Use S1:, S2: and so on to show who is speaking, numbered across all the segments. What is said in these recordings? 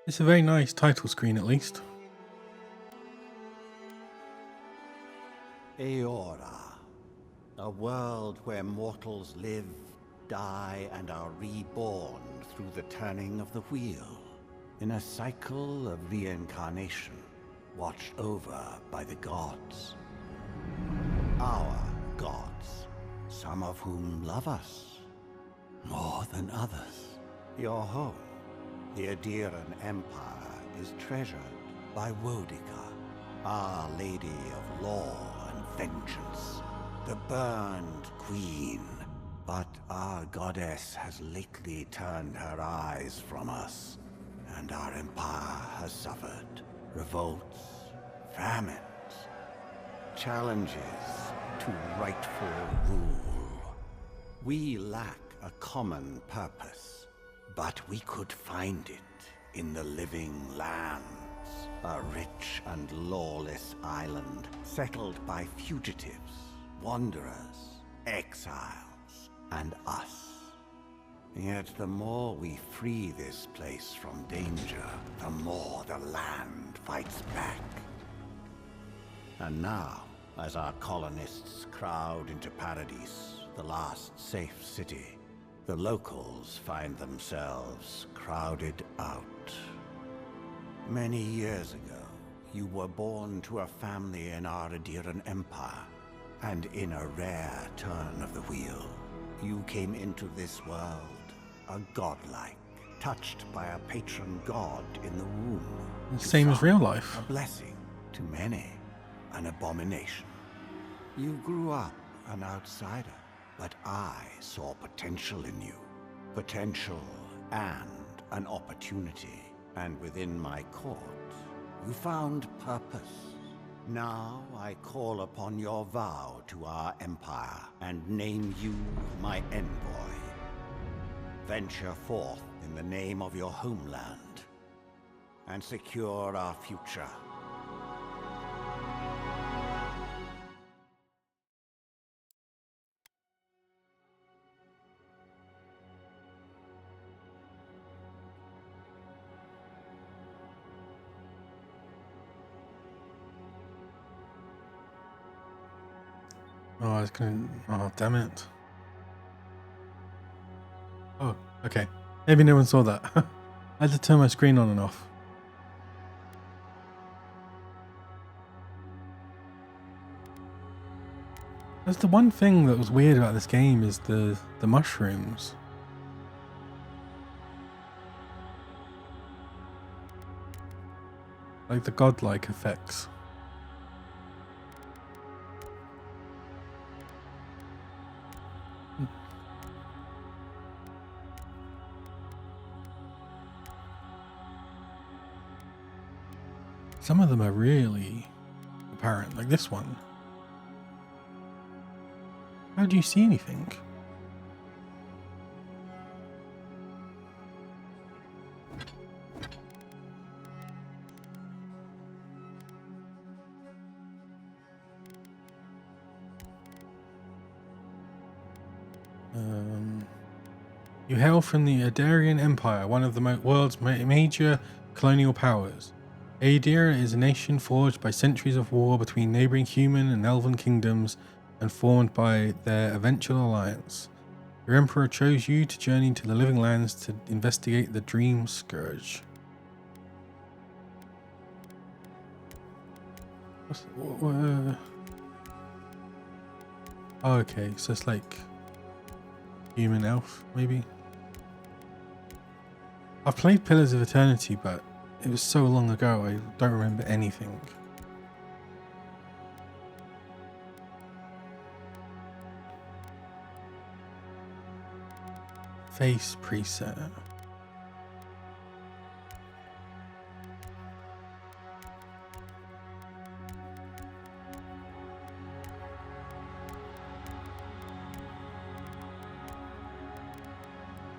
S1: It's a very nice title screen, at least.
S2: Eora, a world where mortals live, die, and are reborn through the turning of the wheel, in a cycle of reincarnation, watched over by the gods. Our gods, some of whom love us more than others. Your home, the Aedyrian Empire, is treasured by Wodica, Our Lady of Law and Vengeance, the Burned Queen. But our goddess has lately turned her eyes from us, and our empire has suffered revolts, famines, challenges to rightful rule. We lack a common purpose, but we could find it in the living lands, a rich and lawless island settled by fugitives, wanderers, exiles, and us. Yet the more we free this place from danger, the more the land fights back. And now, as our colonists crowd into Paradise, the last safe city, the locals find themselves crowded out. Many years ago, you were born to a family in our Aedyrian Empire, and in a rare turn of the wheel, you came into this world a godlike, touched by a patron god in the womb.
S1: Same as real life.
S2: A blessing to many, an abomination. You grew up an outsider, but I saw potential in you. Potential and an opportunity. And within my court, you found purpose. Now I call upon your vow to our empire and name you my envoy. Venture forth in the name of your homeland and secure our future.
S1: Oh, I was gonna. Oh, damn it. Oh, okay. Maybe no one saw that. I had to turn my screen on and off. That's the one thing that was weird about this game is the mushrooms. Like the godlike effects. Some of them are really apparent, like this one. How do you see anything? You hail from the Aedyrian Empire, one of the world's major colonial powers. Aedyria is a nation forged by centuries of war between neighbouring human and elven kingdoms and formed by their eventual alliance. Your emperor chose you to journey to the living lands to investigate the Dream Scourge. Oh, okay, so it's like human elf, maybe? I've played Pillars of Eternity, but it was so long ago, I don't remember anything. Face preset.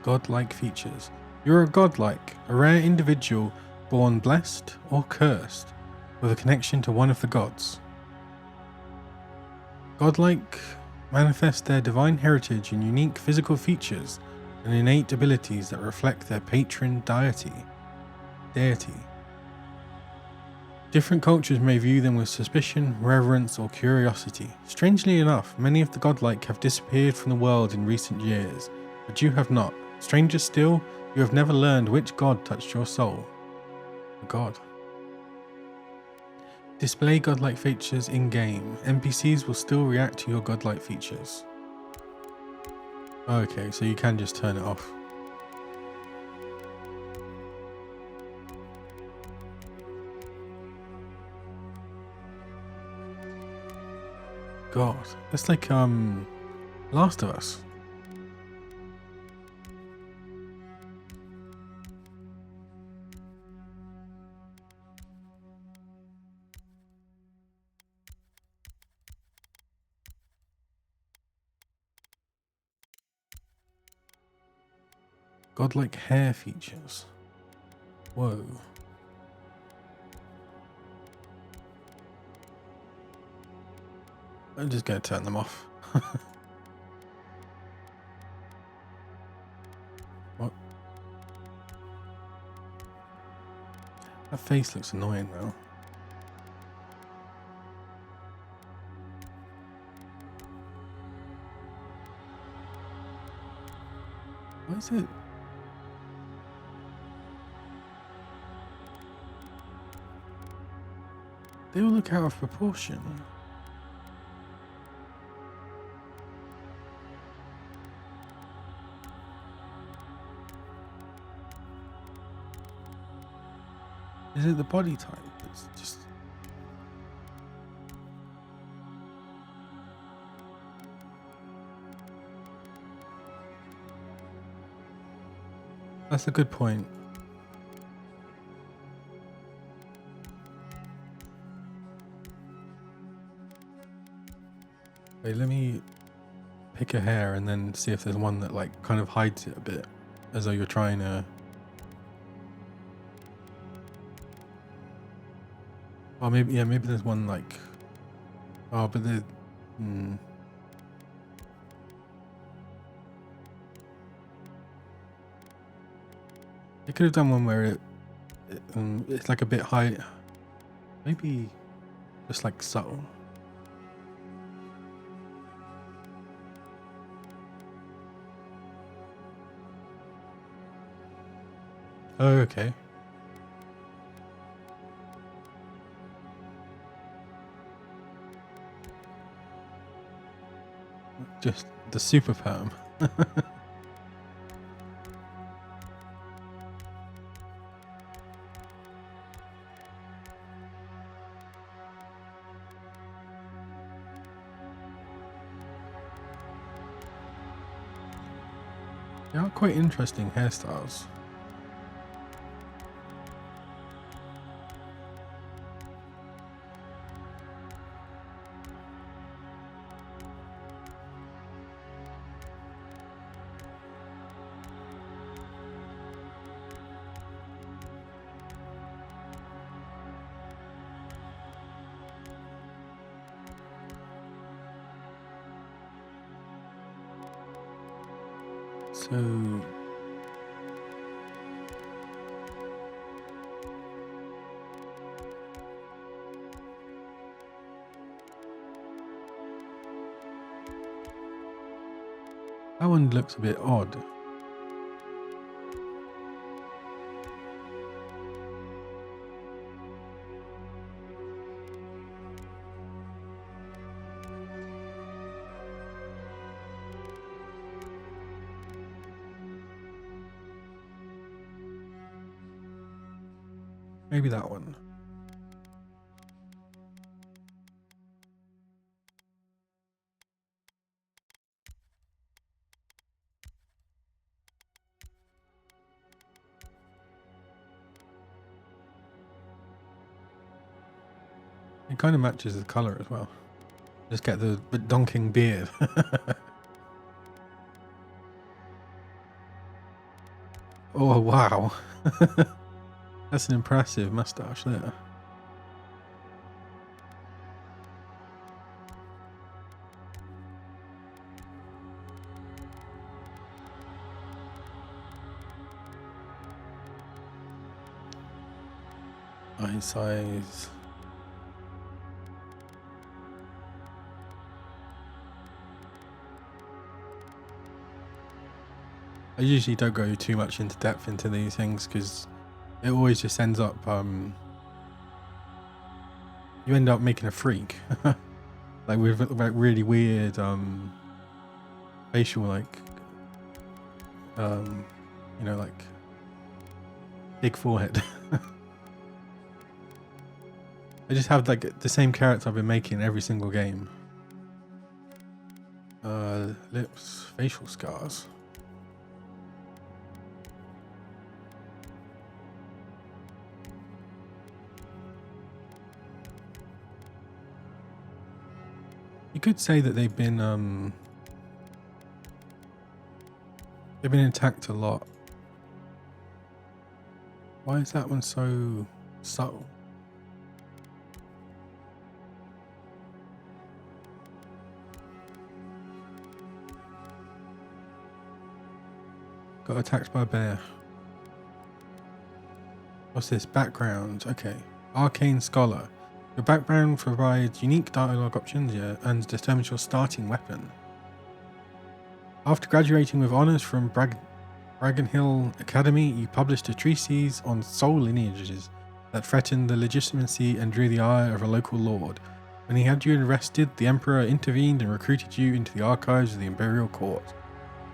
S1: Godlike features. You're a godlike, a rare individual born blessed or cursed with a connection to one of the gods. Godlike manifest their divine heritage in unique physical features and innate abilities that reflect their patron deity. deity. Different cultures may view them with suspicion, reverence, or curiosity. Strangely enough, many of the godlike have disappeared from the world in recent years, but you have not. Stranger still, you have never learned which god touched your soul. A god. Display godlike features in-game. NPCs will still react to your godlike features. Okay, so you can just turn it off. God, that's like Last of Us. Godlike hair features. Whoa. I'm just going to turn them off. What? That face looks annoying now. Why is it? They all look out of proportion. Is it the body type that's just... That's a good point. Wait, let me pick a hair and then see if there's one that like kind of hides it a bit, as though you're trying to... Oh, maybe, yeah, maybe there's one like... Oh, but the... They could have done one where it's like a bit high. Maybe just like subtle. Oh, okay. Just the super perm. They are quite interesting hairstyles. So that one looks a bit odd. Maybe that one. It kind of matches the color as well. Just get the donking beard. Oh, wow. That's an impressive mustache there. Eye size. I usually don't go too much into depth into these things because it always just ends up you end up making a freak. Like with like really weird facial like you know, like big forehead. I just have like the same character I've been making every single game. Lips, facial scars. You could say that they've been attacked a lot. Why is that one so subtle? Got attacked by a bear. What's this? Background. Okay. Arcane Scholar. Your background provides unique dialogue options and determines your starting weapon. After graduating with honours from Bragenhill Academy, you published a treatise on soul lineages that threatened the legitimacy and drew the ire of a local lord. When he had you arrested, the Emperor intervened and recruited you into the archives of the Imperial Court.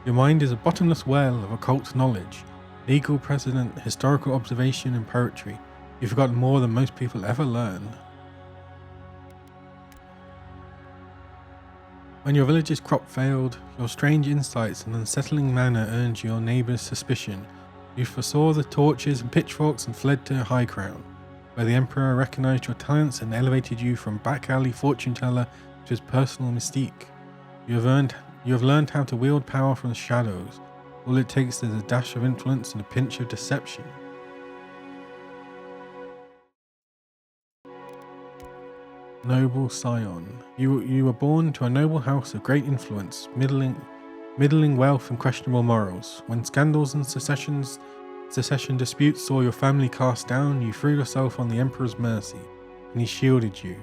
S1: Your mind is a bottomless well of occult knowledge, legal precedent, historical observation, and poetry. You've forgotten more than most people ever learn. When your village's crop failed, your strange insights and unsettling manner earned your neighbours' suspicion. You foresaw the torches and pitchforks and fled to High Crown, where the Emperor recognised your talents and elevated you from back alley fortune teller to his personal mystique. You have learned how to wield power from the shadows. All it takes is a dash of influence and a pinch of deception. Noble Scion. You were born to a noble house of great influence, middling wealth and questionable morals. When scandals and secession disputes saw your family cast down, you threw yourself on the Emperor's mercy, and he shielded you.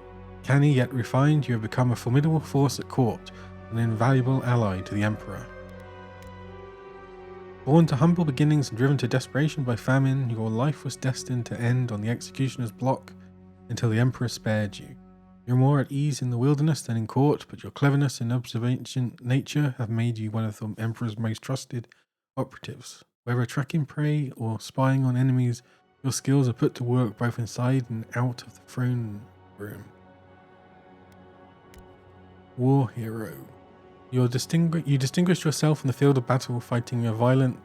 S1: Canny yet refined, you have become a formidable force at court, an invaluable ally to the Emperor. Born to humble beginnings and driven to desperation by famine, your life was destined to end on the executioner's block until the Emperor spared you. You're more at ease in the wilderness than in court, but your cleverness and observant nature have made you one of the Emperor's most trusted operatives. Whether tracking prey or spying on enemies, your skills are put to work both inside and out of the throne room. War Hero. You distinguished yourself in the field of battle, fighting a violent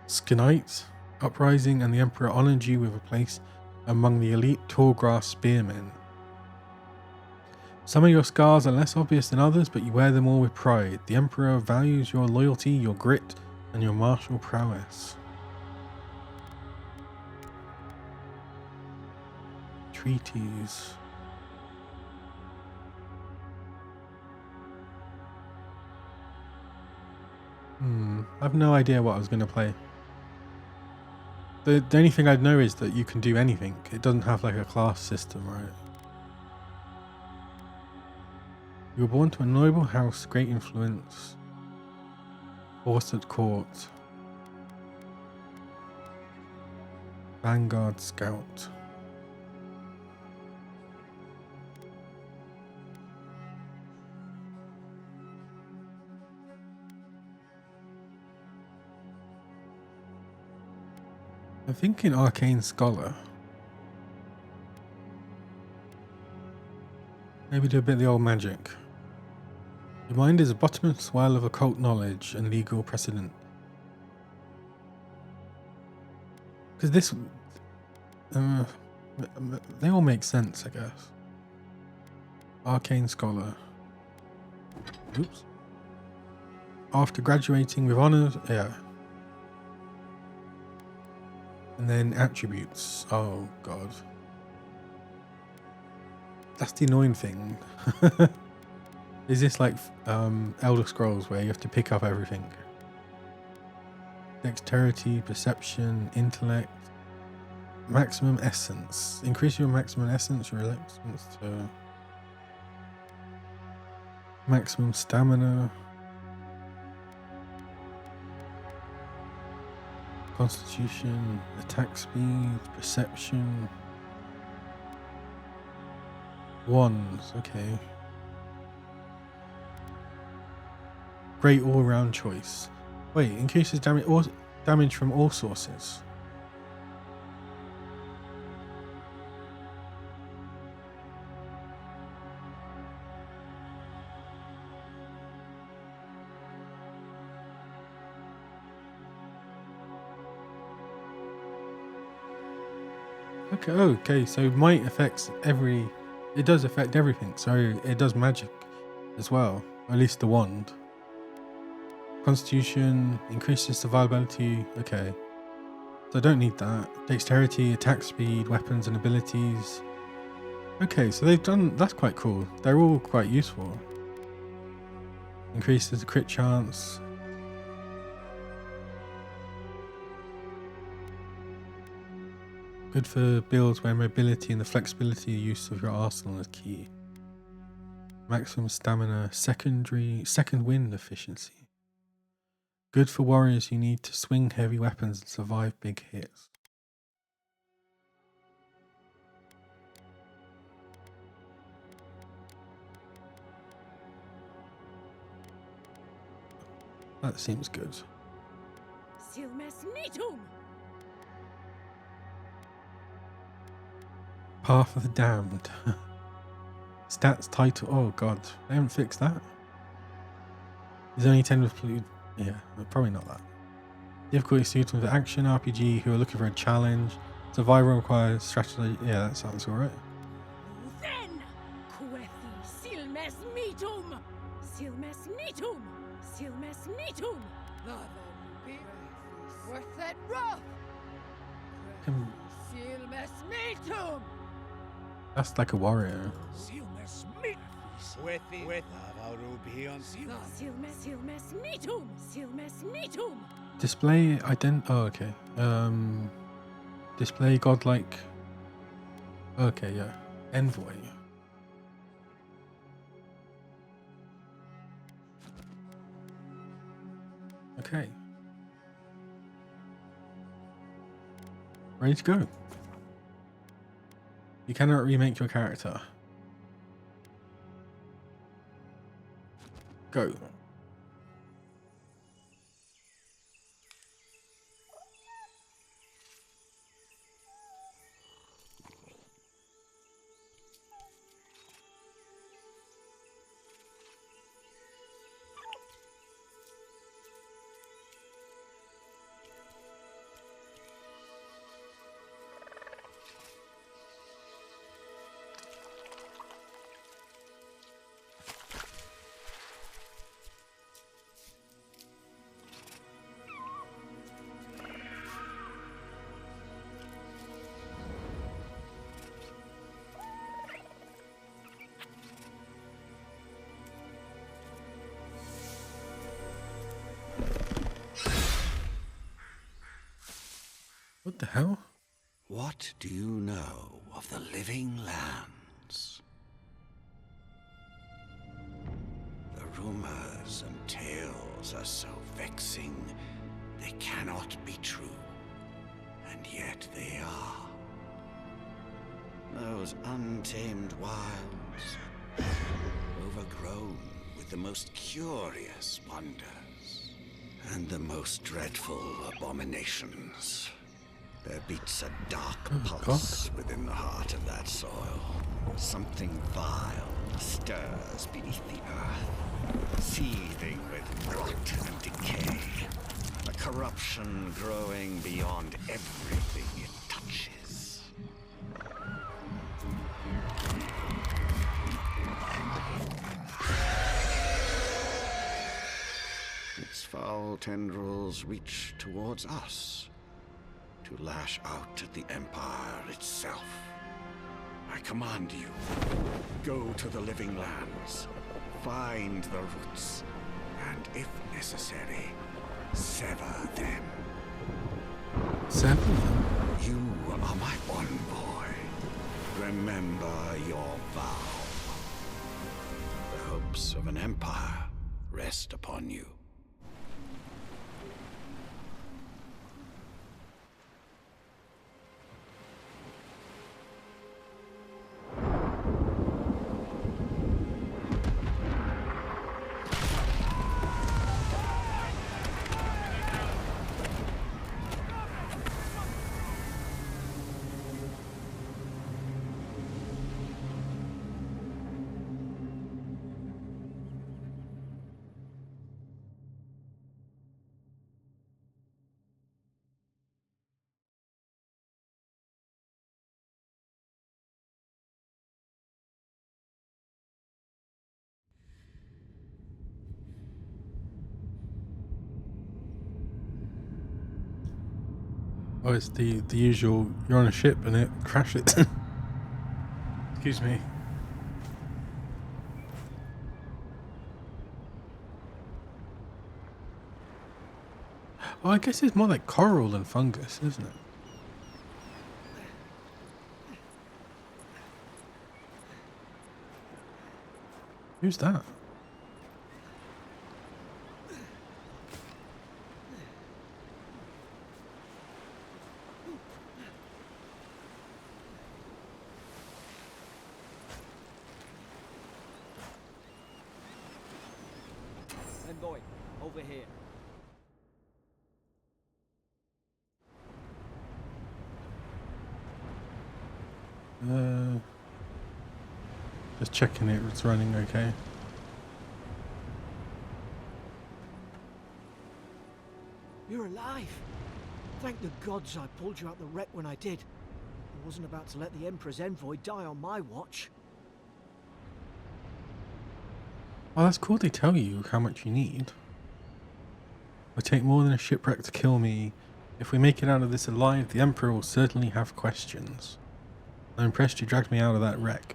S1: Skinite uprising, and the Emperor honoured you with a place among the elite tallgrass spearmen. Some of your scars are less obvious than others, but you wear them all with pride. The Emperor values your loyalty, your grit, and your martial prowess. Treaties. I have no idea what I was going to play. The only thing I'd know is that you can do anything. It doesn't have like a class system, right? You were born to a noble house, great influence, force at court, Vanguard Scout. I'm thinking Arcane Scholar. Maybe do a bit of the old magic. Your mind is a bottomless well of occult knowledge and legal precedent. Because this... they all make sense, I guess. Arcane Scholar. Oops. After graduating with honours... Yeah. And then attributes. Oh, God. That's the annoying thing. Is this like Elder Scrolls where you have to pick up everything? Dexterity, perception, intellect. Maximum essence. Increase your maximum essence, your resistance to maximum stamina. Constitution, attack speed, perception. Wands, okay. Great all-round choice. Wait, increases damage from all sources. Okay, okay, so might affects every... It does affect everything, so it does magic as well. Or at least the wand. Constitution, increases survivability, okay. So I don't need that. Dexterity, attack speed, weapons and abilities. Okay, so they've done... That's quite cool. They're all quite useful. Increases the crit chance. Good for builds where mobility and the flexibility use of your arsenal is key. Maximum stamina, second wind efficiency. Good for warriors who need to swing heavy weapons and survive big hits. That seems good. Path of the Damned. Stats title. Oh god, they haven't fixed that. There's only 10 with blue. Yeah, probably not that. Difficulty suited with action RPG who are looking for a challenge. Survival requires strategy. Yeah, that sounds alright. That's like a warrior. Display oh okay. Display godlike. Okay, yeah. Envoy. Okay. Ready to go. You cannot remake your character. Go. What the hell?
S2: What do you know of the living lands? The rumors and tales are so vexing, they cannot be true. And yet they are. Those untamed wilds, overgrown with the most curious wonders and the most dreadful abominations. There beats a dark pulse within the heart of that soil. Something vile stirs beneath the earth, seething with rot and decay. A corruption growing beyond everything it touches. Its foul tendrils reach towards us, to lash out at the Empire itself. I command you, go to the living lands, find the roots, and if necessary, sever them.
S1: Sever them?
S2: You Oh, my one boy. Remember your vow. The hopes of an empire rest upon you.
S1: Oh, it's the usual. You're on a ship and it crashes. Excuse me. Oh, I guess it's more like coral than fungus, isn't it? Who's that?
S3: Envoy, over here.
S1: Just checking it's running okay.
S3: You're alive. Thank the gods I pulled you out the wreck when I did. I wasn't about to let the Emperor's envoy die on my watch.
S1: Oh, that's cool. They tell you how much you need. It would take more than a shipwreck to kill me. If we make it out of this alive, the Emperor will certainly have questions. I'm impressed you dragged me out of that wreck.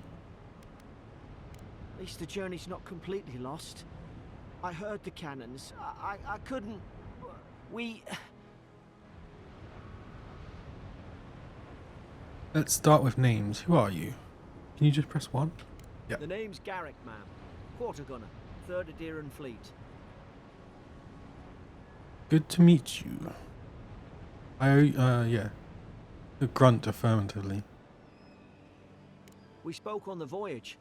S3: At least the journey's not completely lost. I heard the cannons. I couldn't... We...
S1: Let's start with names. Who are you? Can you just press 1? Yeah.
S3: The name's Garrick, ma'am. Quarter gunner, 3rd Aedyrian Fleet.
S1: Good to meet you. Yeah. The grunt affirmatively.
S3: We spoke on the voyage.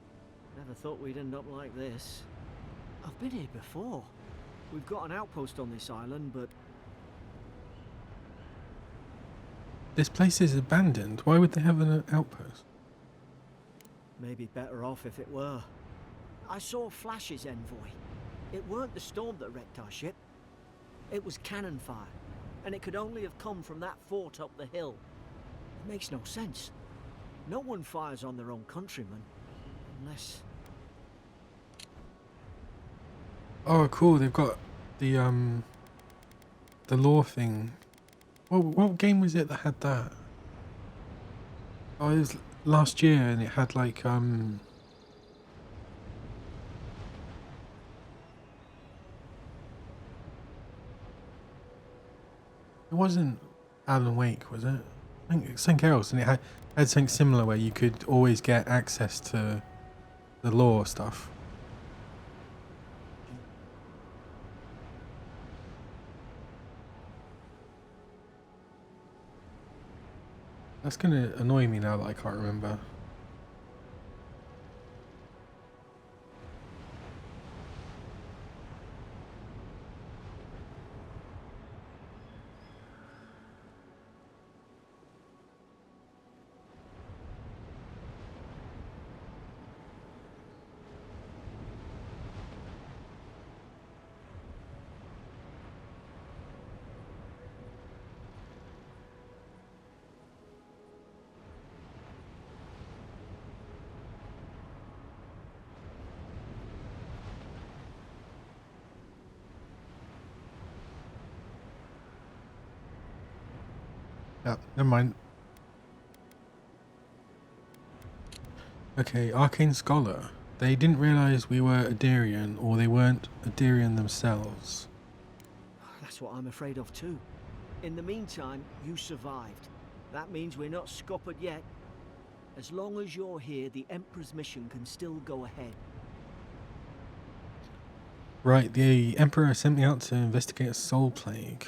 S3: Never thought we'd end up like this. I've been here before. We've got an outpost on this island, but...
S1: This place is abandoned. Why would they have an outpost?
S3: Maybe better off if it were. I saw flashes, Envoy. It weren't the storm that wrecked our ship. It was cannon fire, and it could only have come from that fort up the hill. It makes no sense. No one fires on their own countrymen, unless...
S1: Oh, cool. They've got the law thing. What game was it that had that? Oh, it was last year, and it had like It wasn't Alan Wake, was it? I think it's something else, and it had something similar where you could always get access to the law stuff. That's gonna annoy me now that I can't remember. Yeah, never mind. Okay, Arcane Scholar. They didn't realize we were Aedyrian, or they weren't Aedyrian themselves.
S3: That's what I'm afraid of too. In the meantime, you survived. That means we're not scuppered yet. As long as you're here, the Emperor's mission can still go ahead.
S1: Right, the Emperor sent me out to investigate a soul plague.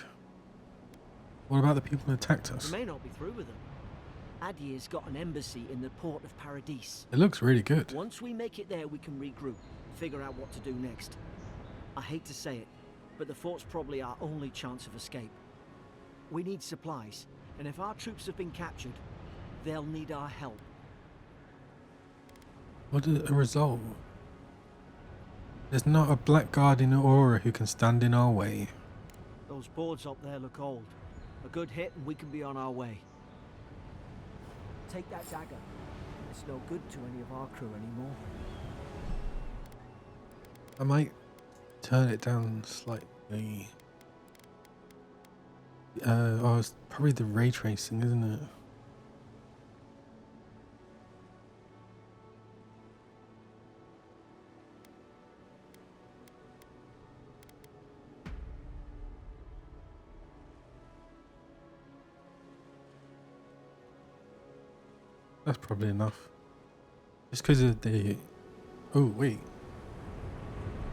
S1: What about the people who attacked us?
S3: We may not be through with them. Aedir's got an embassy in the port of Paradis.
S1: It looks really good.
S3: Once we make it there, we can regroup, figure out what to do next. I hate to say it, but the fort's probably our only chance of escape. We need supplies, and if our troops have been captured, they'll need our help.
S1: What a result. There's not a blackguard in Aura who can stand in our way.
S3: Those boards up there look old. A good hit and we can be on our way. Take that dagger. It's no good to any of our crew anymore.
S1: I might turn it down slightly. Oh, it's probably the ray tracing, isn't it? That's probably enough. Just because of the... Oh, wait.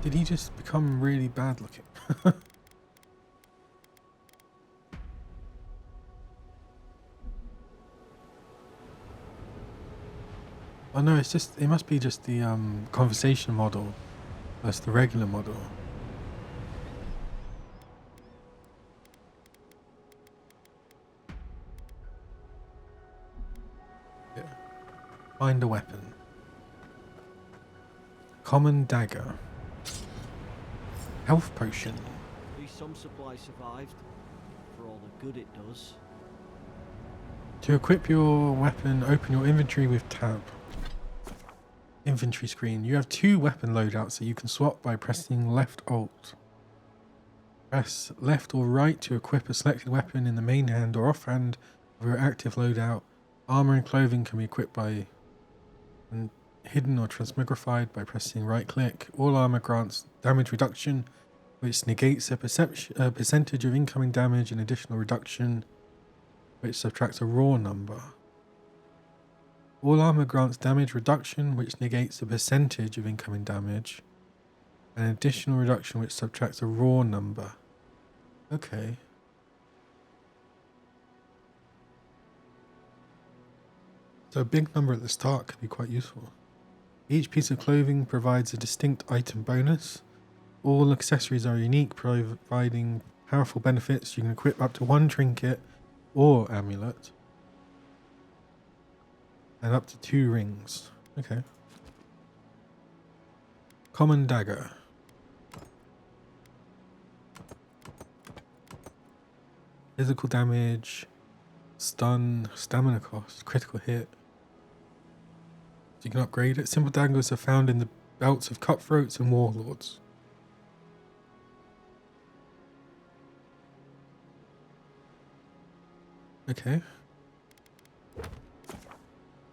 S1: Did he just become really bad looking? Oh no, it's just... It must be just the conversation model. That's the regular model. Yeah. Find a weapon. Common dagger. Health potion.
S3: At least some supplies survived, for all the good it does.
S1: To equip your weapon, open your inventory with tab. Inventory screen. You have 2 weapon loadouts that you can swap by pressing left alt. Press left or right to equip a selected weapon in the main hand or offhand of your active loadout. Armor and clothing can be equipped by and hidden or transmogrified by pressing right click. All armor grants damage reduction, which negates a percentage of incoming damage, and additional reduction, which subtracts a raw number. All armor grants damage reduction, which negates a percentage of incoming damage, and additional reduction, which subtracts a raw number. Okay. So a big number at the start could be quite useful. Each piece of clothing provides a distinct item bonus. All accessories are unique, providing powerful benefits. You can equip up to 1 trinket or amulet, and up to 2 rings. Okay. Common dagger. Physical damage, stun, stamina cost, critical hit. So you can upgrade it. Simple daggers are found in the belts of cutthroats and warlords. Okay.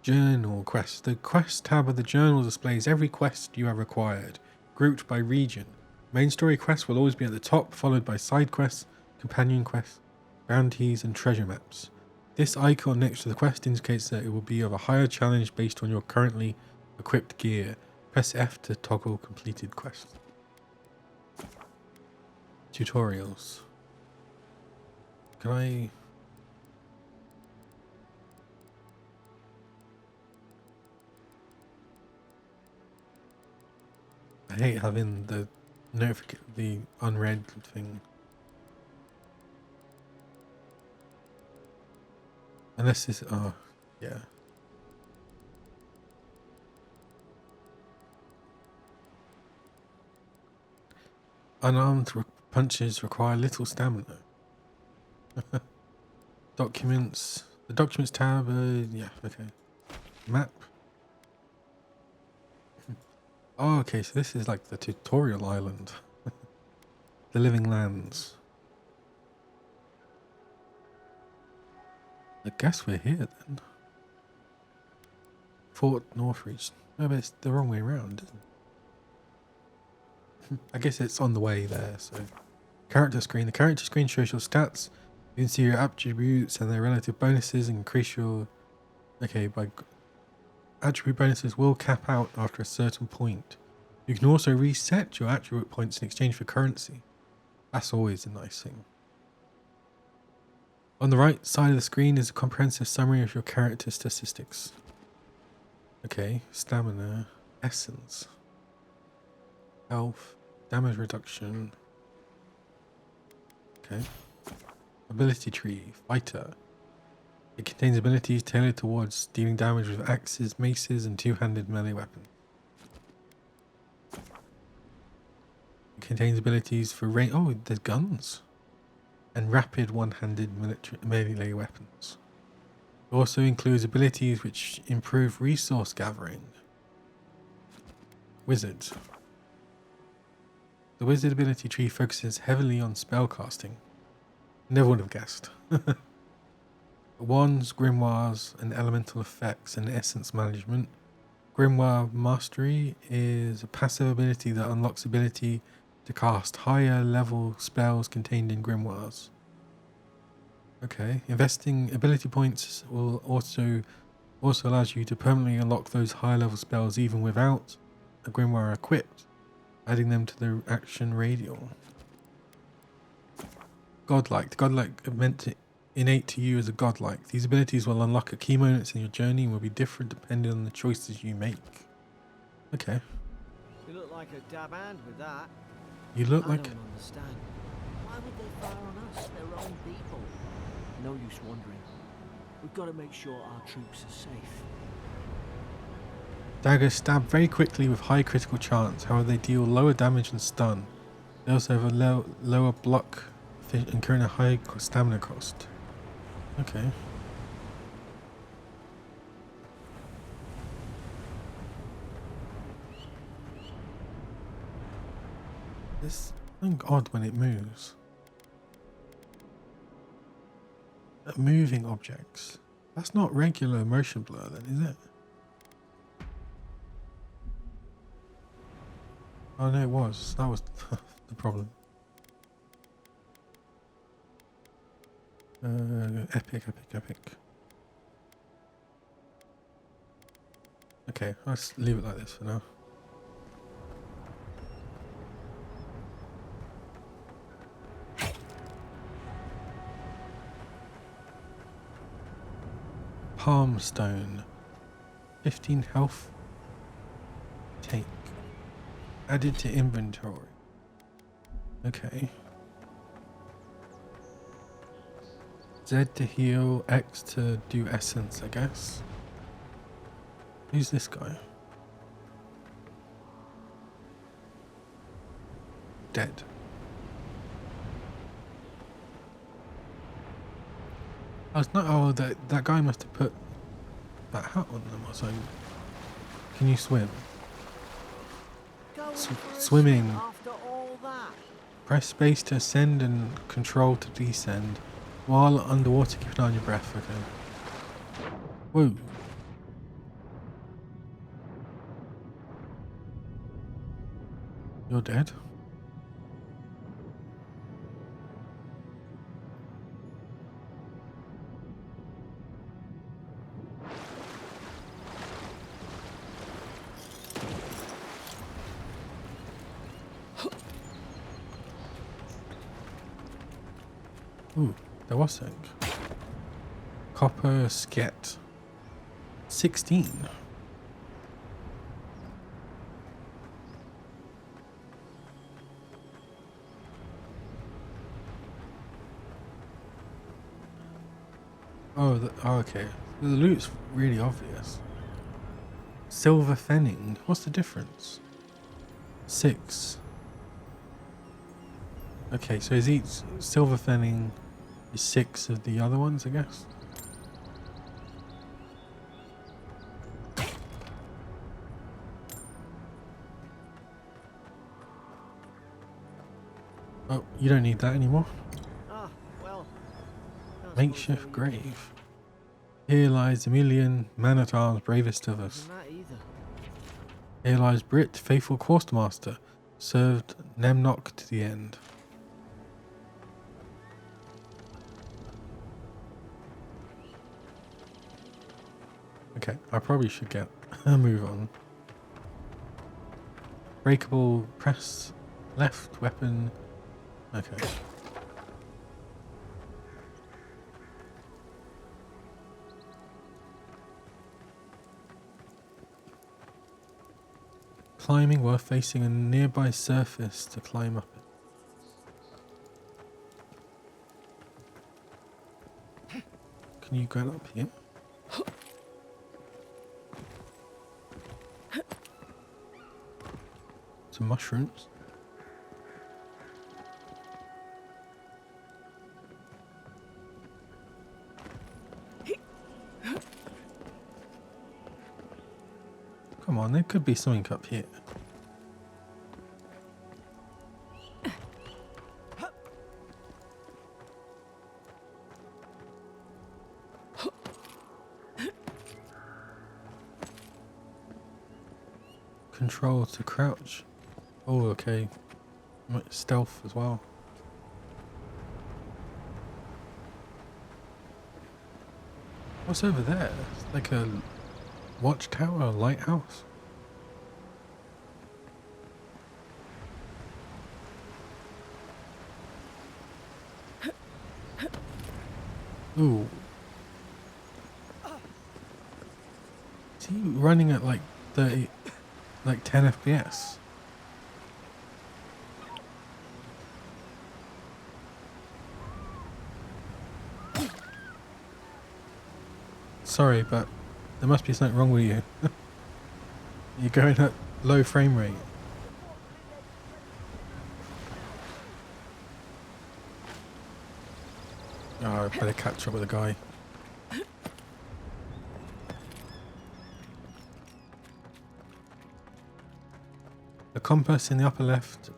S1: Journal quest. The quest tab of the journal displays every quest you have acquired, grouped by region. Main story quests will always be at the top, followed by side quests, companion quests, bounties, and treasure maps. This icon next to the quest indicates that it will be of a higher challenge based on your currently equipped gear. Press F to toggle completed quests. Tutorials. Can I... I hate having the the unread thing. Unless this, oh, yeah. Unarmed punches require little stamina. Documents. The documents tab, yeah, okay. Map. Oh, okay, so this is like the tutorial island. The Living Lands. I guess we're here then. Fort Northreach. No, but it's the wrong way around, isn't it? I guess it's on the way there, so. Character screen. The character screen shows your stats You can see your attributes and their relative bonuses and increase your... Okay, attribute bonuses will cap out after a certain point. You can also reset your attribute points in exchange for currency. That's always a nice thing. On the right side of the screen is a comprehensive summary of your character statistics. Okay, stamina, essence, health, damage reduction. Okay. Ability tree, fighter. It contains abilities tailored towards dealing damage with axes, maces, and two-handed melee weapons. It contains abilities for range. Oh, there's guns and rapid one-handed melee weapons. It also includes abilities which improve resource gathering. Wizard. The wizard ability tree focuses heavily on spell casting. Never would have guessed. Wands, grimoires, and elemental effects and essence management. Grimoire Mastery is a passive ability that unlocks ability to cast higher level spells contained in grimoires. Okay, investing ability points will also allows you to permanently unlock those higher level spells even without a grimoire equipped, adding them to the action radial. Godlike. The godlike meant to innate to you as a godlike. These abilities will unlock at key moments in your journey and will be different depending on the choices you make. Okay.
S3: You look like a dab hand with that.
S1: You look
S3: I
S1: like...
S3: don't understand. Why would they fire on us, their own people? No use wondering. We've got to make sure our troops are safe.
S1: Daggers stab very quickly with high critical chance, however they deal lower damage and stun. They also have a lower block, incurring a high stamina cost. Okay. This thing odd when it moves. Moving objects. That's not regular motion blur then, is it? Oh no, it was. That was the problem. Epic. Okay, let's leave it like this for now. Palm stone. 15 health. Take. Added to inventory. Okay. Z to heal, X to do essence, I guess. Who's this guy? Dead. Oh, it's not. Oh, that guy must have put that hat on them or something. Can you swim? Swimming.
S3: After all that.
S1: Press space to ascend and control to descend. While underwater, keep an eye on your breath. Okay. Whoa. You're dead. Ooh, there was something. Copper sket. 16. Oh, okay. The loot's really obvious. Silver fenning. What's the difference? 6. Okay, so is each silver fenning is 6 of the other ones, I guess? Oh, you don't need that anymore.
S3: Ah, well.
S1: Makeshift grave. Here lies Emilian, man-at-arms, bravest of us.
S3: That either.
S1: Here lies Brit, faithful quartermaster, served Nemnock to the end. Okay, I probably should get a move on. Breakable, press, left, weapon. Okay. Climbing while facing a nearby surface to climb up it. Can you get up here? Some mushrooms. Come on, there could be something up here. Control to crouch. Oh, okay. Stealth as well. What's over there? It's like a watchtower, a lighthouse. Ooh. Is he running at like 30, like 10 FPS? Sorry, but there must be something wrong with you. You're going at low frame rate. Oh, I better catch up with the guy. The compass in the upper left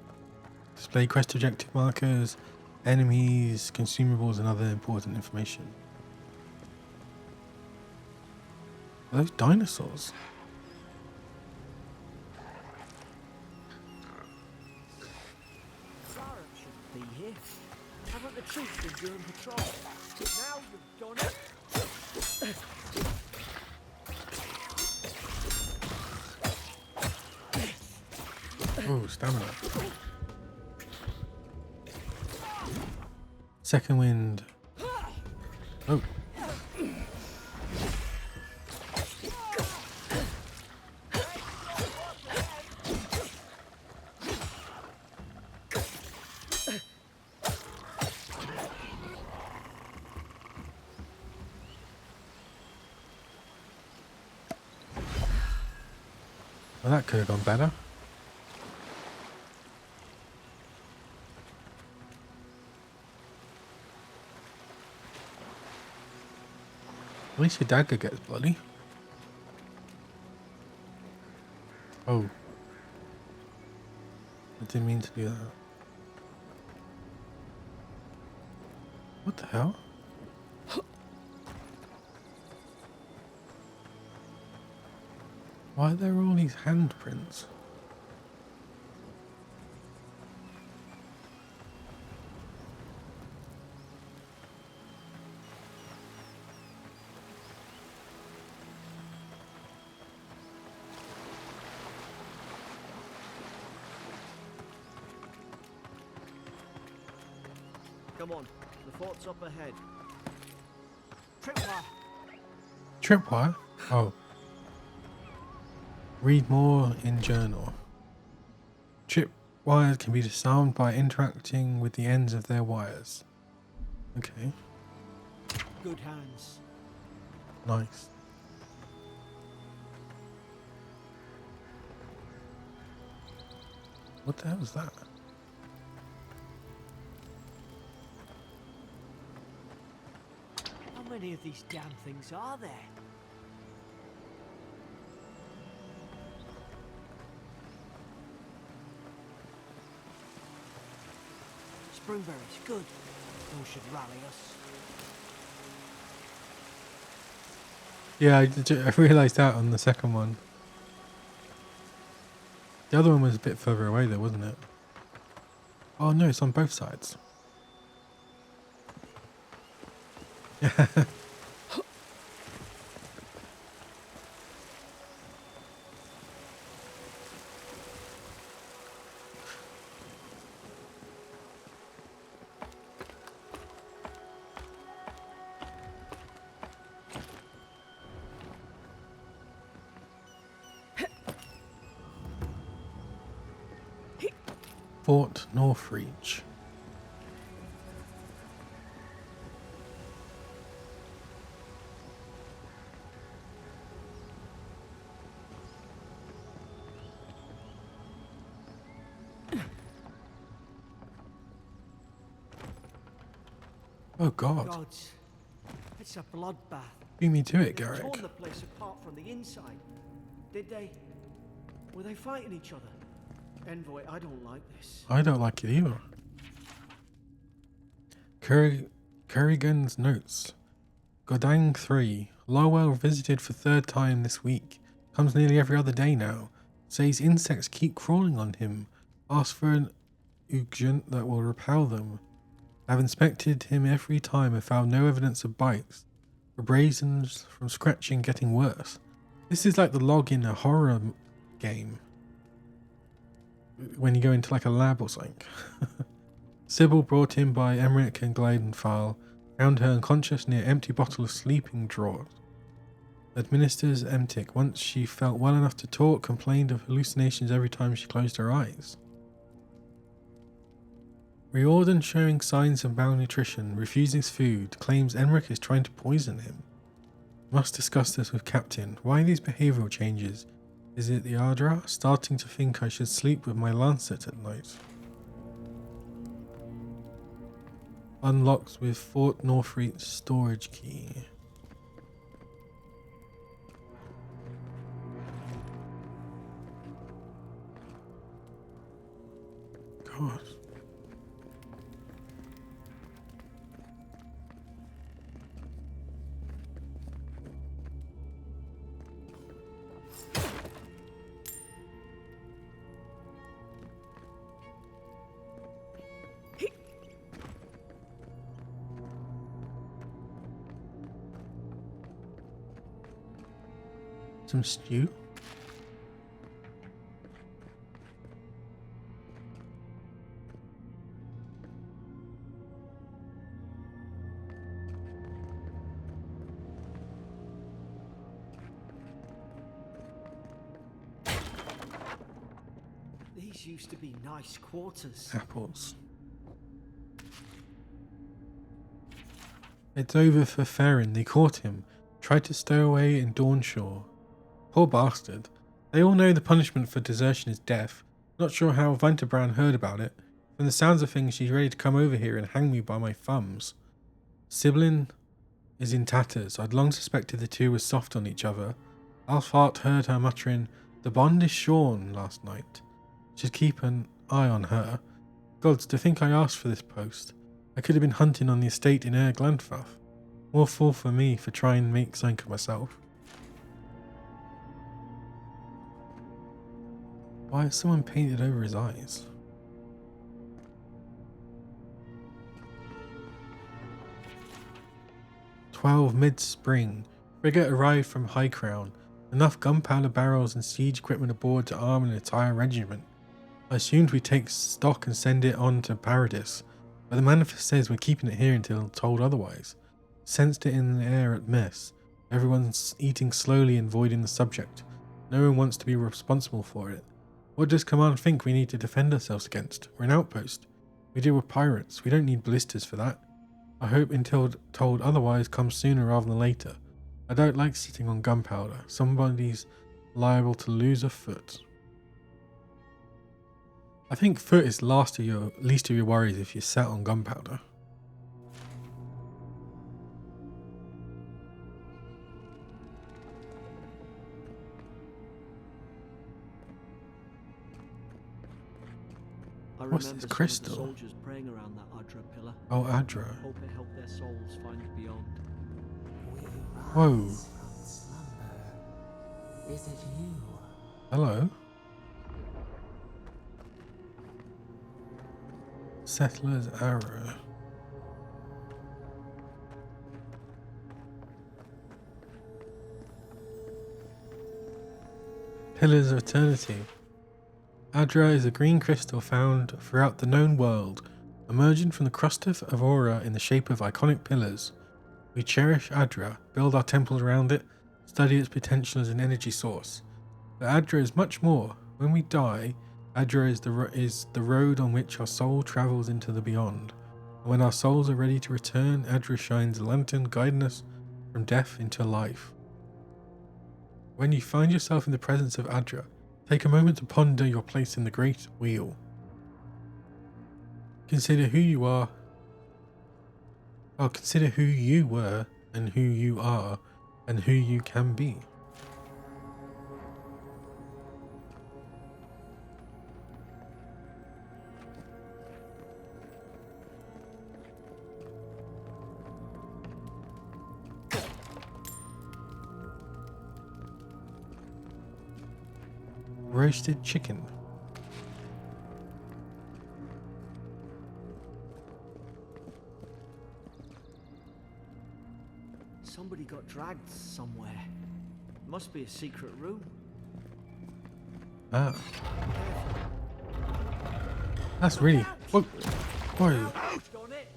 S1: display quest objective markers, enemies, consumables, and other important information. Are those dinosaurs?
S3: Sarah shouldn't be here. Haven't the troops been doing patrol? Now you've done it.
S1: Oh, stamina. Second wind. Oh. Well, that could have gone better. At least your dagger gets bloody. Oh. I didn't mean to do that. What the hell? Why are there all these handprints?
S3: Come on, the fort's up ahead. Tripwire.
S1: Tripwire? Oh. Read more in journal. Tripwires can be disarmed by interacting with the ends of their wires. Okay.
S3: Good hands.
S1: Nice. What the hell is that?
S3: How many of these damn things are there? Springberries, good. Those should rally us.
S1: Yeah, I realised that on the second one. The other one was a bit further away though, wasn't it? Oh no, it's on both sides. Fort Northreach. Oh God.
S3: Gods, it's a bloodbath.
S1: Beat me to it,
S3: They've
S1: Garrick.
S3: torn the place apart from the inside. Did they? Were they fighting each other? Envoy, I don't like this.
S1: I don't like it either. Kerrigan's notes. Godang 3. Lowell visited for third time this week. Comes nearly every other day now. Says insects keep crawling on him. Asks for an ugent that will repel them. I've inspected him every time and found no evidence of bites. Abrasions from scratching getting worse. This is like the log in a horror game. When you go into like a lab or something. Sybil, brought in by Emmerich and Gleidenfall, found her unconscious near empty bottle of sleeping draught. Administers Emtic. Once she felt well enough to talk, complained of hallucinations every time she closed her eyes. Riordan showing signs of malnutrition, refuses food, claims Emmerich is trying to poison him. Must discuss this with Captain. Why these behavioural changes? Is it the Ardra? Starting to think I should sleep with my lancet at night. Unlocks with Fort Northreach storage key. God. Some stew.
S3: These used to be nice quarters.
S1: Apples. It's over for Farron. They caught him. Tried to stow away in Dawnshaw. Poor bastard. They all know the punishment for desertion is death. Not sure how Vanterbran heard about it. From the sounds of things, she's ready to come over here and hang me by my thumbs. Siblin is in tatters. I'd long suspected the two were soft on each other. Alfart heard her muttering, "The bond is shorn," last night. Should keep an eye on her. Gods, to think I asked for this post. I could have been hunting on the estate in Air Glanfath. More fool for me for trying to make something of myself. Why has someone painted over his eyes? "12 mid-spring. Frigate arrived from High Crown. Enough gunpowder barrels and siege equipment aboard to arm an entire regiment. I assumed we'd take stock and send it on to Paradis, but the manifest says we're keeping it here until told otherwise. Sensed it in the air at mess. Everyone's eating slowly and avoiding the subject. No one wants to be responsible for it. What does Command think we need to defend ourselves against? We're an outpost. We deal with pirates. We don't need blisters for that. I hope until told otherwise comes sooner rather than later. I don't like sitting on gunpowder. Somebody's liable to lose a foot." I think foot is least of your worries if you're sat on gunpowder.
S3: I
S1: What's
S3: remember
S1: this
S3: some of the
S1: crystal?
S3: soldiers praying around that Adra pillar.
S1: Oh, Adra.
S3: Hope it helped their souls find beyond.
S1: Whoa.
S4: Slumber. Is it you?
S1: Hello. Settler's Arrow. Pillars of Eternity. Adra is a green crystal found throughout the known world, emerging from the crust of Aurora in the shape of iconic pillars. We cherish Adra, build our temples around it, study its potential as an energy source. But Adra is much more. When we die, Adra is the road on which our soul travels into the beyond. And when our souls are ready to return, Adra shines a lantern guiding us from death into life. When you find yourself in the presence of Adra, take a moment to ponder your place in the great wheel. Consider who you are. Consider who you were and who you are and who you can be. Roasted chicken.
S3: Somebody got dragged somewhere. Must be a secret room.
S1: Ah. That's really... Whoa. Whoa.
S3: Got it.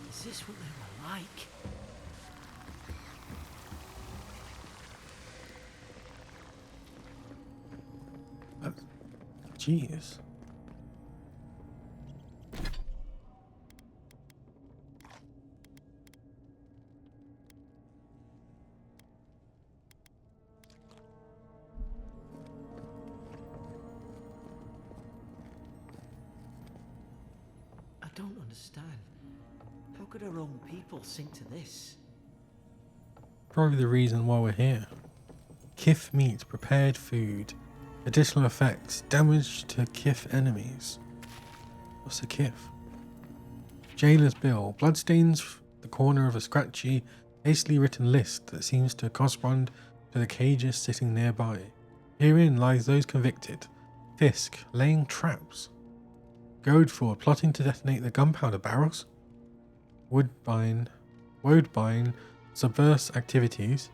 S3: Is this what they were like?
S1: Jeez.
S3: I don't understand. How could our own people sink to this?
S1: Probably the reason why we're here. Kith meat, prepared food. Additional effects, damage to Kith enemies. What's a Kith? Jailer's bill, bloodstains the corner of a scratchy, hastily written list that seems to correspond to the cages sitting nearby. Herein lies those convicted. Fisk, laying traps. Goadford, plotting to detonate the gunpowder barrels. Woodbine, subverse activities.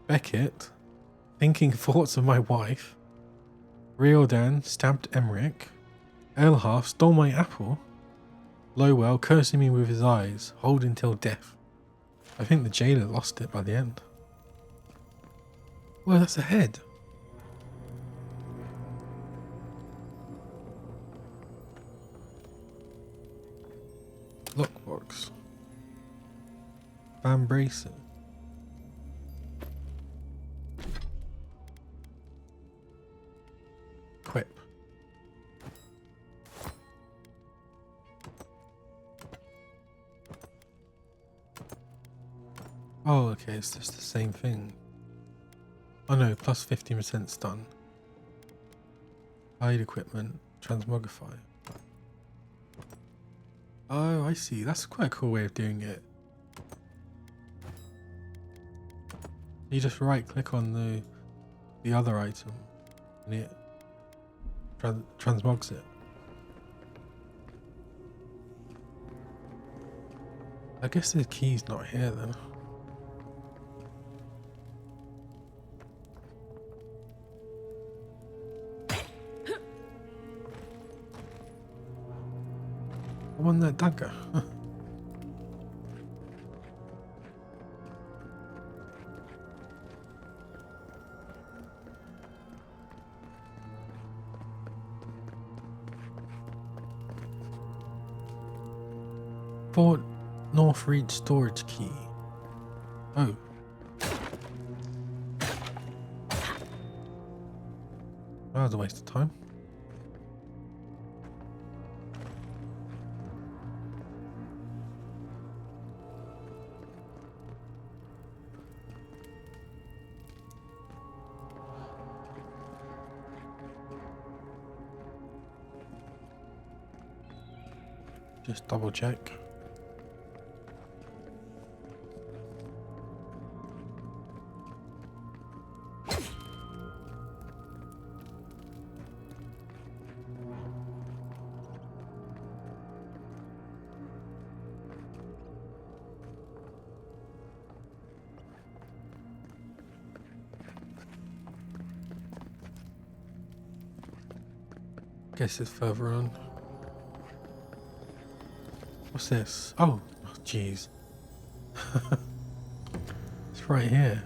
S1: Beckett, thinking thoughts of my wife. Riordan stabbed Emmerich. Earlhalf stole my apple. Lowell cursing me with his eyes, holding till death. I think the jailer lost it by the end. Well, that's a head. Lockbox. Van Bracer. Quip. Oh, okay, it's just the same thing. Oh no, plus 15% stun. Hide equipment, transmogrify. Oh, I see. That's quite a cool way of doing it. You just right click on the other item and it transmogs it. I guess the key's not here then. I want that dagger. Fort North Reach storage key. Oh. That was a waste of time. Just double check. Guess it's further on. What's this? Oh, jeez. It's right here.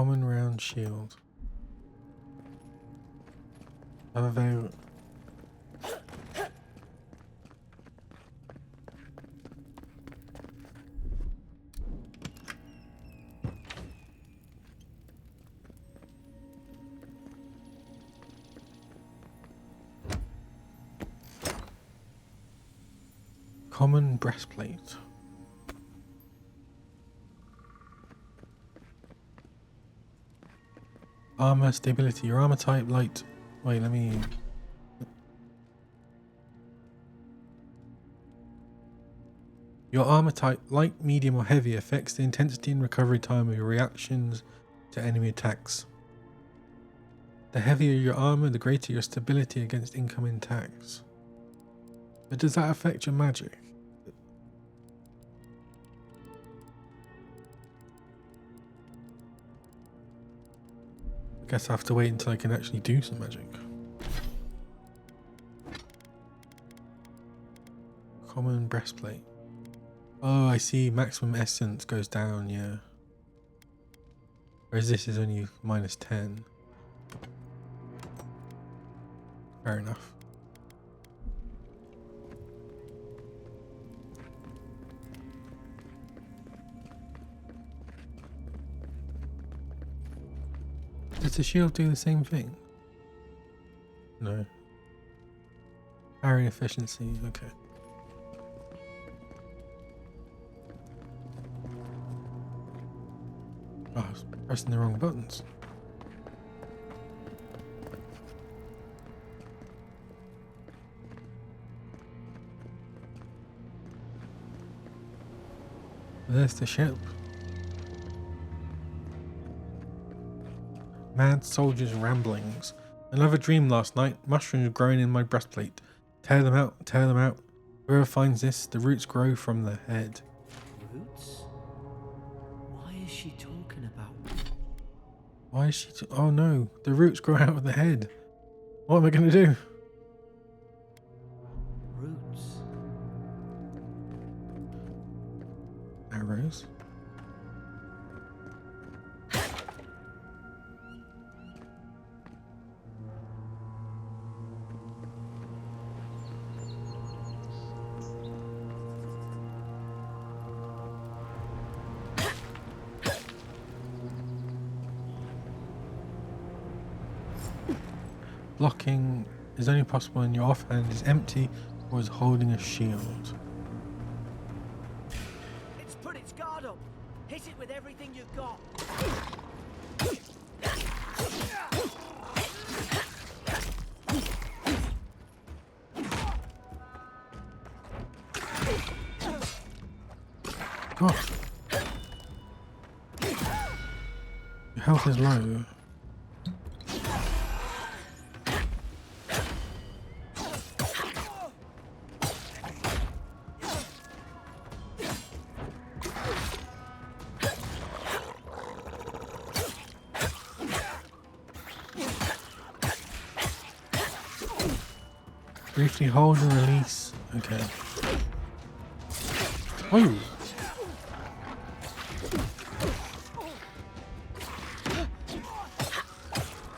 S1: Common round shield. Avowed. Common breastplate. Armor stability. Your armor type light. Wait, let me. Your armor type light, medium, or heavy affects the intensity and recovery time of your reactions to enemy attacks. The heavier your armor, the greater your stability against incoming attacks. But does that affect your magic? I guess I have to wait until I can actually do some magic. Common breastplate. Oh, I see. Maximum essence goes down, yeah. Whereas this is only -10. Fair enough. Does the shield do the same thing? No. Parry efficiency, okay. Oh, I was pressing the wrong buttons. There's the ship. Mad soldier's ramblings. Another dream last night. Mushrooms growing in my breastplate. Tear them out, tear them out. Whoever finds this, the roots grow from the head.
S3: Roots? Why is she talking about?
S1: Why is she? Oh no, the roots grow out of the head. What am I going to do?
S3: Roots?
S1: Arrows. Blocking is only possible when your offhand is empty or is holding a shield.
S3: It's put its guard up. Hit it with everything you've got.
S1: God. Your health is low. Briefly hold and release. Okay. Whoa!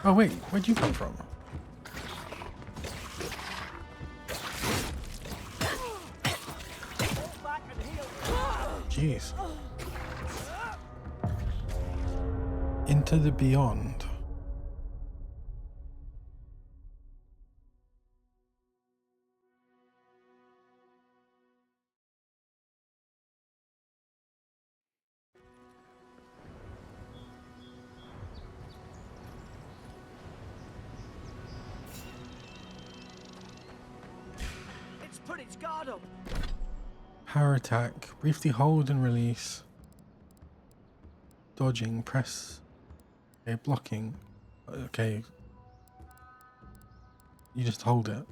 S1: Oh wait, where'd you come from? Jeez. Into the beyond.
S3: Put its guard up.
S1: Power attack. Briefly hold and release. Dodging. Press. Okay, blocking. Okay. You just hold it.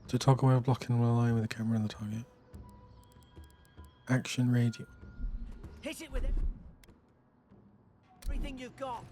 S1: To toggle while blocking will align with the camera and the target. Action radio.
S3: Hit it with everything you've got.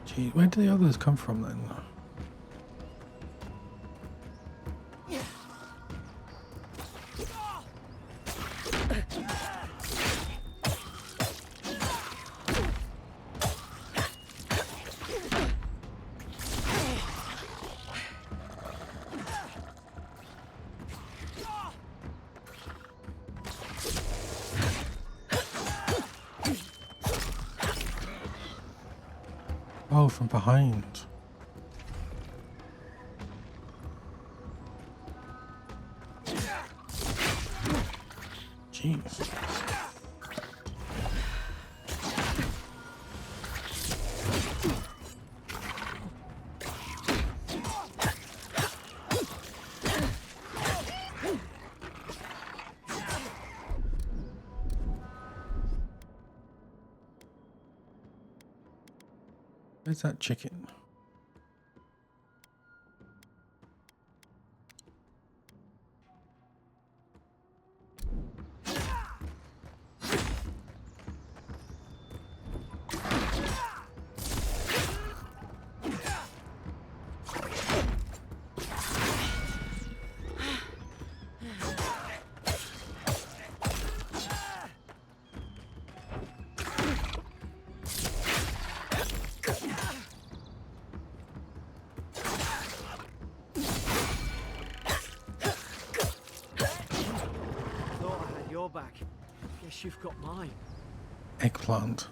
S1: Gee, where do the others come from then? Oh, from behind. Jeez. Where's that chicken?
S3: Back. Guess you've got mine.
S1: Eggplant.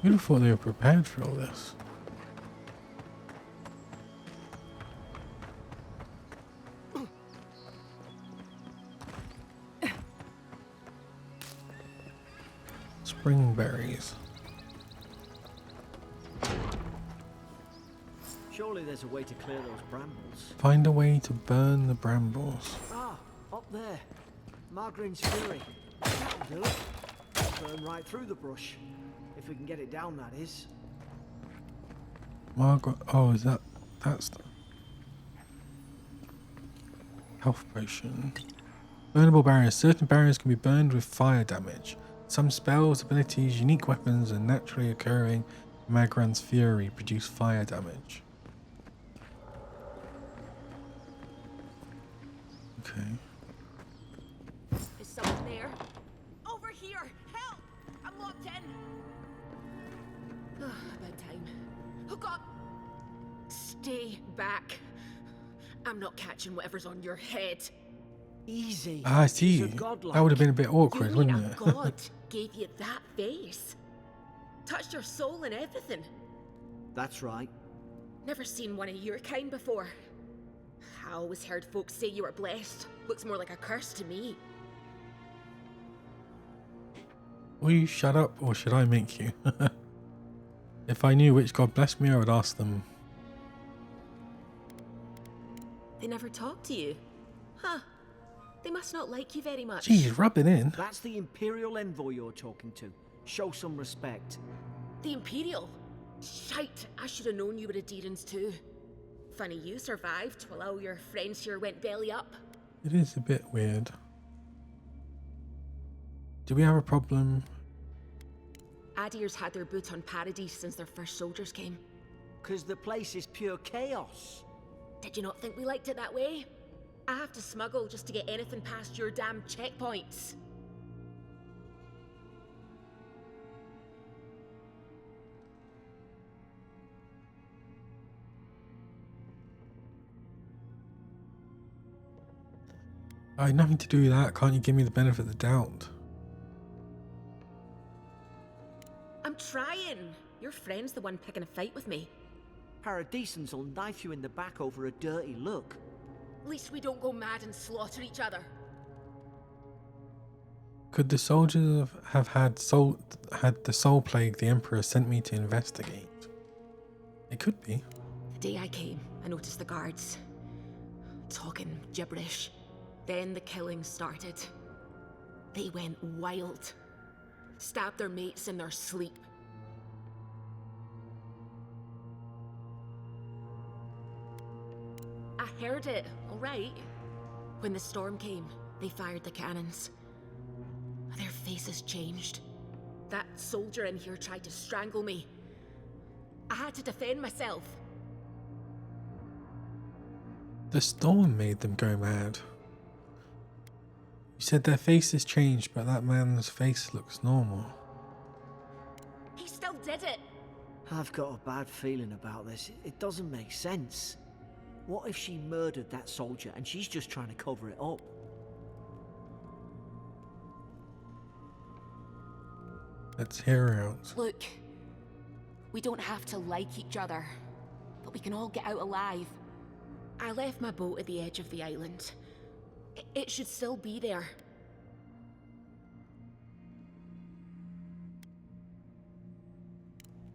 S1: You'd have thought they were prepared for all this. Spring berries.
S3: Surely there's a way to clear those brambles.
S1: Find a way to burn the brambles.
S3: Ah, up there. Margarine's fury. That'll do it. Burn right through the brush. If we can get it down, that is.
S1: Margaret. Oh, is that? That's the health potion. Burnable barriers. Certain barriers can be burned with fire damage. Some spells, abilities, unique weapons, and naturally occurring Magran's Fury produce fire damage. Okay.
S5: Is someone there? Over here! Help! I'm locked in! About time. Oh God! Stay back. I'm not catching whatever's on your head.
S3: Easy.
S1: Ah, I see.
S3: These are godlike.
S1: That would have been a bit awkward,
S5: You mean
S1: wouldn't
S5: a
S1: it?
S5: god gave you that face? Touched your soul and everything.
S3: That's right.
S5: Never seen one of your kind before. I always heard folks say you were blessed. Looks more like a curse to me.
S1: Will you shut up, or should I make you? If I knew which god blessed me, I would ask them.
S5: They never talk to you. Huh. They must not like you very much.
S1: Geez, rub it in.
S3: That's the Imperial Envoy you're talking to. Show some respect.
S5: The Imperial? Shite, I should have known you were Aedyrians too. Funny you survived while all your friends here went belly up.
S1: It is a bit weird. Do we have a problem?
S5: Aedir's had their boot on Paradise since their first soldiers came.
S3: 'Cause the place is pure chaos.
S5: Did you not think we liked it that way? I have to smuggle just to get anything past your damn checkpoints.
S1: I had nothing to do with that. Can't you give me the benefit of the doubt?
S5: I'm trying. Your friend's the one picking a fight with me.
S3: Paradisans will knife you in the back over a dirty look.
S5: At least we don't go mad and slaughter each other.
S1: Could the soldiers have had the soul plague the Emperor sent me to investigate? It could be.
S5: The day I came, I noticed the guards talking gibberish. Then the killing started. They went wild. Stabbed their mates in their sleep. I heard it, all right. When the storm came, they fired the cannons. Their faces changed. That soldier in here tried to strangle me. I had to defend myself.
S1: The storm made them go mad. You said their faces changed, but that man's face looks normal.
S5: He still did it.
S3: I've got a bad feeling about this. It doesn't make sense. What if she murdered that soldier and she's just trying to cover it up?
S1: Let's hear her out.
S5: Look, we don't have to like each other, but we can all get out alive. I left my boat at the edge of the island. It should still be there.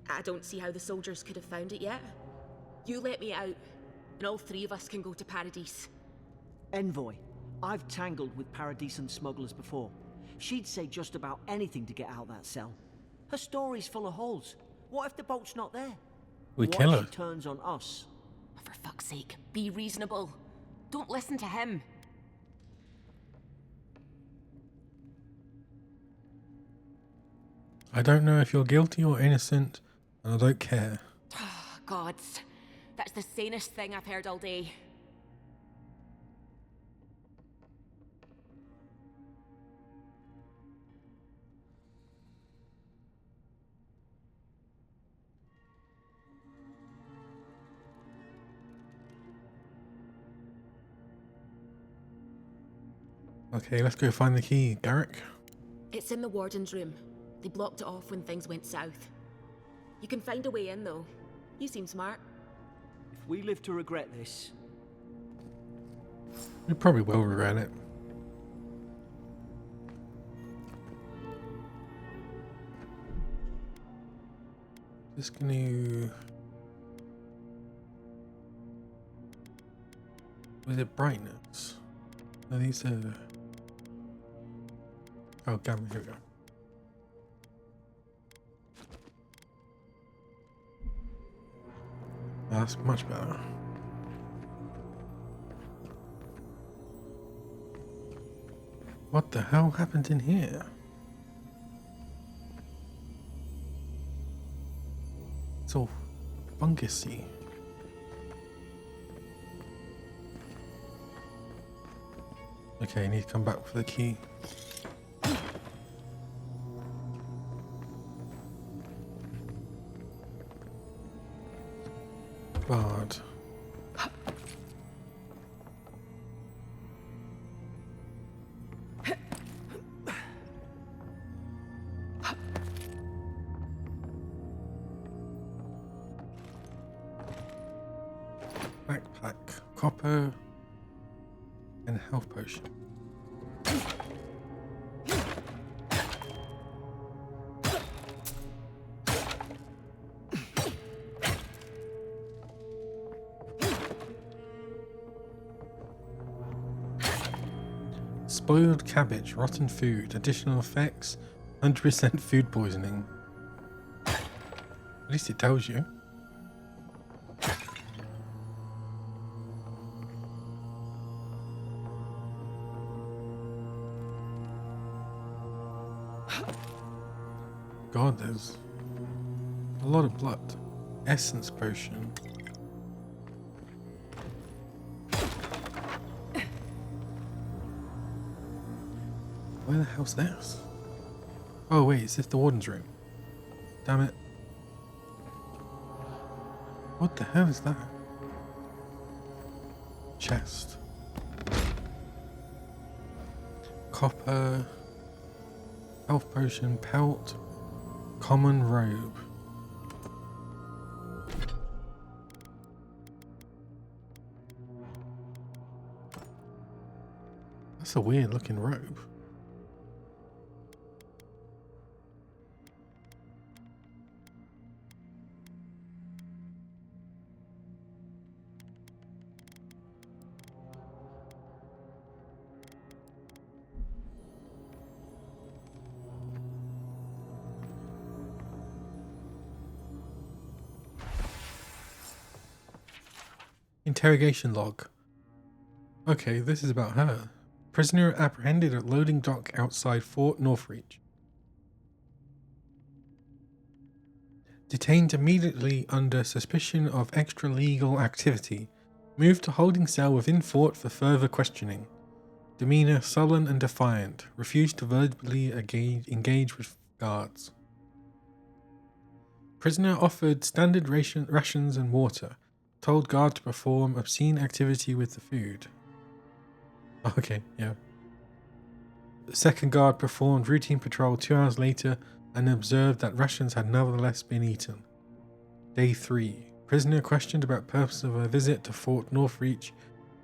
S5: I don't see how the soldiers could have found it yet. You let me out, and all three of us can go to Paradise.
S3: Envoy, I've tangled with Paradisan smugglers before. She'd say just about anything to get out that cell. Her story's full of holes. What if the boat's not there?
S1: We
S3: What
S1: kill
S3: if
S1: her.
S3: she turns on us?
S5: For fuck's sake, be reasonable. Don't listen to him.
S1: I don't know if you're guilty or innocent, and I don't care.
S5: Oh, gods. That's the sanest thing I've heard all day.
S1: Okay, let's go find the key, Garrick.
S5: It's in the warden's room. They blocked it off when things went south. You can find a way in, though. You seem smart.
S3: If we live to regret this,
S1: We probably will regret it. Just gonna... Was it brightness? No, these are... Oh, gamma, here we go. That's much better. What the hell happened in here? It's all fungusy. Okay, I need to come back for the key. Bard. Backpack, copper, and health potion. Spoiled cabbage, rotten food, additional effects, 100% food poisoning. At least it tells you. God, there's a lot of blood. Essence potion. Where the hell's this? Oh wait, is this the warden's room? Damn it. What the hell is that? Chest. Copper. Health potion, pelt. Common robe. That's a weird looking robe. Interrogation log. Okay, this is about her. Prisoner apprehended at loading dock outside Fort Northreach. Detained immediately under suspicion of extra-legal activity. Moved to holding cell within fort for further questioning. Demeanor sullen and defiant. Refused to verbally engage with guards. Prisoner offered standard rations and water. Told guard to perform obscene activity with the food. Okay, yeah. The second guard performed routine patrol 2 hours later and observed that rations had nevertheless been eaten. Day 3. Prisoner questioned about purpose of her visit to Fort Northreach.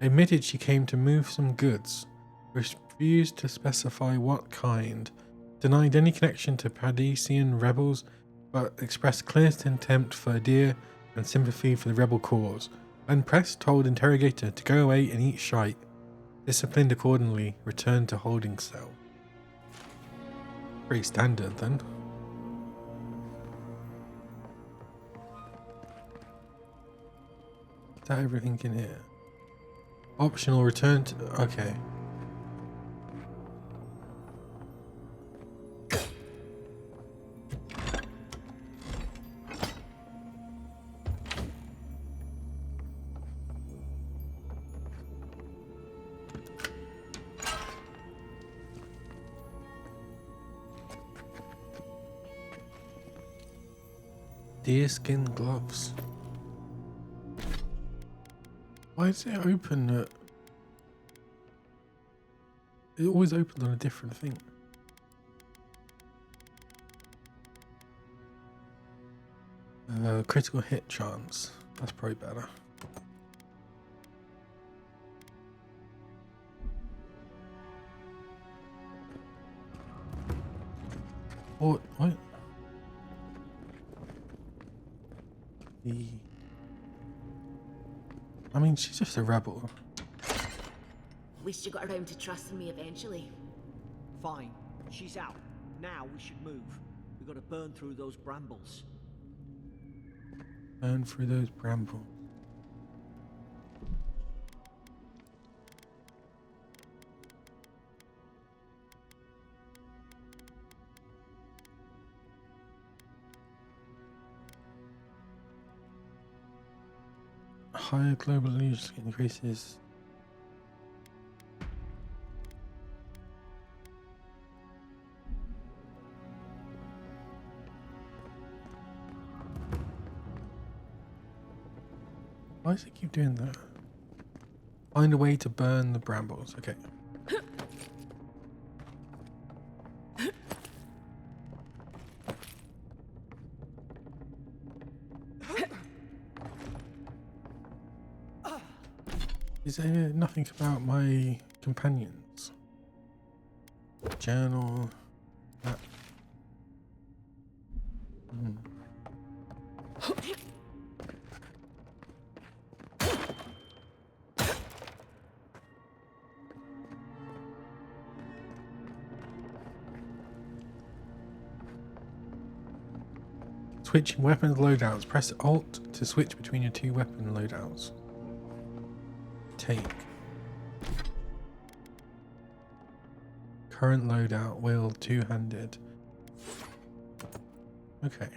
S1: Admitted she came to move some goods. Refused to specify what kind. Denied any connection to Padesian rebels, but expressed clear contempt for Aedyr and sympathy for the rebel cause. When pressed, told interrogator to go away and eat shite. Disciplined accordingly, returned to holding cell. Pretty standard then. Is that everything in here? Optional return to... okay. Deerskin gloves. Why is it open at... It always opens on a different thing. Critical hit chance. That's probably better. What? I mean, she's just a rebel.
S5: At least you got around to trusting me eventually.
S3: Fine. She's out. Now we should move. We've got to burn through those brambles.
S1: Burn through those brambles. Higher global news increases. Why does it keep doing that? Find a way to burn the brambles. Okay. Is there nothing about my companions? Journal. That. Switching weapons loadouts. Press Alt to switch between your 2 weapon loadouts. Take. Current loadout, wheel, 2-handed. Okay.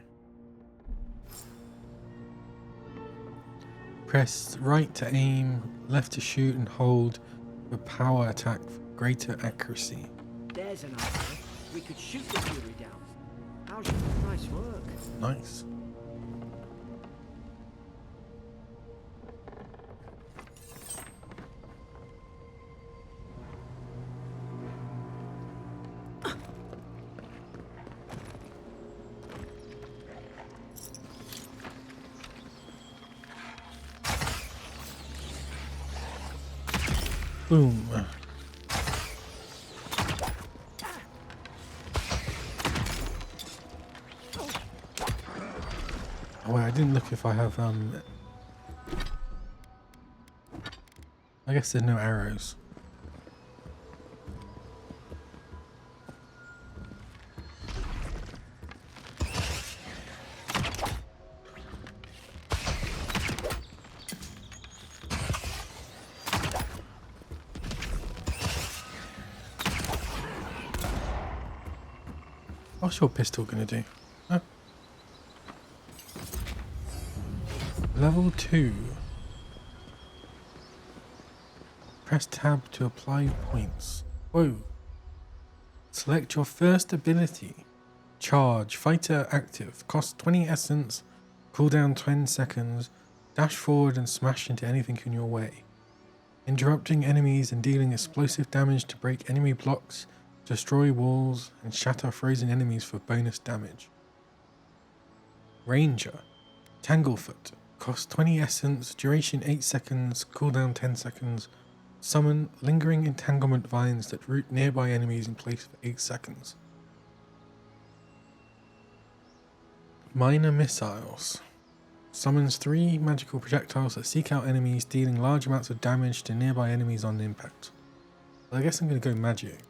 S1: Press right to aim, left to shoot and hold for power attack for greater accuracy.
S3: There's an idea. We could shoot the Fury down. How's your nice work?
S1: Nice. Boom. Oh wait, I didn't look if I have I guess there's no arrows. What's your pistol gonna do? Huh? Level 2. Press tab to apply points. Whoa. Select your first ability. Charge. Fighter active. Cost 20 essence. Cooldown 10 seconds. Dash forward and smash into anything in your way. Interrupting enemies and dealing explosive damage to break enemy blocks, destroy walls, and shatter frozen enemies for bonus damage. Ranger. Tanglefoot. Cost 20 essence. Duration 8 seconds. Cooldown 10 seconds. Summon lingering entanglement vines that root nearby enemies in place for 8 seconds. Minor missiles. Summons 3 magical projectiles that seek out enemies, dealing large amounts of damage to nearby enemies on impact. Well, I guess I'm going to go magic.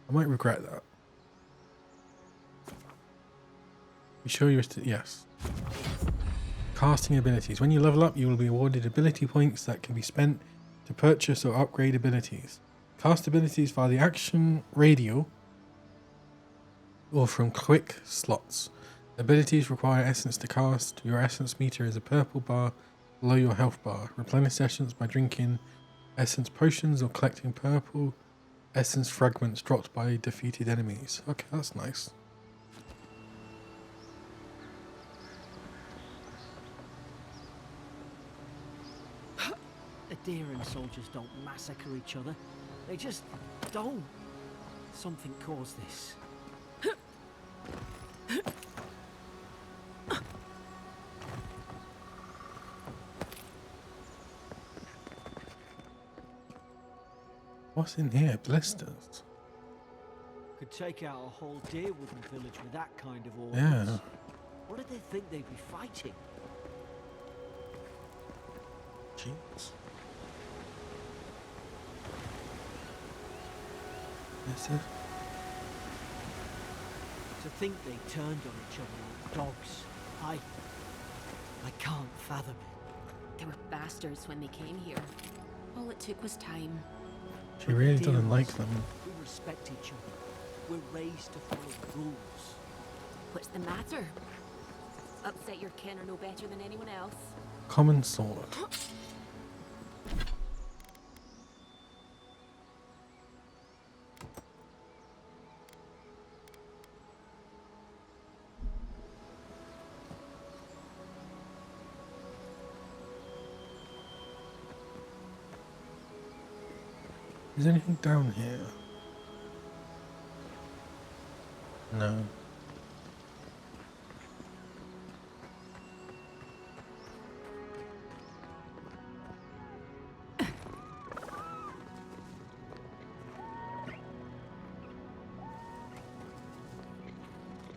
S1: I might regret that. You sure you're still... Yes. Casting abilities. When you level up, you will be awarded ability points that can be spent to purchase or upgrade abilities. Cast abilities via the action radial or from quick slots. Abilities require essence to cast. Your essence meter is a purple bar below your health bar. Replenish essence by drinking essence potions or collecting purple essence fragments dropped by defeated enemies. Okay, that's nice.
S3: Aedyrian soldiers don't massacre each other. They just don't. Something caused this.
S1: What's in here? Blisters.
S3: Could take out a whole deer-wooden village with that kind of ordnance.
S1: Yeah.
S3: What did they think they'd be fighting?
S1: Jeez. Is it?
S3: To think they turned on each other like dogs. I can't fathom it.
S5: They were bastards when they came here. All it took was time.
S1: She really doesn't like them.
S3: We respect each other. We're raised to follow the rules.
S5: What's the matter? Upset your kin are no better than anyone else.
S1: Common sword. Is there anything down here? No.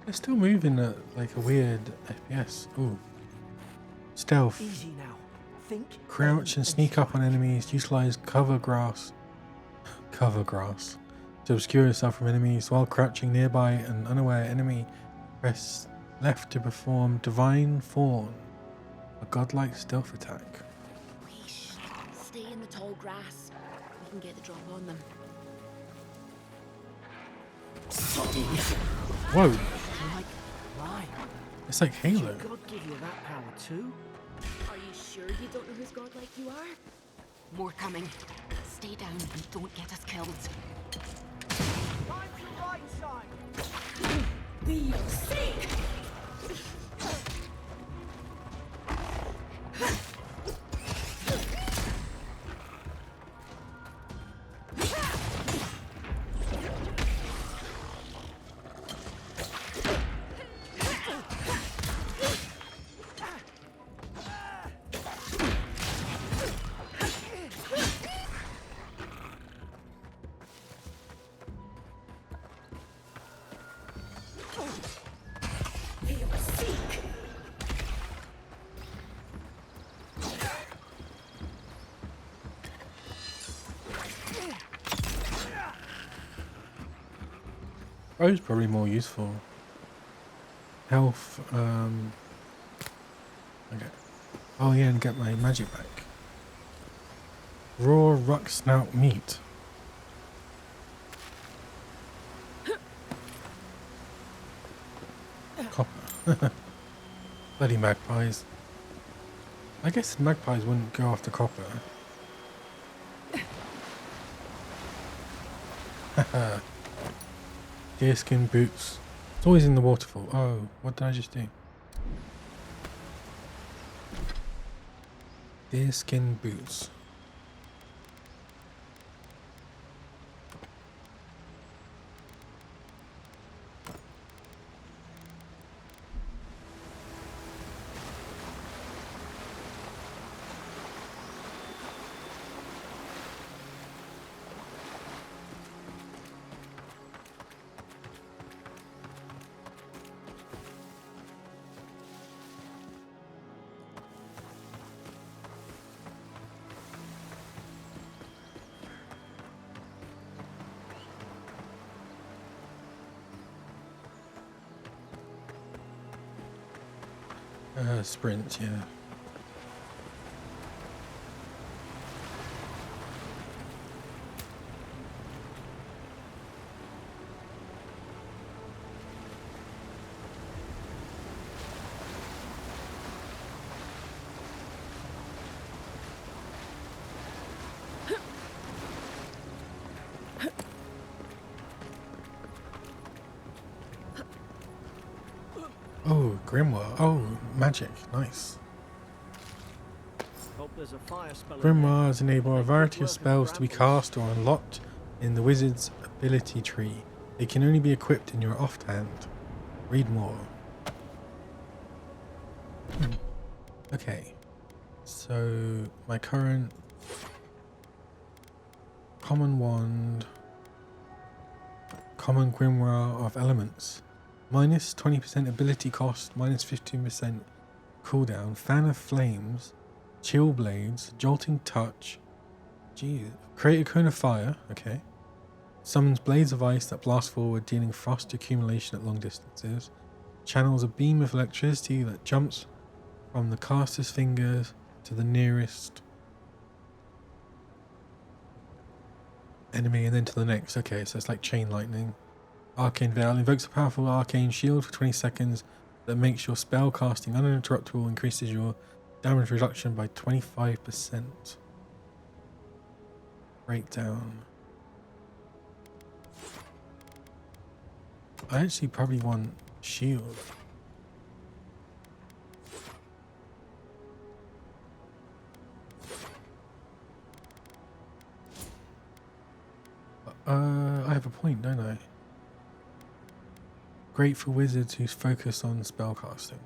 S1: They're still moving at like a weird FPS. Ooh. Stealth.
S3: Easy now. Think.
S1: Crouch and sneak up on enemies. Utilize cover grass to obscure yourself from enemies. While crouching nearby an unaware enemy, press left to perform Divine Fawn, a godlike stealth attack.
S5: Whoosh. Stay in the tall grass. We can get the drop on them.
S1: Whoa!
S3: Like mine.
S1: It's like Halo.
S3: Did God give you that power too?
S5: Are you sure you don't know whose god like you are? More coming. Stay down and don't get us killed.
S3: Time to right side.
S5: We seek!
S1: Rose probably more useful. Health, okay. Oh yeah, and get my magic back. Raw ruck snout meat. Bloody magpies. I guess magpies wouldn't go after copper. Haha. Deerskin boots. It's always in the waterfall. Oh, what did I just do? Deerskin boots. Sprint, yeah. Oh, Grimoire. Oh, magic. Nice.
S3: Hope there's a fire spell in there.
S1: Grimoires enable a
S3: Make
S1: variety
S3: quick
S1: of
S3: work
S1: spells to be
S3: brambles.
S1: cast or unlocked in the wizard's ability tree. They can only be equipped in your offhand. Read more. Okay. So, my current common wand, common grimoire of elements. Minus 20% ability cost, minus 15% cooldown, fan of flames, chill blades, jolting touch. Jeez. Create a cone of fire. Okay. Summons blades of ice that blast forward, dealing frost accumulation at long distances. Channels a beam of electricity that jumps from the caster's fingers to the nearest enemy and then to the next. Okay, so it's like chain lightning. Arcane Veil invokes a powerful arcane shield for 20 seconds that makes your spell casting uninterruptible, increases your damage reduction by 25%. Breakdown. I actually probably want shield. I have a point, don't I? Great for wizards who focus on spellcasting.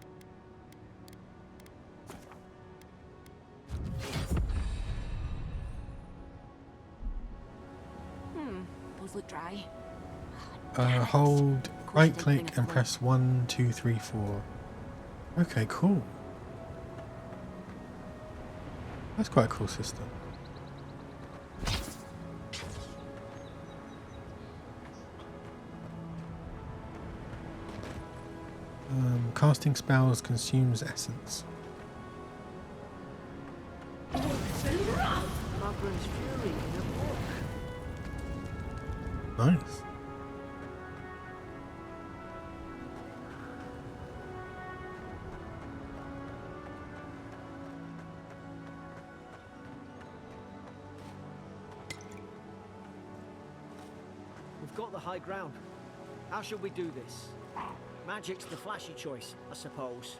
S5: Those look dry.
S1: Hold right click and press 1, 2, 3, 4. Okay, cool. That's quite a cool system. Casting spells consumes essence.
S3: Magrin's Fury in a book.
S1: Nice.
S3: We've got the high ground. How should we do this? Magic's the flashy choice, I suppose.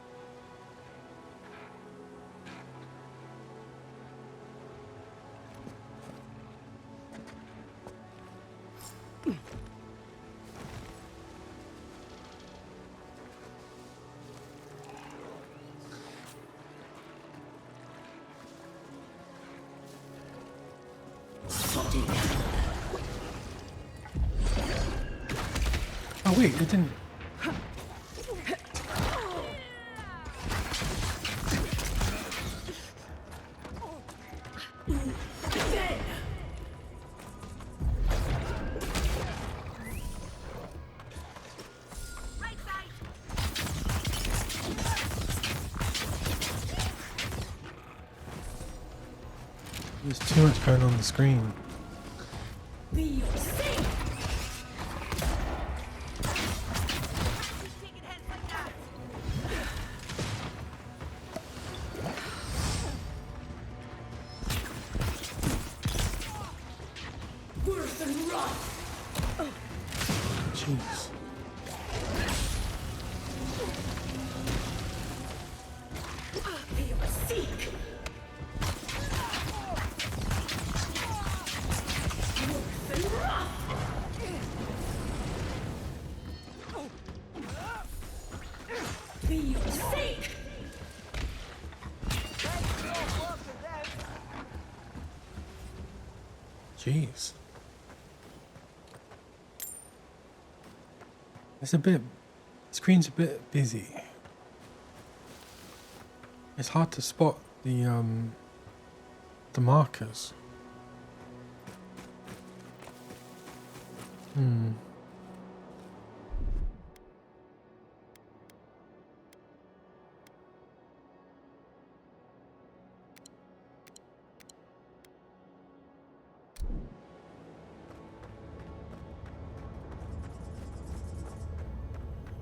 S1: Oh wait, it didn't. There's too much going on the screen. Jeez. Jeez. It's a bit... Screen's a bit busy. It's hard to spot the markers.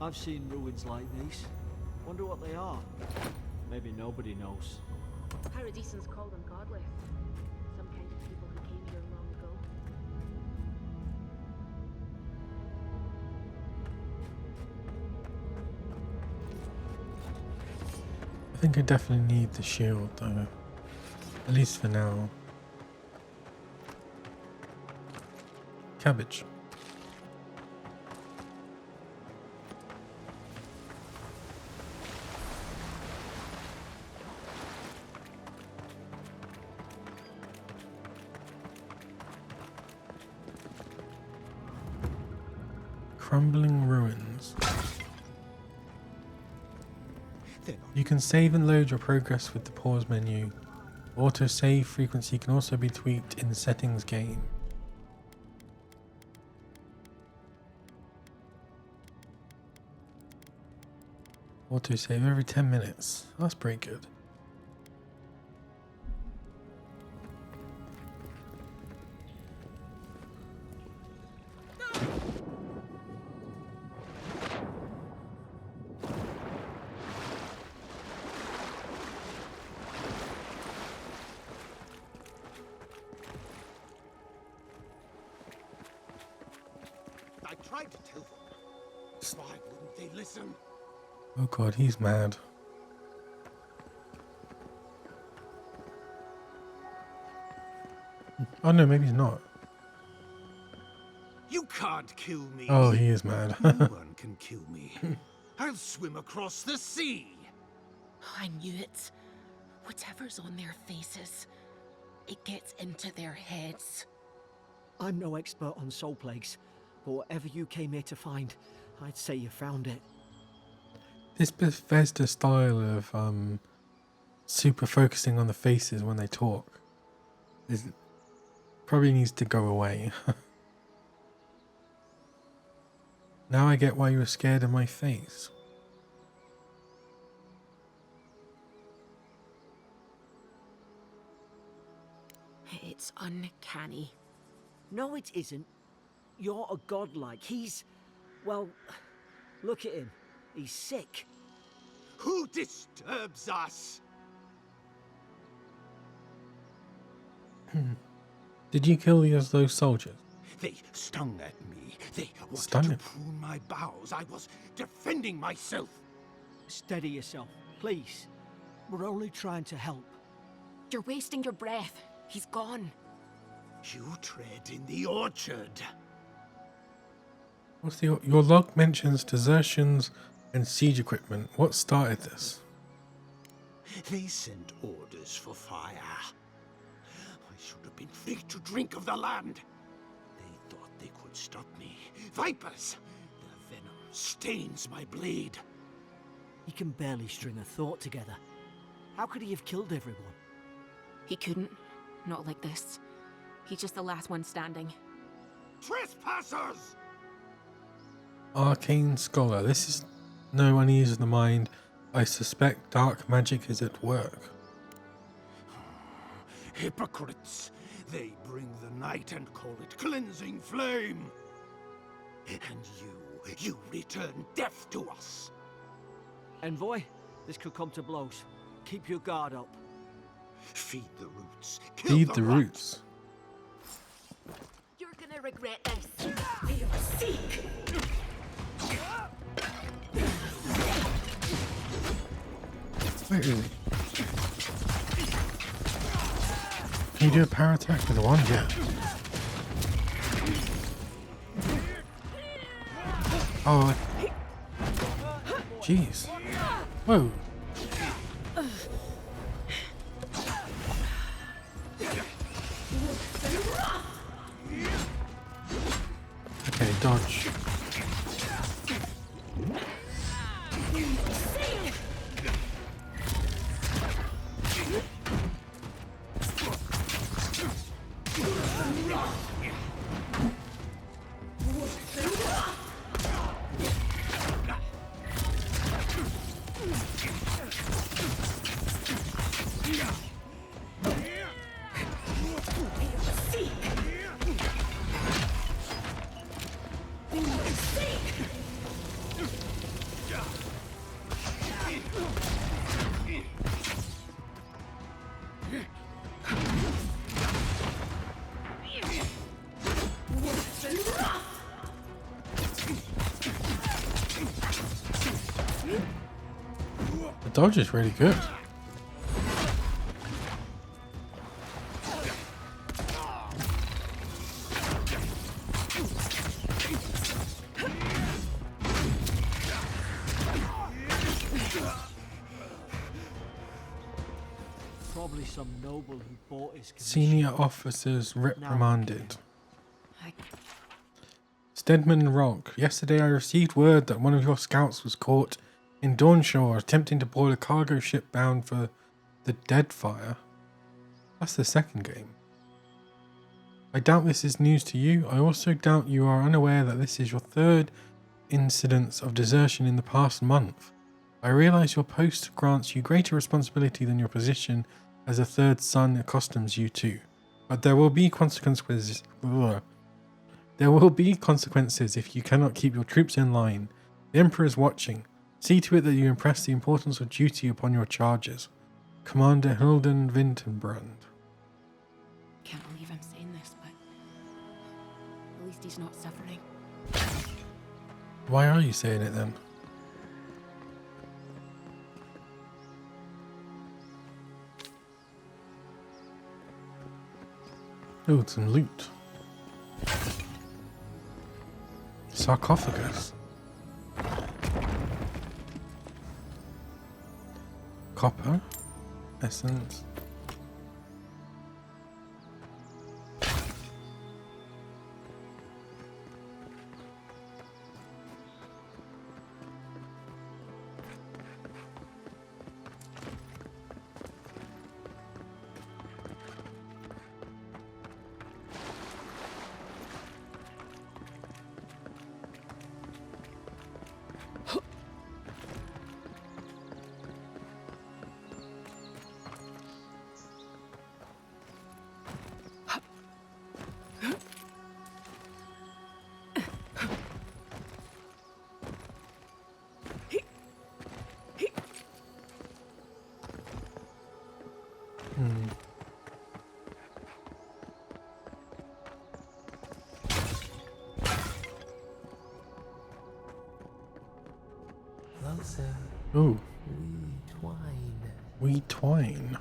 S3: I've seen ruins like these. Wonder what they are. Maybe nobody knows.
S5: Paradisans call them godless. Some kind of people who came here long ago.
S1: I think I definitely need the shield though. At least for now. Cabbage. Crumbling ruins. You can save and load your progress with the pause menu. Auto save frequency can also be tweaked in the settings game. Auto save every 10 minutes. That's pretty good.
S2: I tried to tell them. Why wouldn't they listen?
S1: Oh god, he's mad. Oh no, maybe he's not.
S2: You can't kill me.
S1: Oh, he is mad.
S2: No one can kill me. I'll swim across the sea.
S5: I knew it. Whatever's on their faces, it gets into their heads.
S3: I'm no expert on soul plagues, but whatever you came here to find, I'd say you found it.
S1: This Bethesda style of super focusing on the faces when they talk probably needs to go away. Now I get why you were scared of my face.
S5: It's uncanny.
S3: No, it isn't. You're a godlike. He's... well, look at him. He's sick.
S2: Who disturbs us?
S1: Did you kill those soldiers?
S2: They stung at me. They wanted
S1: Stung
S2: to
S1: him?
S2: prune my bowels. I was defending myself.
S3: Steady yourself, please. We're only trying to help.
S5: You're wasting your breath. He's gone.
S2: You tread in the orchard.
S1: What's your log mentions desertions and siege equipment. What started this?
S2: They sent orders for fire. I should have been free to drink of the land. They thought they could stop me. Vipers! Their venom stains my blade.
S3: He can barely string a thought together. How could he have killed everyone?
S5: He couldn't. Not like this. He's just the last one standing.
S2: Trespassers!
S1: Arcane Scholar. This is no unease of the mind. I suspect dark magic is at work.
S2: Hypocrites! They bring the night and call it cleansing flame. And you return death to us.
S3: Envoy, this could come to blows. Keep your guard up.
S2: Feed the roots. Kill
S1: Feed
S2: the
S1: the
S2: rot.
S1: roots.
S5: You're gonna regret this. Feel sick.
S1: Wait. Can you do a power attack with the wand? Yeah. Oh. Jeez. Whoa. Okay, dodge. The dodge is really good.
S3: Probably some noble who bought his commission.
S1: Senior officers reprimanded.
S5: I...
S1: Stedman and Rock. Yesterday I received word that one of your scouts was caught in Dawnshore attempting to board a cargo ship bound for the Deadfire. That's the second game. I doubt this is news to you. I also doubt you are unaware that this is your third incidence of desertion in the past month. I realize your post grants you greater responsibility than your position as a third son accustoms you to, but there will be consequences. There will be consequences if you cannot keep your troops in line. The Emperor is watching. See to it that you impress the importance of duty upon your charges. Commander Hilden Vintenbrand.
S5: Can't believe I'm saying this, but at least he's not suffering.
S1: Why are you saying it then? Oh, some loot. Sarcophagus. Copper. Essence.
S4: Closer.
S1: Ooh,
S4: We twine.
S1: we twine.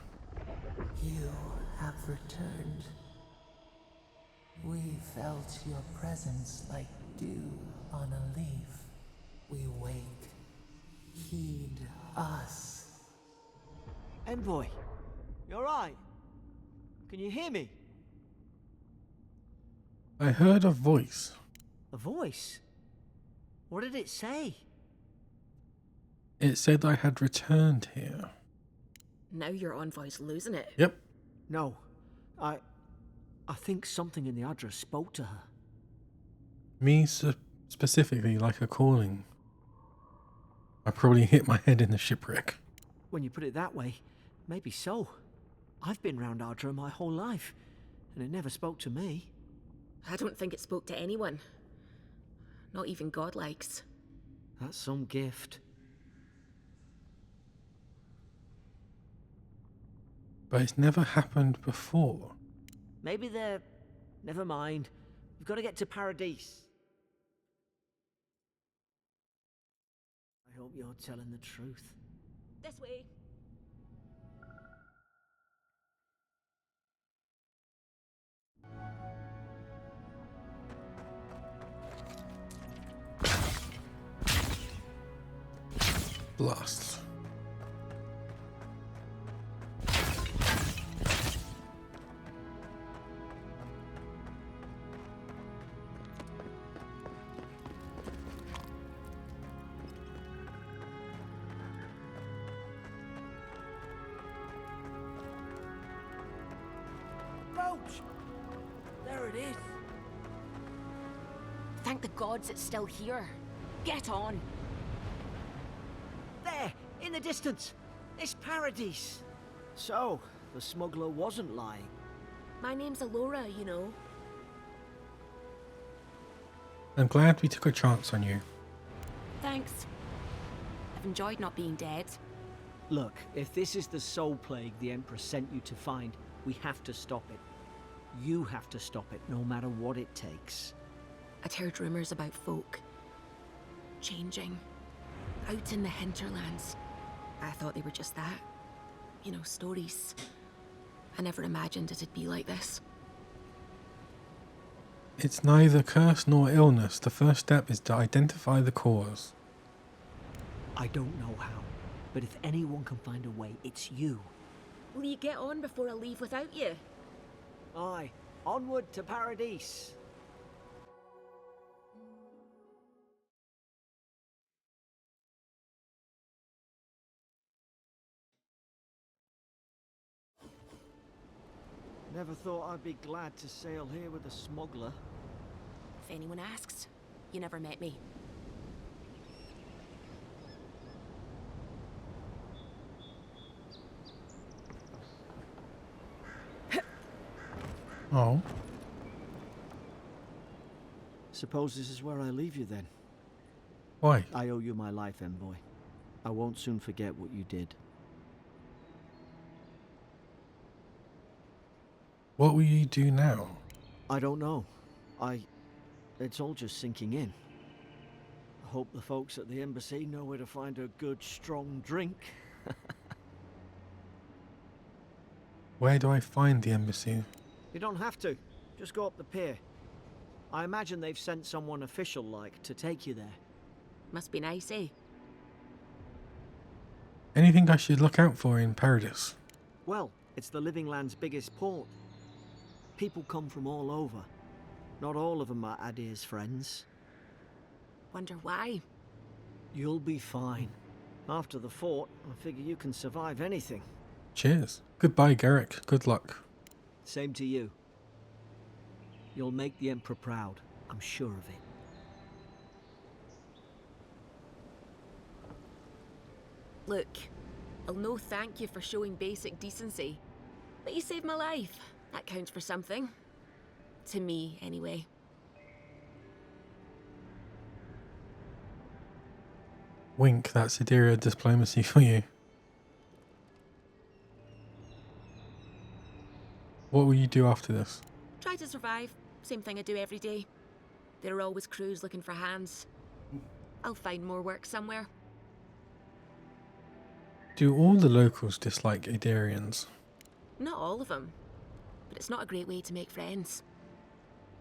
S4: You have returned. We felt your presence like dew on a leaf. We wake. Heed us.
S3: Envoy, you alright? Can you hear me?
S1: I heard a voice.
S3: A voice? What did it say?
S1: It said I had returned here.
S5: Now your envoy's losing it.
S1: Yep.
S3: No, I think something in the address spoke to her.
S1: Me specifically, like a calling. I probably hit my head in the shipwreck.
S3: When you put it that way, maybe so. I've been round Ardra my whole life, and it never spoke to me.
S5: I don't think it spoke to anyone. Not even godlikes.
S3: That's some gift.
S1: But it's never happened before.
S3: Maybe they're... Never mind. We've got to get to Paradise. I hope you're telling the truth.
S5: This way.
S1: Blast.
S3: Roach! There it is.
S5: Thank the gods it's still here. Get on.
S3: There, in the distance. It's Paradise. So, the smuggler wasn't lying.
S5: My name's Alora, you know.
S1: I'm glad we took a chance on you.
S5: Thanks. I've enjoyed not being dead.
S3: Look, if this is the soul plague the Emperor sent you to find, we have to stop it. You have to stop it, no matter what it takes.
S5: I'd heard rumors about folk changing out in the hinterlands. I thought they were just that. You know, stories. I never imagined it'd be like this.
S1: It's neither curse nor illness. The first step is to identify the cause.
S3: I don't know how, but if anyone can find a way, it's you.
S5: Will you get on before I leave without you?
S3: Aye, onward to Paradise. Never thought I'd be glad to sail here with a smuggler.
S5: If anyone asks, you never met me.
S1: Oh.
S3: Suppose this is where I leave you then.
S1: Why?
S3: I owe you my life, Envoy. I won't soon forget what you did.
S1: What will you do now?
S3: I don't know. It's all just sinking in. I hope the folks at the embassy know where to find a good, strong drink.
S1: Where do I find the embassy?
S3: You don't have to. Just go up the pier. I imagine they've sent someone official-like to take you there.
S5: Must be nice, eh?
S1: Anything I should look out for in Paradise?
S3: Well, it's the Living Land's biggest port. People come from all over. Not all of them are Aedir's friends.
S5: Wonder why?
S3: You'll be fine. After the fort, I figure you can survive anything.
S1: Cheers. Goodbye, Garrick. Good luck.
S3: Same to you. You'll make the Emperor proud. I'm sure of it.
S5: Look, I'll no thank you for showing basic decency. But you saved my life. That counts for something. To me, anyway.
S1: Wink, that's Aedyrian diplomacy for you. What will you do after this?
S5: Try to survive. Same thing I do every day. There are always crews looking for hands. I'll find more work somewhere.
S1: Do all the locals dislike Aedyrians?
S5: Not all of them. But it's not a great way to make friends.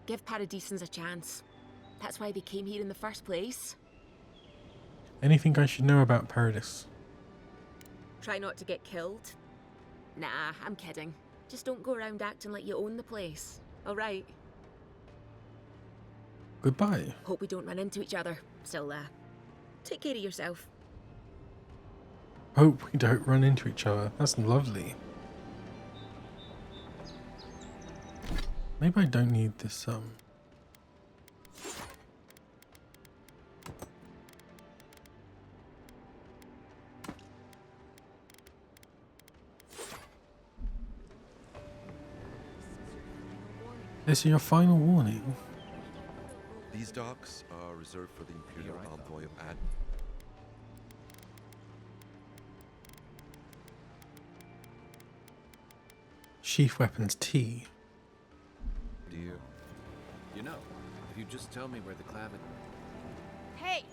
S5: Give Paradisans a chance. That's why they came here in the first place.
S1: Anything I should know about Paradise?
S5: Try not to get killed. Nah, I'm kidding. Just don't go around acting like you own the place. Alright?
S1: Goodbye.
S5: Hope we don't run into each other. Still, take care of yourself.
S1: Hope we don't run into each other. That's lovely. Maybe I don't need this, This is your final warning.
S6: These docks are reserved for the Imperial Envoy of Ad.
S1: Sheath weapons T.
S7: Dear. You know, if you just tell me where the Clavin...
S8: Hey!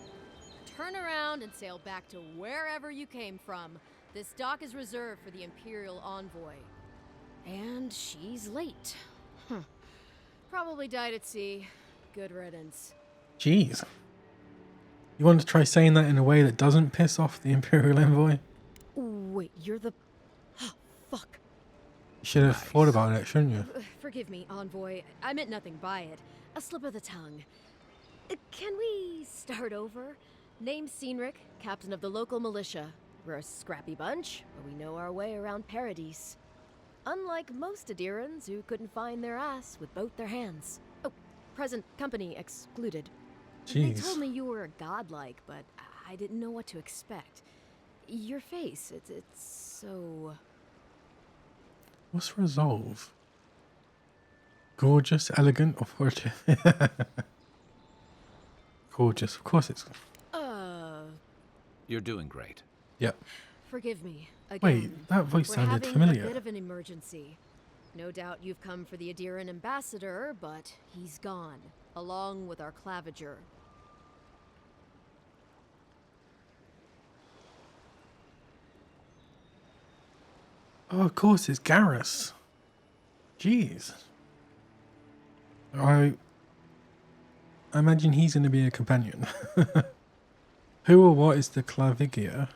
S8: Turn around and sail back to wherever you came from. This dock is reserved for the Imperial Envoy. And she's late. Probably died at sea. Good riddance.
S1: Jeez. You want to try saying that in a way that doesn't piss off the Imperial Envoy?
S8: Wait, you're the... Fuck.
S1: You should have thought about it, shouldn't you?
S8: Forgive me, Envoy. I meant nothing by it. A slip of the tongue. Can we start over? Name's Cynric, captain of the local militia. We're a scrappy bunch, but we know our way around Paradise. Unlike most Aedyrians who couldn't find their ass with both their hands. Oh, present company excluded. They
S1: Jeez.
S8: told me you were godlike, but I didn't know what to expect. Your face, it's so...
S1: What's resolve? Gorgeous, elegant, authoritative. Gorgeous, of course it's...
S7: You're doing great.
S1: Yep.
S8: Forgive me. Again.
S1: Wait, that voice
S8: We're
S1: sounded
S8: having
S1: familiar.
S8: a bit of an emergency. No doubt you've come for the Aedyrian ambassador, but he's gone, along with our claviger.
S1: Oh, of course, it's Garrus. Jeez. I imagine he's going to be a companion. Who or what is the Clavigia?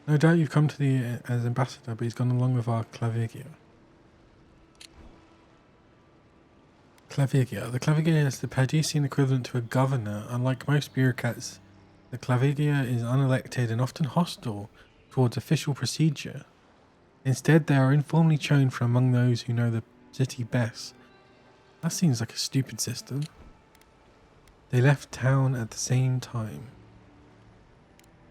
S1: No doubt you've come to the as ambassador, but he's gone along with our Clavigia. Clavigia. The Clavigia is the Paradisian equivalent to a governor. Unlike most bureaucrats, the Clavigia is unelected and often hostile towards official procedure. Instead, they are informally chosen from among those who know the city best. That seems like a stupid system. They left town at the same time.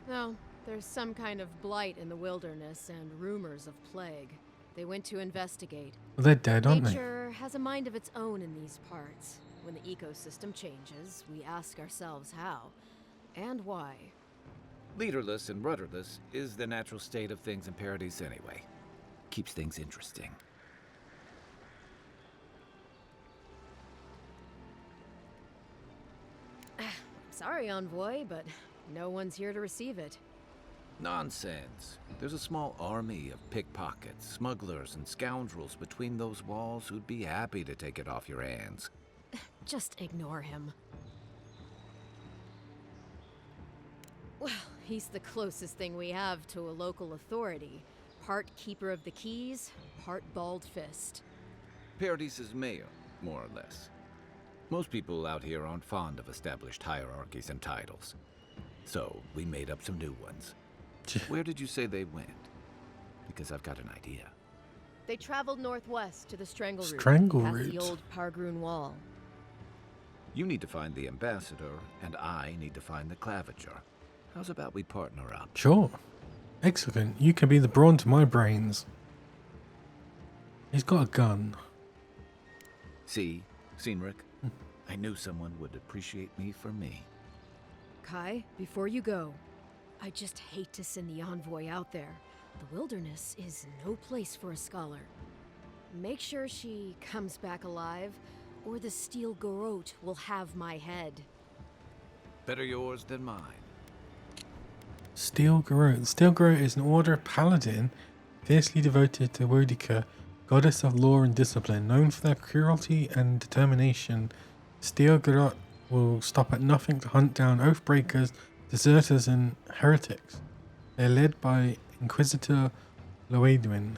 S8: No, there's some kind of blight in the wilderness and rumors of plague. They went to investigate.
S1: Well, they're dead, aren't they?
S8: Nature has a mind of its own in these parts. When the ecosystem changes, we ask ourselves how and why.
S7: Leaderless and rudderless is the natural state of things in Paradise anyway. Keeps things interesting.
S8: Sorry, Envoy, but no one's here to receive it.
S7: Nonsense. There's a small army of pickpockets, smugglers, and scoundrels between those walls who'd be happy to take it off your hands.
S8: Just ignore him. Well, he's the closest thing we have to a local authority. Part keeper of the keys, part bald fist.
S7: Paradise's mayor, more or less. Most people out here aren't fond of established hierarchies and titles. So, we made up some new ones. Where did you say they went? Because I've got an idea.
S8: They traveled northwest to the Strangle Route,
S1: Strangle
S8: past
S1: Route?
S8: the old Pargroon Wall.
S7: You need to find the ambassador, and I need to find the claviger. How's about we partner up?
S1: Sure. Excellent. You can be the brawn to my brains. He's got a gun.
S7: See, Cynric? I knew someone would appreciate me for me.
S8: Kai, before you go, I just hate to send the envoy out there. The wilderness is no place for a scholar. Make sure she comes back alive, or the steel garrote will have my head.
S7: Better yours than mine.
S1: Steel Garrote. Steel Garrote is an order paladin fiercely devoted to Boudica, goddess of law and discipline. Known for their cruelty and determination, Steel Garrote will stop at nothing to hunt down oathbreakers, deserters, and heretics. They're led by Inquisitor Loedwin.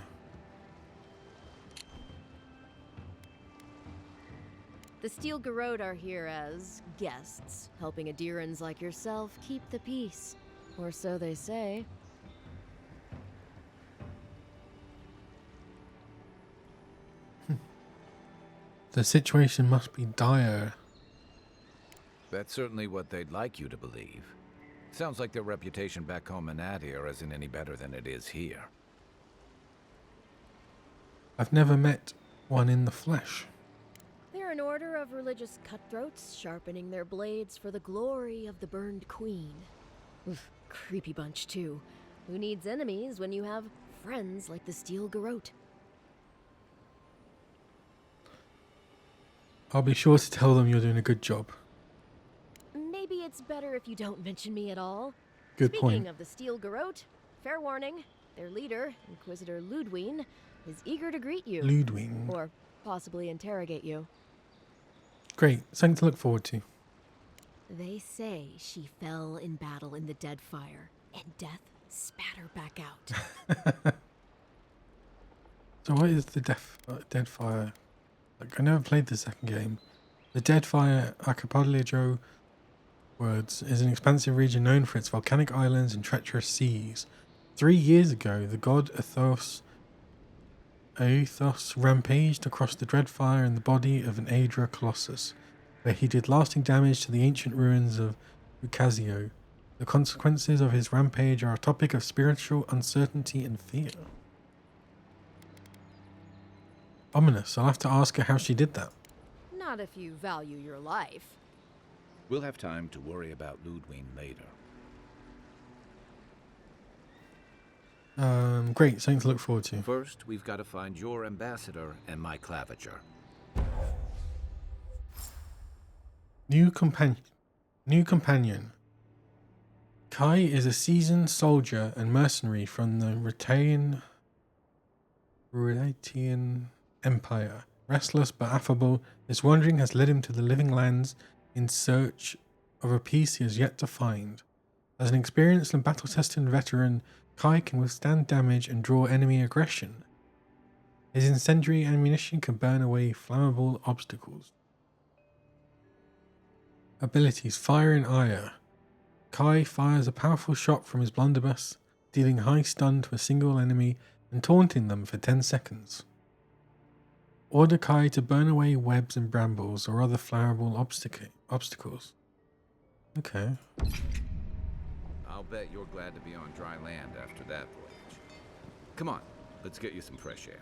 S8: The Steel Garrote are here as guests, helping Aedyrians like yourself keep the peace. Or so they say.
S1: The situation must be dire.
S7: That's certainly what they'd like you to believe. Sounds like their reputation back home in Aedyr isn't any better than it is here.
S1: I've never met one in the flesh.
S8: They're an order of religious cutthroats, sharpening their blades for the glory of the burned queen. Oof, creepy bunch, too. Who needs enemies when you have friends like the Steel Garrote?
S1: I'll be sure to tell them you're doing a good job.
S8: Maybe it's better if you don't mention me at all.
S1: Good
S8: Speaking
S1: point.
S8: of the Steel Garrote, fair warning, their leader, Inquisitor Ludwine, is eager to greet you.
S1: Ludwig.
S8: Or possibly interrogate you.
S1: Great. Something to look forward to.
S8: They say she fell in battle in the dead fire, and death spat her back out.
S1: So what is the dead fire? Like, I never played the second game. The dead fire archipelago words is an expansive region known for its volcanic islands and treacherous seas. 3 years ago, the god Aethos rampaged across the Dreadfire in the body of an Aedra colossus, where he did lasting damage to the ancient ruins of Ukazio. The consequences of his rampage are a topic of spiritual uncertainty and fear. Ominous. I'll have to ask her how she did that.
S8: Not if you value your life.
S7: We'll have time to worry about Ludwig later.
S1: Great. Something to look forward to.
S7: First, we've got to find your ambassador and my claviger.
S1: New companion. Kai is a seasoned soldier and mercenary from the Ruratian Empire. Restless but affable, his wandering has led him to the Living Lands in search of a peace he has yet to find. As an experienced and battle-tested veteran, Kai can withstand damage and draw enemy aggression. His incendiary ammunition can burn away flammable obstacles. Abilities: Fire and Ire. Kai fires a powerful shot from his blunderbuss, dealing high stun to a single enemy and taunting them for 10 seconds. Order Kai to burn away webs and brambles or other flammable obstacles. Okay.
S7: I'll bet you're glad to be on dry land after that voyage. Come on, let's get you some fresh air.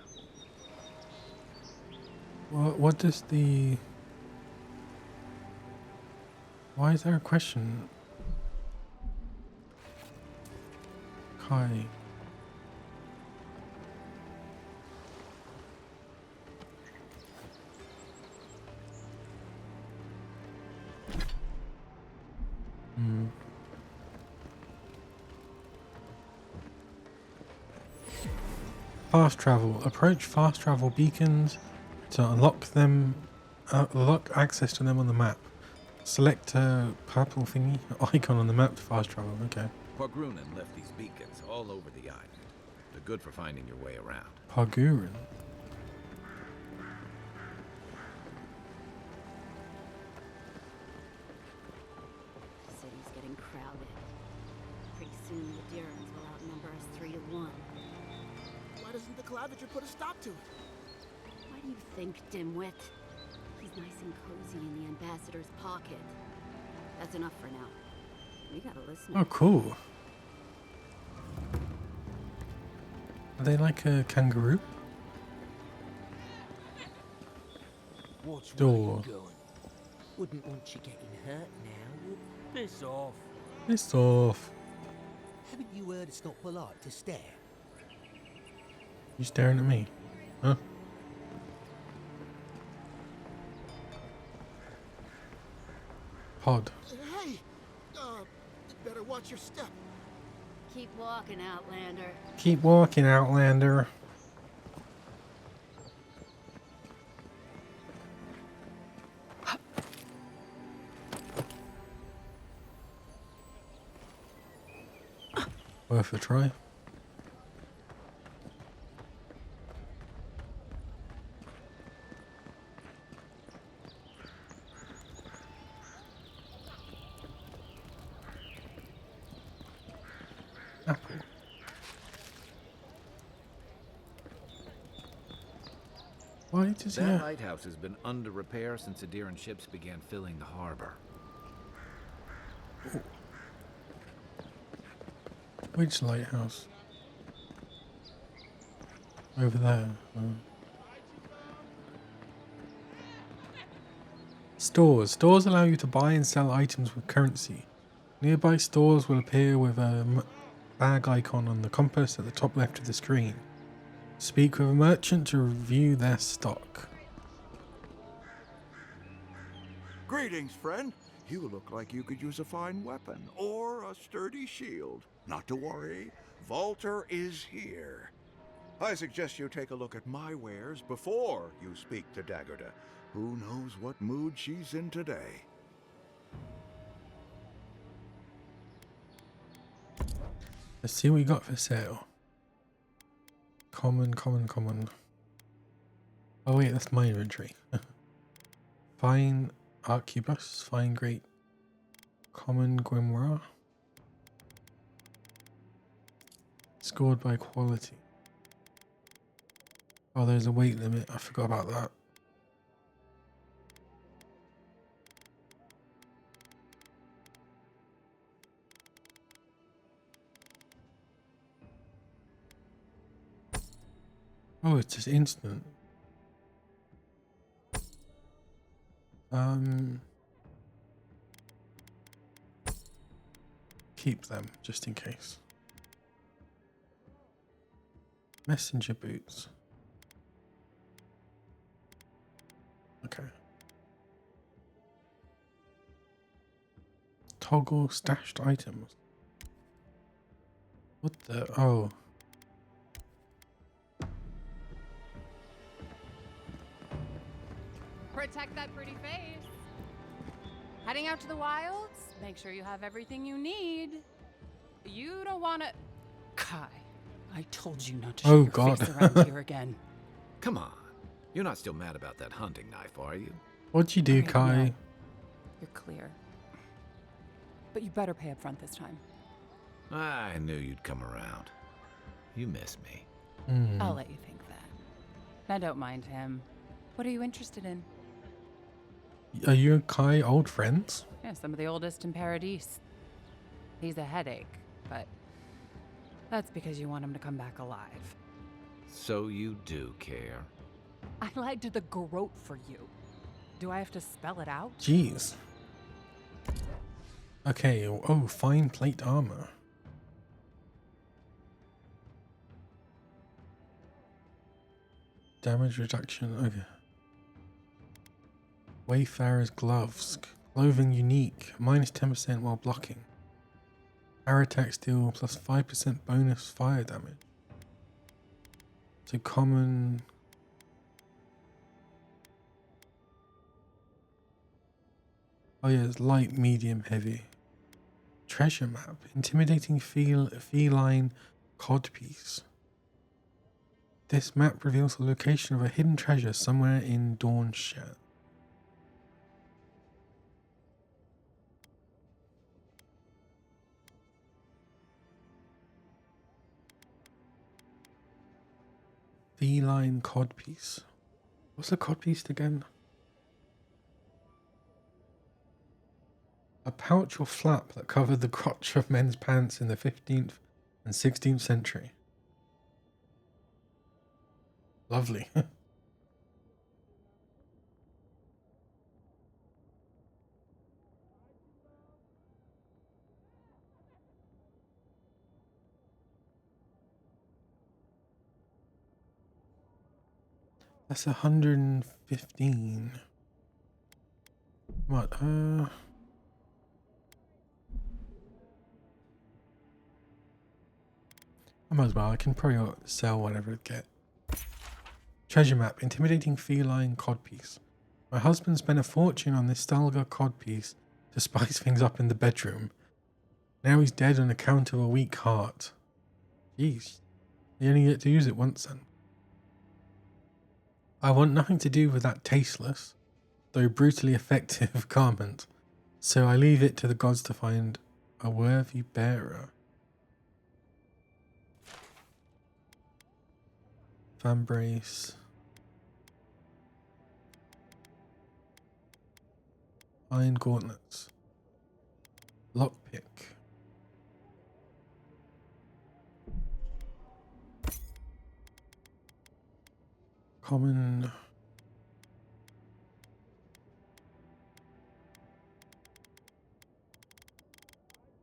S1: What does the... Why is there a question? Kai. Fast travel. Approach fast travel beacons to unlock them. Unlock access to them on the map. Select a purple thingy icon on the map to fast travel. Okay.
S7: Pargrunen left these beacons all over the island. They're good for finding your way around.
S1: Pargrunen.
S9: City's getting crowded. Pretty soon the Aedyrians will outnumber us 3 to 1.
S3: Why doesn't the claviger put a stop to it?
S9: Why do you think, dimwit? He's nice and cozy in the ambassador's pocket. That's enough for now. We gotta listen.
S1: Oh, cool. Are they like a kangaroo?
S10: What's
S1: Door.
S10: going? Wouldn't want you getting hurt now. Piss off.
S1: Piss off.
S10: Haven't you heard it's not polite to stare?
S1: You staring at me? Huh? Pod.
S3: Hey! You better watch your step.
S9: Keep walking, Outlander.
S1: Keep walking, Outlander. Worth a try. Apple. Why does he
S7: That
S1: have...
S7: lighthouse has been under repair since Aedyrian ships began filling the harbor.
S1: Which lighthouse? Over there. Stores. Stores allow you to buy and sell items with currency. Nearby stores will appear with a bag icon on the compass at the top left of the screen. Speak with a merchant to review their stock.
S11: Greetings, friend. You look like you could use a fine weapon or a sturdy shield. Not to worry, Volter is here. I suggest you take a look at my wares before you speak to Daggerda. Who knows what mood she's in today?
S1: Let's see what you got for sale. Common. Oh wait, that's my inventory. Fine arquebus, fine great. Common grimoire. Scored by quality. Oh, there's a weight limit. I forgot about that. Oh, it's just instant. Keep them just in case. Messenger boots. Okay. Toggle stashed items. What the? Oh.
S12: Protect that pretty face. Heading out to the wilds? Make sure you have everything you need. You don't want to... Kai, I told you not to show your face around here again.
S7: Come on. You're not still mad about that hunting knife, are you?
S1: What'd you do,
S12: Okay,
S1: Kai?
S12: no. You're clear. But you better pay up front this time.
S7: I knew you'd come around. You miss me.
S12: I'll let you think that. Now don't mind him. What are you interested in?
S1: Are you and Kai old friends?
S12: Yeah, some of the oldest in Paradise. He's a headache, but that's because you want him to come back alive.
S7: So you do care.
S12: I lied to the Garrote for you. Do I have to spell it out?
S1: Jeez. Okay, oh, fine plate armor. Damage reduction, okay. Wayfarer's gloves. Clothing unique. Minus 10% while blocking. Arrow attack steal plus 5% bonus fire damage. So common. Oh yeah, it's light, medium, heavy. Treasure map. Intimidating feline codpiece. This map reveals the location of a hidden treasure somewhere in Dawnshire. Feline codpiece. What's a codpiece again? A pouch or flap that covered the crotch of men's pants in the 15th and 16th century. Lovely. That's 115. What? I might as well. I can probably sell whatever I get. Treasure map. Intimidating feline codpiece. My husband spent a fortune on this Stalga codpiece to spice things up in the bedroom. Now he's dead on account of a weak heart. Jeez. You only get to use it once then. I want nothing to do with that tasteless, though brutally effective garment, so I leave it to the gods to find a worthy bearer. Fambrace. Iron gauntlets. Lockpick. Common.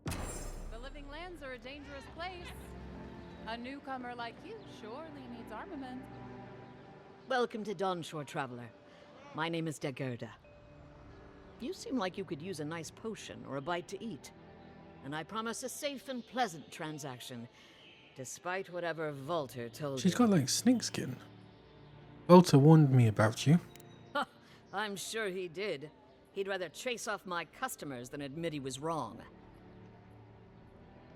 S12: The living lands are a dangerous place. A newcomer like you surely needs armament.
S3: Welcome to Dawnshore, traveler. My name is Dagerda. You seem like you could use a nice potion or a bite to eat. And I promise a safe and pleasant transaction, despite whatever Volter told you.
S1: She's got like snakeskin. Volter warned me about you.
S3: I'm sure he did. He'd rather chase off my customers than admit he was wrong.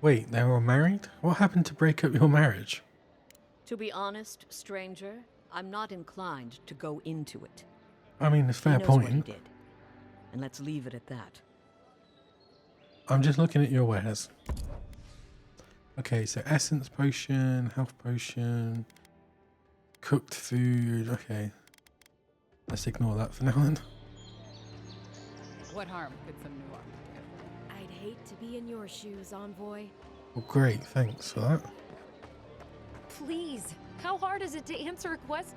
S1: Wait, they were married? What happened to break up your marriage?
S13: To be honest, stranger, I'm not inclined to go into it.
S1: I mean, it's a
S13: He
S1: fair
S13: knows what he
S1: point.
S13: did. And let's leave it at that.
S1: I'm just looking at your wares. Okay, so essence potion, health potion, cooked food. Okay, let's ignore that for now then.
S12: What harm could some new armor do?
S8: I'd hate to be in your shoes, Envoy.
S1: Well, great, thanks for that.
S5: Please, how hard is it to answer a question?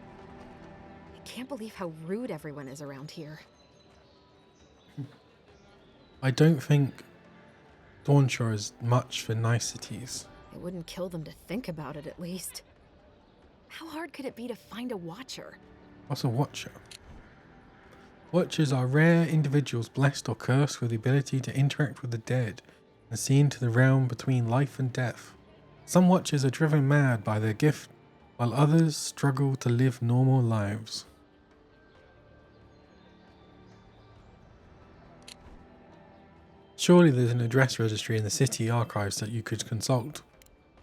S5: I can't believe how rude everyone is around here.
S1: I don't think Dawnshore is much for niceties.
S5: It wouldn't kill them to think about it, at least. How hard could it be to find a watcher?
S1: What's a watcher? Watchers are rare individuals blessed or cursed with the ability to interact with the dead and see into the realm between life and death. Some watchers are driven mad by their gift, while others struggle to live normal lives. Surely there's an address registry in the city archives that you could consult.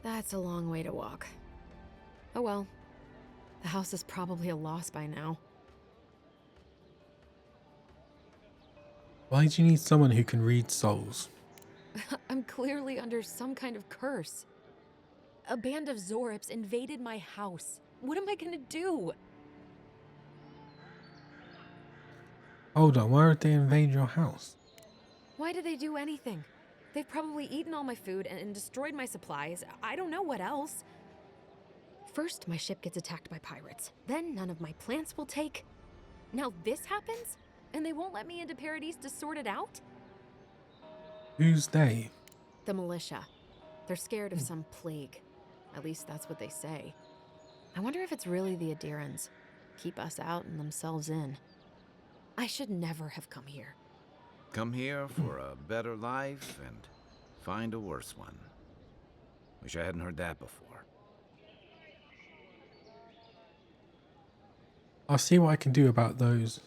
S5: That's a long way to walk. Oh well. The house is probably a loss by now.
S1: Why do you need someone who can read souls?
S5: I'm clearly under some kind of curse. A band of Zorips invaded my house. What am I gonna do?
S1: Hold on, why would they invade your house?
S5: Why did they do anything? They've probably eaten all my food and destroyed my supplies. I don't know what else. First, my ship gets attacked by pirates. Then none of my plants will take. Now this happens? And they won't let me into Paradise to sort it out?
S1: Who's they?
S5: The militia. They're scared of some plague. At least that's what they say. I wonder if it's really the Aedyrians. Keep us out and themselves in. I should never have come here.
S7: Come here for a better life and find a worse one. Wish I hadn't heard that before.
S1: I'll see what I can do about those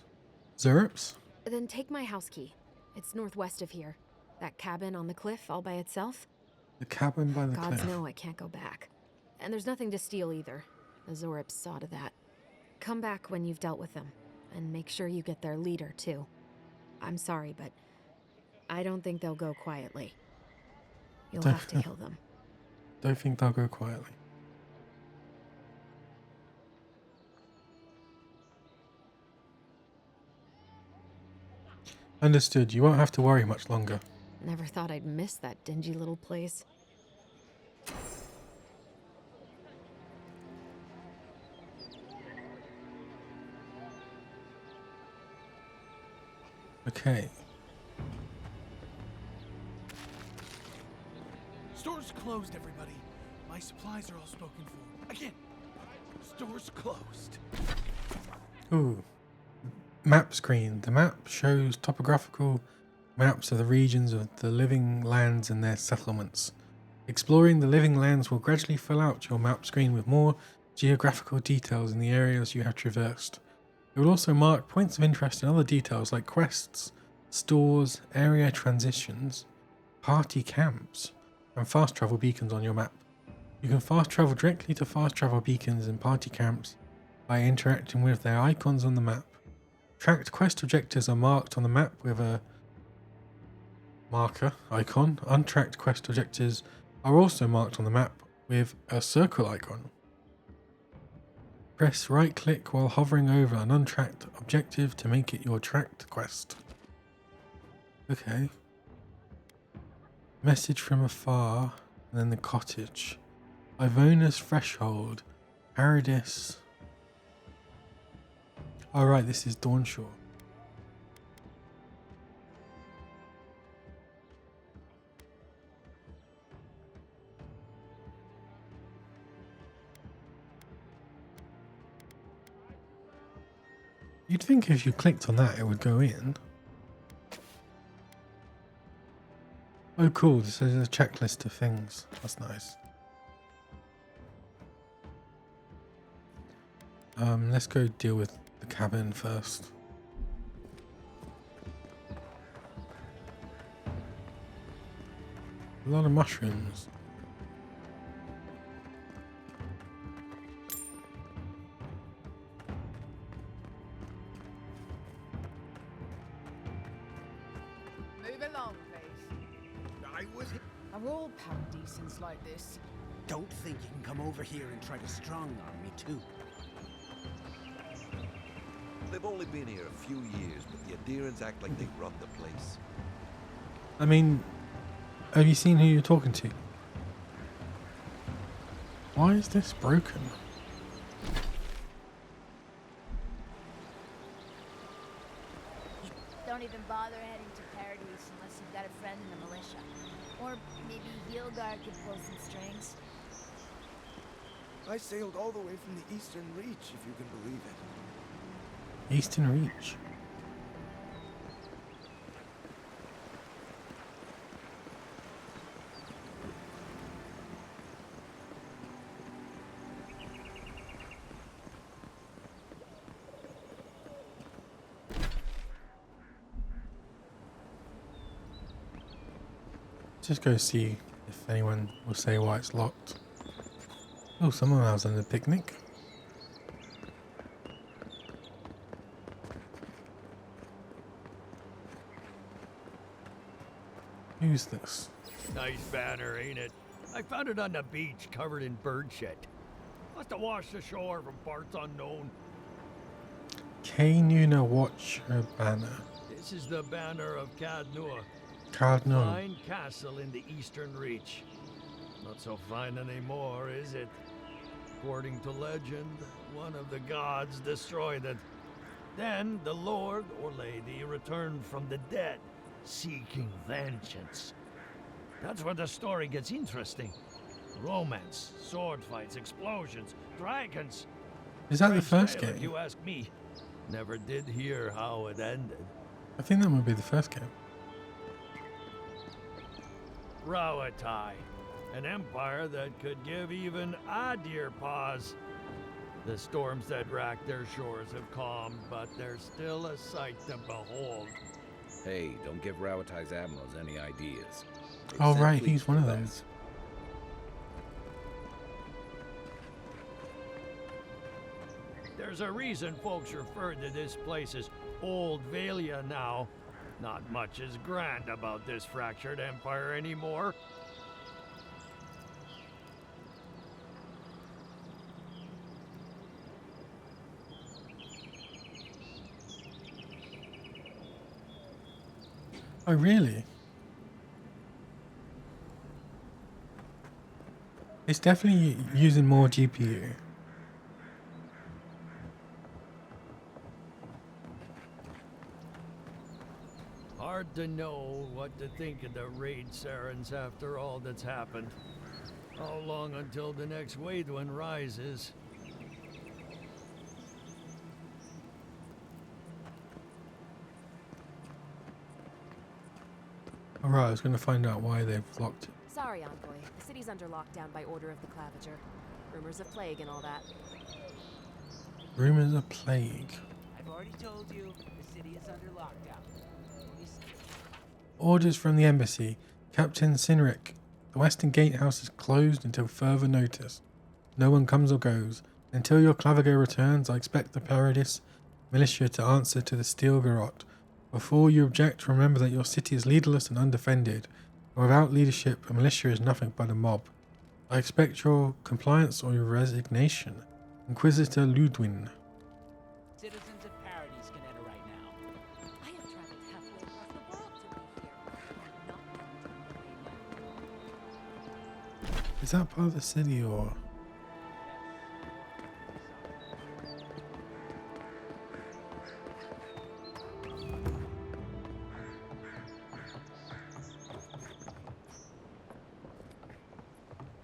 S1: Zurips.
S5: Then take my house key. It's northwest of here. That cabin on the cliff all by itself.
S1: The cabin by the
S5: Gods
S1: cliff.
S5: know I can't go back. And there's nothing to steal either. The Zorips saw to that. Come back when you've dealt with them. And make sure you get their leader, too. I'm sorry, but I don't think they'll go quietly. You'll have to kill them.
S1: Don't think they'll go quietly. Understood. You won't have to worry much longer.
S5: Never thought I'd miss that dingy little place.
S1: Okay.
S14: Store's closed, everybody. My supplies are all spoken for. Again, store's closed.
S1: Ooh. Map screen. The map shows topographical maps of the regions of the living lands and their settlements. Exploring the living lands will gradually fill out your map screen with more geographical details in the areas you have traversed. It will also mark points of interest and other details like quests, stores, area transitions, party camps, and fast travel beacons on your map. You can fast travel directly to fast travel beacons and party camps by interacting with their icons on the map. Tracked quest objectives are marked on the map with a marker icon. Untracked quest objectives are also marked on the map with a circle icon. Press right click while hovering over an untracked objective to make it your tracked quest. Okay. Message from afar, and then the cottage. Ivona's threshold. Paradis. Oh right, this is Dawnshore. You'd think if you clicked on that it would go in. Oh cool, this is a checklist of things. That's nice. Let's go deal with the cabin first. A lot of mushrooms.
S12: Move along, please. Are all paradisans like this?
S10: Don't think you can come over here and try to strong-arm me too.
S6: They've only been here a few years, but the Aedyrians act like they run the place.
S1: I mean, have you seen who you're talking to? Why is this broken?
S15: Don't even bother heading to Paradise unless you've got a friend in the militia. Or maybe Hildar could pull some strings.
S14: I sailed all the way from the Eastern Reach, if you can believe it.
S1: Eastern Reach. Just go see if anyone will say why it's locked. Oh, someone else on the picnic. Who's this?
S16: Nice banner, ain't it? I found it on the beach, covered in bird shit. Must have washed ashore from parts unknown.
S1: K-Nuna Watcher banner.
S16: This is the banner of Cadnua.
S1: Cardinal.
S16: Fine castle in the Eastern Reach. Not so fine anymore, is it? According to legend, one of the gods destroyed it. Then the lord or lady returned from the dead, seeking vengeance. That's where the story gets interesting. Romance, sword fights, explosions, dragons.
S1: Is that the
S16: Strange
S1: first
S16: tale,
S1: game?
S16: if you ask me. Never did hear how it ended.
S1: I think that might be the first game.
S16: Rawatai, an empire that could give even Aedyr pause. The storms that racked their shores have calmed, but they're still a sight to behold.
S7: Hey, don't give Rawatai's admirals any ideas. They
S1: Oh
S7: sent
S1: right,
S7: fleets
S1: he's one of
S7: to
S1: them.
S7: us.
S16: There's a reason folks refer to this place as Old Valia now. Not much is grand about this fractured empire anymore.
S1: Oh really? It's definitely using more GPU.
S16: Hard to know what to think of the raid sirens after all that's happened. How long until the next wave one rises?
S1: Alright, I was going to find out why they've locked it.
S17: Sorry, Envoy. The city's under lockdown by order of the Clavager. Rumors of plague and all that.
S1: Rumors of plague.
S10: I've already told you the city is under lockdown.
S1: Orders from the embassy. Captain Sinric. The Western Gatehouse is closed until further notice. No one comes or goes. Until your Claviger returns, I expect the Paradis militia to answer to the Steel Garrote. Before you object, remember that your city is leaderless and undefended. And without leadership, a militia is nothing but a mob. I expect your compliance or your resignation. Inquisitor Ludwin.
S10: Citizens of Paradise can enter right now.
S8: I have traveled halfway across the world to be here. Not
S1: Is that part of the city or...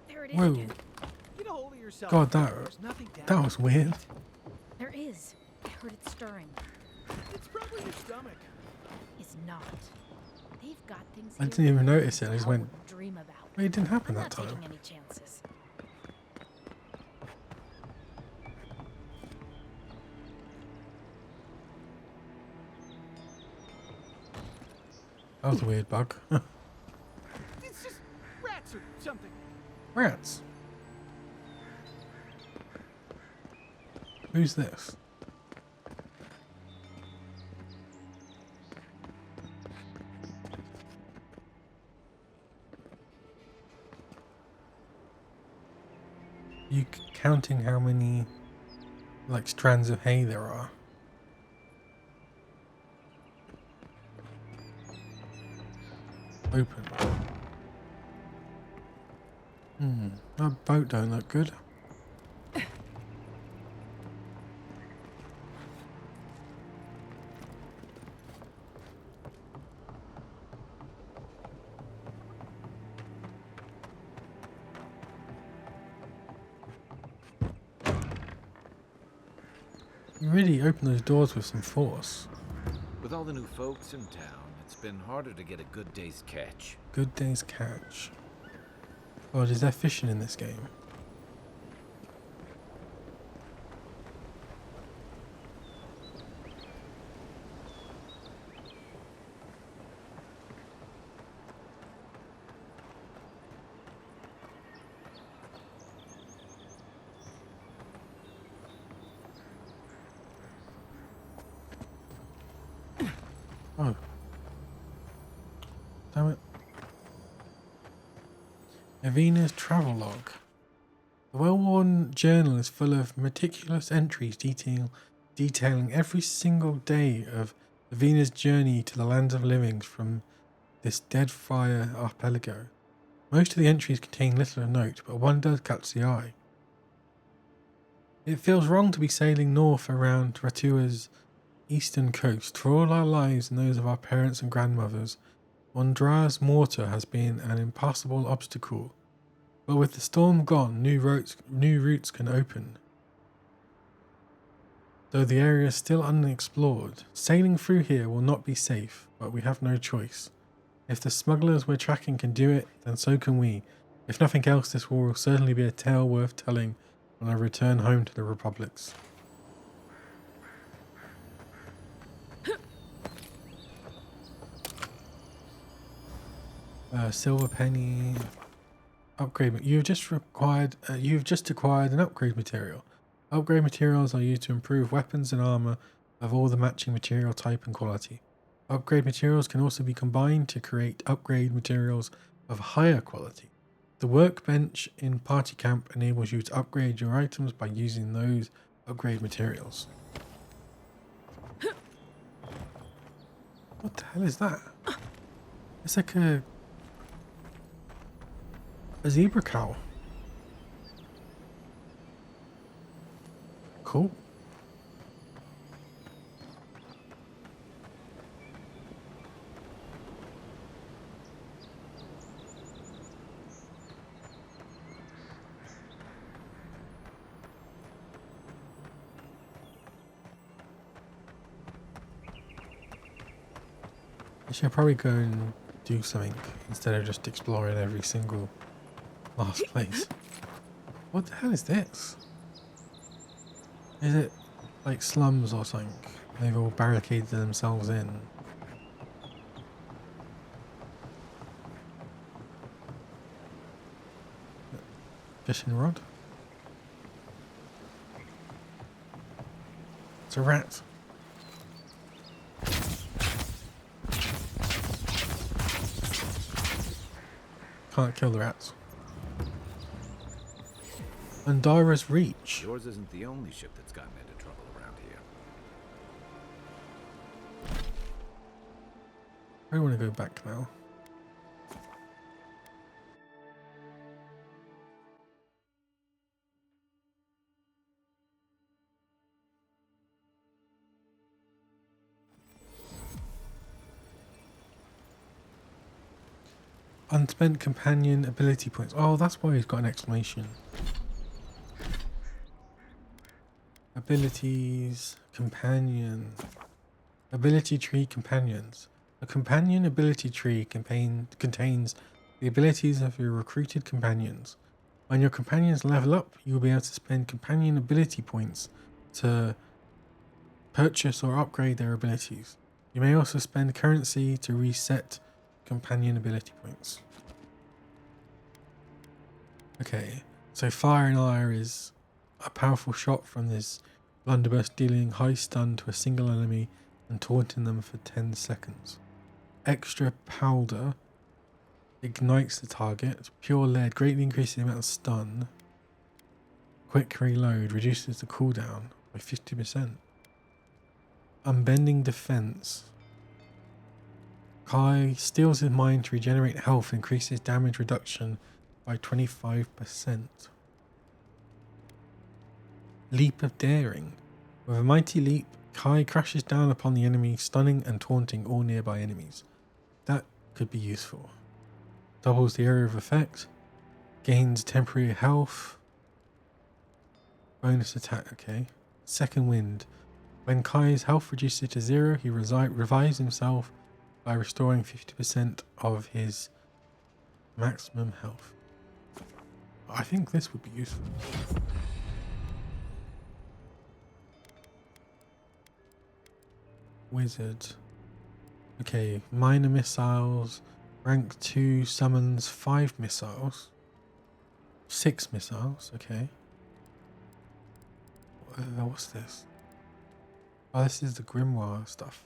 S8: There it is
S1: Whoa.
S8: again.
S14: Get a hold of yourself.
S1: God,
S14: There's nothing down
S1: that was weird.
S8: There is. I heard it stirring.
S14: It's probably your stomach.
S8: It's not. They've got things
S1: I
S8: here
S1: didn't even
S8: that
S1: notice it. I just
S8: I
S1: went...
S8: wouldn't dream about.
S1: Wait, it didn't happen
S8: I'm
S1: that
S8: not
S1: time.
S8: taking any chances.
S1: That was a weird bug.
S14: It's just Rats or something.
S1: Rats. Who's this? You counting how many like strands of hay there are? Open. That boat don't look good. You really open those doors with some force.
S7: With all the new folks in town, it's been harder to get a good day's catch.
S1: Good day's catch. Oh, is there fishing in this game? Oh. Damn it. Avina's travelogue. The well-worn journal is full of meticulous entries detailing every single day of Avina's journey to the lands of living from this dead fire archipelago. Most of the entries contain little of note, but one does catch the eye. It feels wrong to be sailing north around Ratua's eastern coast. For all our lives and those of our parents and grandmothers, Mondra's mortar has been an impassable obstacle. But with the storm gone, new routes can open. Though the area is still unexplored, sailing through here will not be safe, but we have no choice. If the smugglers we're tracking can do it, then so can we. If nothing else, this will certainly be a tale worth telling when I return home to the Republics. Silver penny. Upgrade. You've just acquired an upgrade material. Upgrade materials are used to improve weapons and armor of all the matching material type and quality. Upgrade materials can also be combined to create upgrade materials of higher quality. The workbench in Party Camp enables you to upgrade your items by using those upgrade materials. What the hell is that? It's like a zebra cow. Cool. I should probably go and do something instead of just exploring every single last place. What the hell is this? Is it like slums or something? They've all barricaded themselves in. Fishing rod? It's a rat. Can't kill the rats. Andara's Reach.
S7: Yours isn't the only ship that's gotten into trouble around here.
S1: I want to go back now. Unspent companion ability points. Oh, that's why he's got an exclamation. Abilities, companion, ability tree companions. A companion ability tree contains the abilities of your recruited companions. When your companions level up, you will be able to spend companion ability points to purchase or upgrade their abilities. You may also spend currency to reset companion ability points. Okay, so Fire and Ire is a powerful shot from this blunderbuss, dealing high stun to a single enemy and taunting them for 10 seconds. Extra Powder ignites the target. Pure Lead greatly increases the amount of stun. Quick Reload reduces the cooldown by 50%. Unbending Defense. Kai steals his mind to regenerate health, increases damage reduction by 25%. Leap of Daring. With a mighty leap, Kai crashes down upon the enemy, stunning and taunting all nearby enemies. That could be useful. Doubles the area of effect. Gains temporary health. Bonus attack, okay. Second Wind. When Kai's health reduces to 0, he revives himself by restoring 50% of his maximum health. I think this would be useful. Wizard. Okay, minor missiles. Rank 2 summons 5 missiles. 6 missiles, okay. What's this? Oh, this is the Grimoire stuff.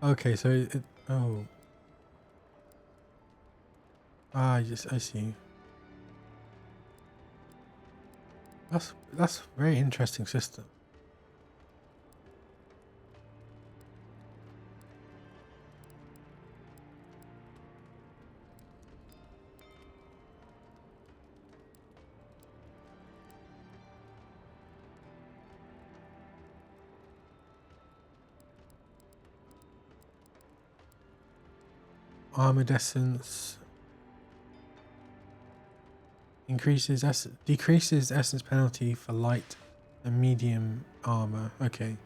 S1: Okay, so it oh. Ah, yes, I see. That's a very interesting system. Armored Essence decreases essence penalty for light and medium armor. Okay.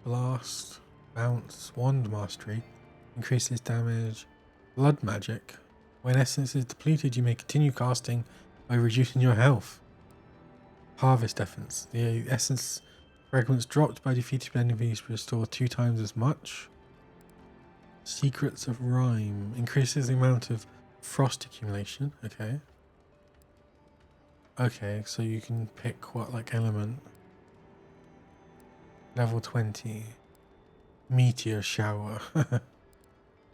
S1: Blast, bounce, wand mastery increases damage. Blood magic. When essence is depleted, you may continue casting by reducing your health. Harvest Essence. The essence fragments dropped by defeated enemies restore 2 times as much. Secrets of Rhyme. Increases the amount of frost accumulation. Okay. Okay, so you can pick what, like, element. Level 20. Meteor Shower.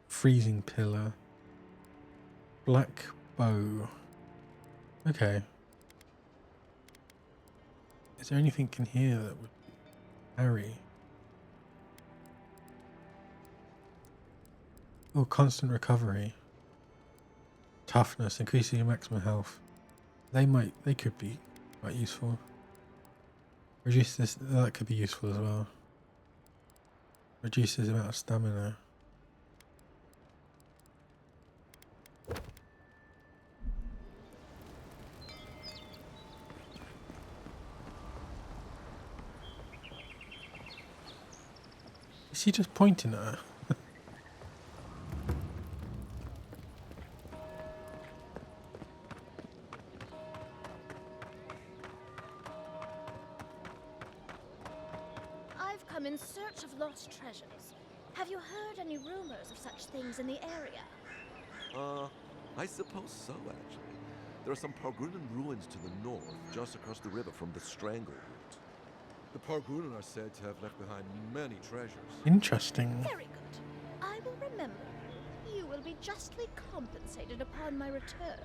S1: Freezing Pillar. Black Bow. Okay. Is there anything in here that would carry? Oh, constant recovery. Toughness, increasing your maximum health. They could be quite useful. Reduce this, that could be useful as well. Reduces the amount of stamina. Is he just pointing at her?
S15: I've come in search of lost treasures. Have you heard any rumors of such things in the area?
S6: I suppose so, actually. There are some Pargrunan ruins to the north, just across the river from the Strangle route. The Pargrunan are said to have left behind many treasures.
S1: Interesting.
S15: Very good. I will remember. You will be justly compensated upon my return.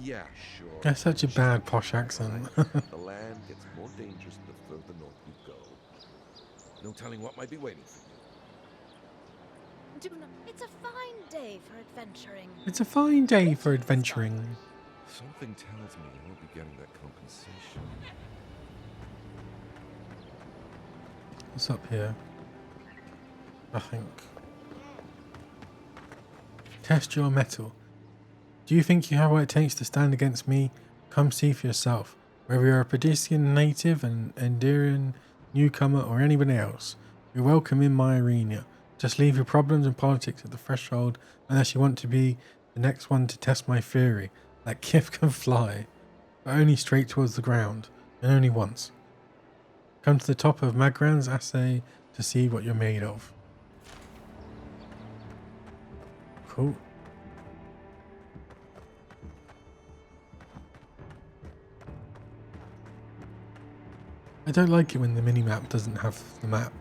S6: Yeah, sure.
S1: That's such a bad posh accent.
S6: The land gets more dangerous the further north you go. No telling what might be waiting for you.
S15: It's a fine day for adventuring.
S1: It's a fine day for adventuring.
S6: Something tells me you won't be getting that compensation.
S1: What's up here? Nothing. Test your metal. Do you think you have what it takes to stand against me? Come see for yourself. Whether you're a Pedician native, an Aedyrian newcomer, or anybody else, you're welcome in my arena. Just leave your problems and politics at the threshold unless you want to be the next one to test my theory. That gift can fly. but only straight towards the ground, and only once. Come to the top of Magran's assay to see what you're made of. Cool. I don't like it when the mini-map doesn't have the map.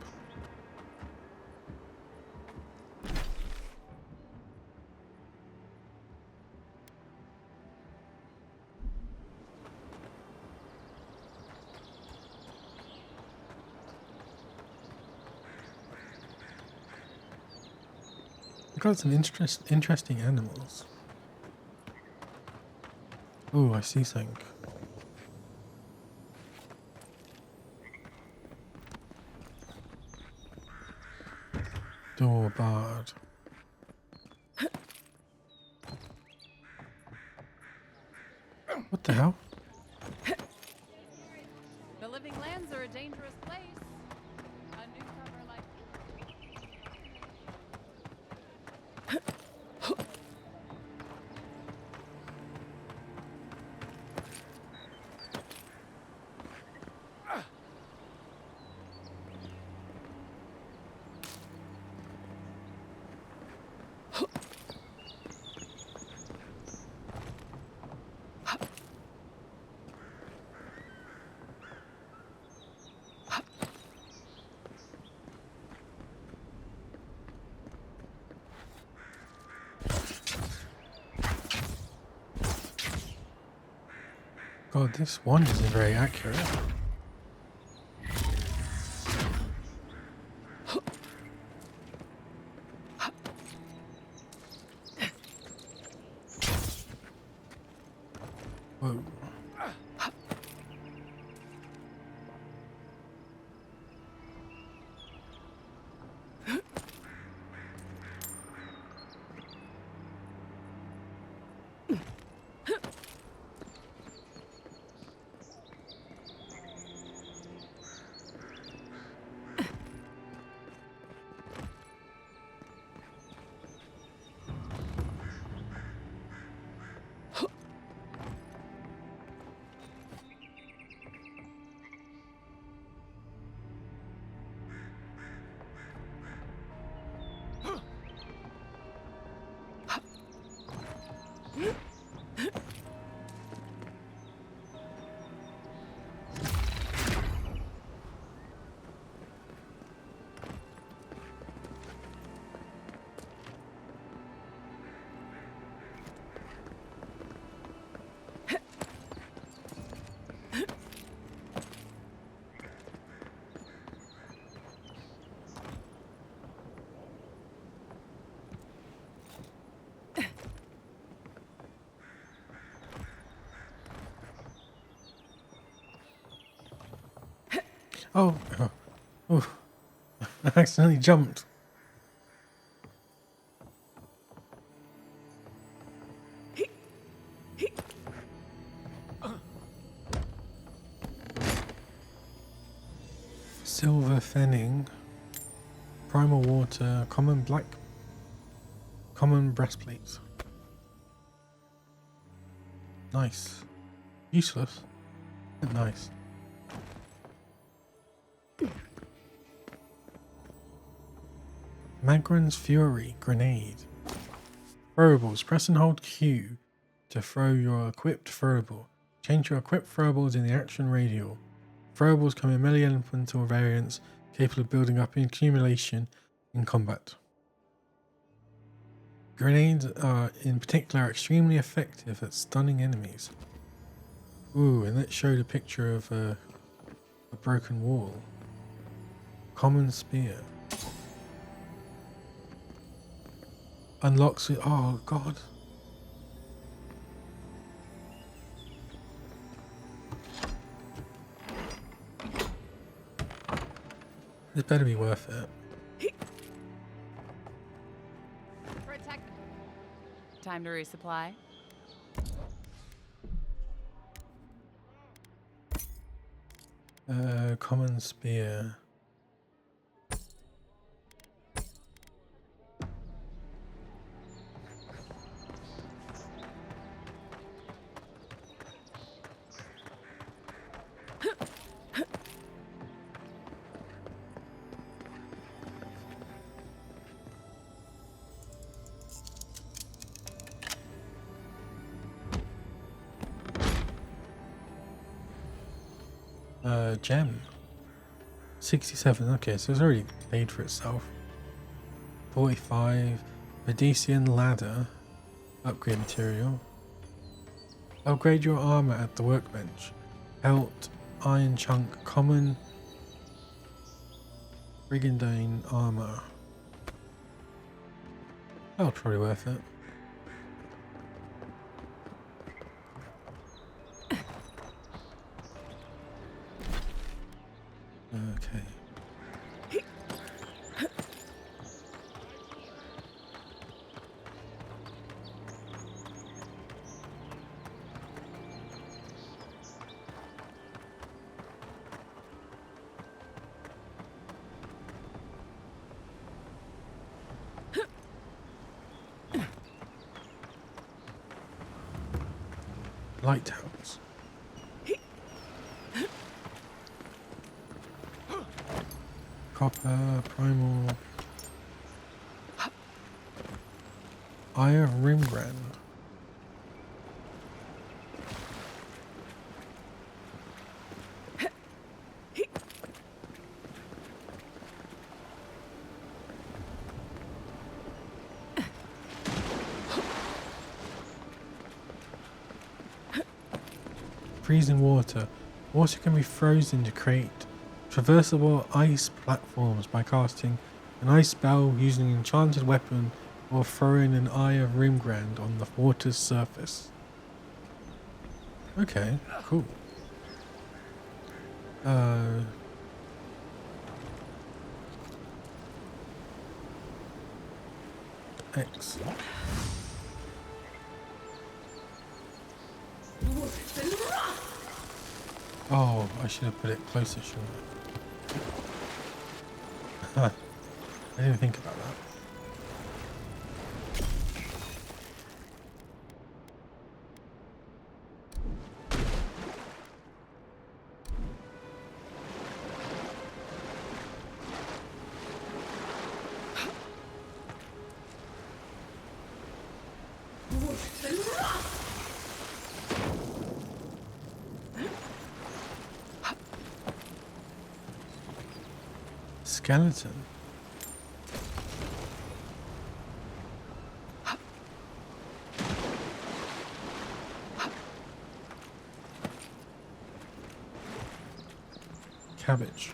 S1: We've got some interesting animals. Oh, I see something. Door barred. What the hell?
S12: The living lands are a dangerous place. A newcomer like
S1: God, this wand isn't very accurate. Whoa. Oh, oh, I accidentally jumped. Silver Fenning, Primal Water, Common Breastplate. Nice. Useless, but nice. Magran's Fury Grenade. Throwables. Press and hold Q to throw your equipped throwable. Change your equipped throwables in the action radial. Throwables come in melee elemental variants capable of building up accumulation in combat. Grenades are in particular extremely effective at stunning enemies. Ooh, and let's show the picture of a broken wall. Common Spear. Unlocks it. Oh god. This better be worth it.
S12: protect. Time to resupply.
S1: Common Spear. Gem. 67, okay, so it's already paid for itself. 45, Medician ladder, upgrade material. Upgrade your armor at the workbench. Pelt, iron chunk, common, brigandine armor. That'll probably worth it. Okay. Lighthouse. Copper, primal. Eye of Rimbrand. Freezing water. Water can be frozen to create traversable ice platforms by casting an ice spell using an enchanted weapon or throwing an Eye of Rimbrand on the water's surface. Okay, cool. X. Oh, I should have put it closer, shouldn't I? I didn't think about that. Skeleton. Cabbage.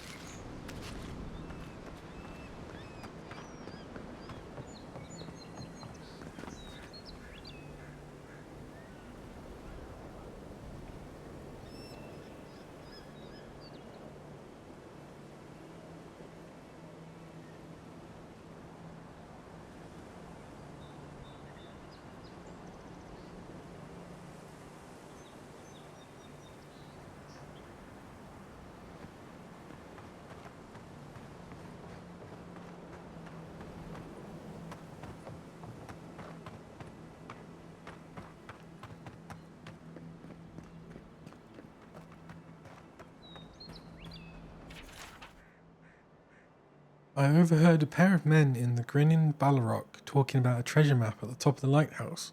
S1: I overheard a pair of men in the grinning Balrog talking about a treasure map at the top of the lighthouse.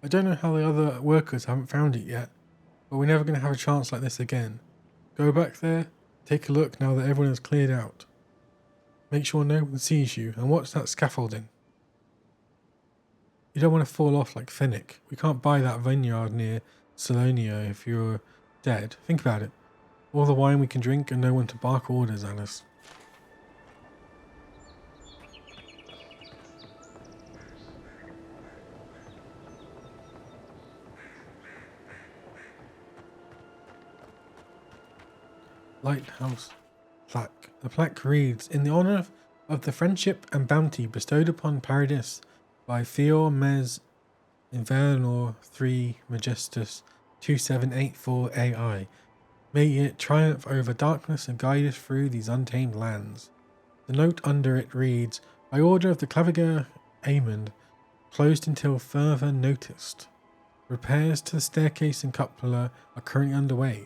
S1: I don't know how the other workers haven't found it yet, but we're never going to have a chance like this again. Go back there, take a look now that everyone has cleared out. Make sure no one sees you, and watch that scaffolding. You don't want to fall off like Finnick. We can't buy that vineyard near Salonia if you're dead. Think about it. All the wine we can drink and no one to bark orders at us. Lighthouse plaque. The plaque reads, in the honour of the friendship and bounty bestowed upon Paradis by Theor Mes Invernor 3 Majestus 2784 AI, may it triumph over darkness and guide us through these untamed lands. The note under it reads, by order of the Claviger Amond, closed until further noticed. Repairs to the staircase and cupola are currently underway.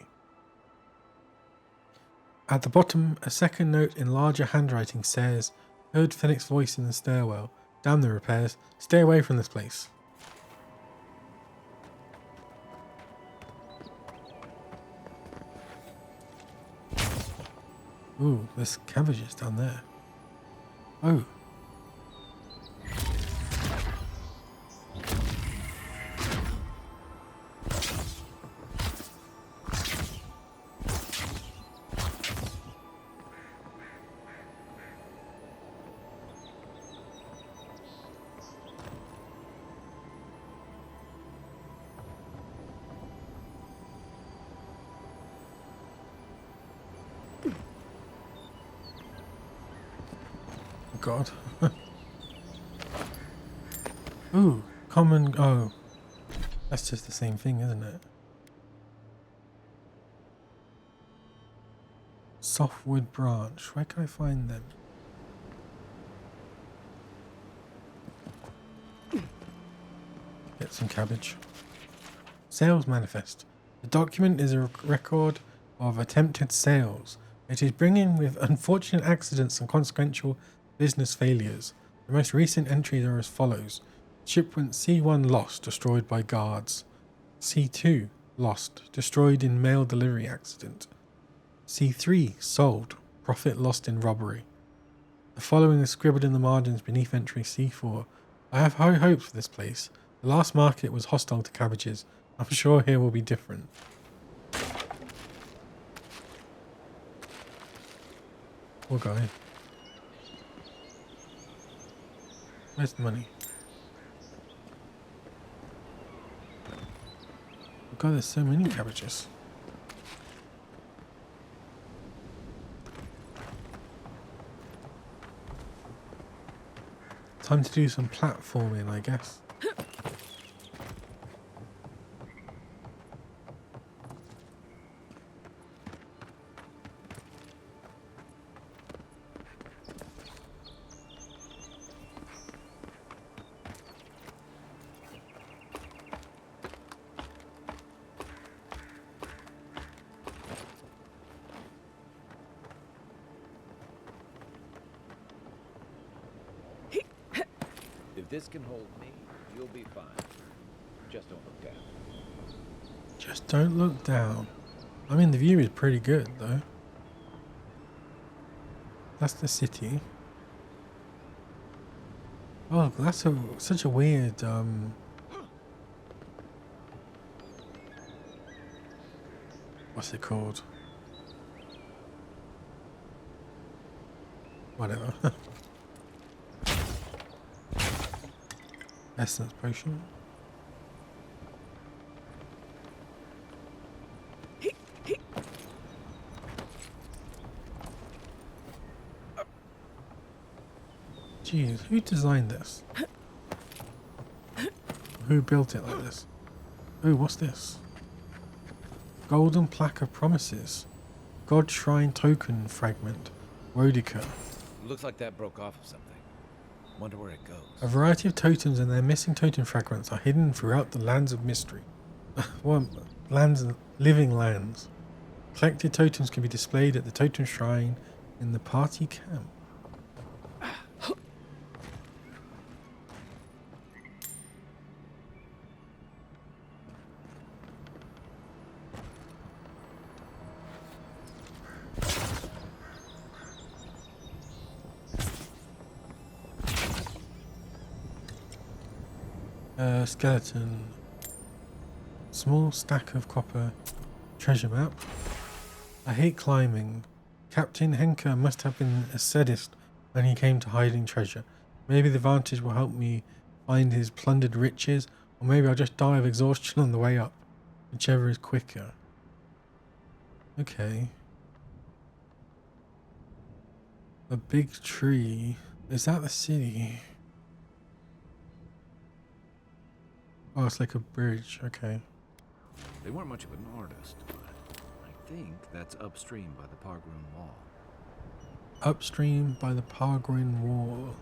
S1: At the bottom, a second note in larger handwriting says, heard Finnick's voice in the stairwell. Damn the repairs. Stay away from this place. Ooh, there's cabbages down there. Oh. God. Ooh, common. Oh, that's just the same thing, isn't it? Softwood branch. Where can I find them? Get some cabbage. Sales manifest. The document is a record of attempted sales. It is bringing with unfortunate accidents and consequential business failures. The most recent entries are as follows. Shipment C1 lost, destroyed by guards. C2 lost, destroyed in mail delivery accident. C3 sold, profit lost in robbery. The following is scribbled in the margins beneath entry C4. I have high hopes for this place. The last market was hostile to cabbages. I'm sure here will be different. Poor guy. Where's the money? Oh God, there's so many cabbages. Time to do some platforming, I guess.
S7: If this can hold me, you'll be fine. Just don't look down.
S1: Just don't look down. I mean, the view is pretty good, though. That's the city. Oh, that's such a weird, what's it called? Whatever. Essence potion. Jeez, who designed this? Who built it like this? Oh, what's this? Golden plaque of promises. God shrine token fragment. Rodica.
S7: Looks like that broke off of something. Wonder where it goes.
S1: A variety of totems and their missing totem fragments are hidden throughout the lands of mystery. Well, living lands. Collected totems can be displayed at the totem shrine in the party camp. Skeleton. Small stack of copper. Treasure map. I hate climbing. Captain Henker must have been a sadist when he came to hiding treasure. Maybe the vantage will help me find his plundered riches, or maybe I'll just die of exhaustion on the way up. Whichever is quicker. Okay. A big tree. Is that the city? Oh, it's like a bridge. Okay.
S7: They weren't much of an artist, but I think that's upstream by the Pargrun Wall.
S1: Upstream by the Pargrun Wall.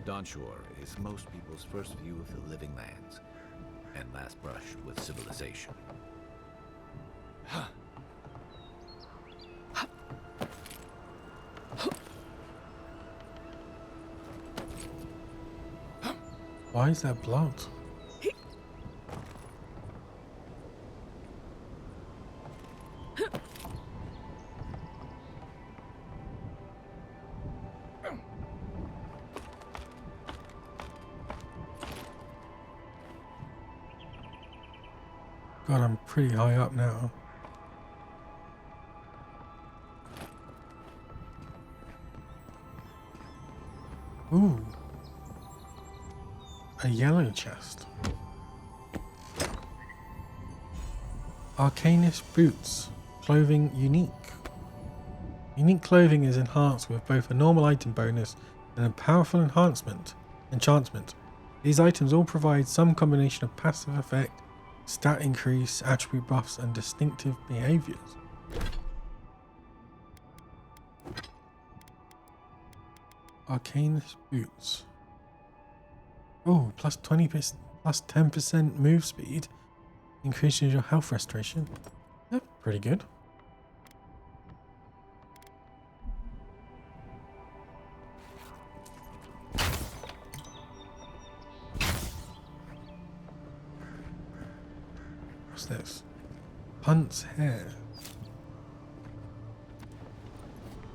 S7: Dawnshore is most people's first view of the living lands, and last brush with civilization.
S1: Why is there blood? God, I'm pretty high up now. Ooh. A yellow chest. Arcanist boots. Clothing unique. Unique clothing is enhanced with both a normal item bonus and a powerful enchantment. These items all provide some combination of passive effect, stat increase, attribute buffs, and distinctive behaviors. Arcanist boots. Oh, plus 20%, plus 10% move speed. Increases your health restoration. That's pretty good. What's this? Hunt's hair.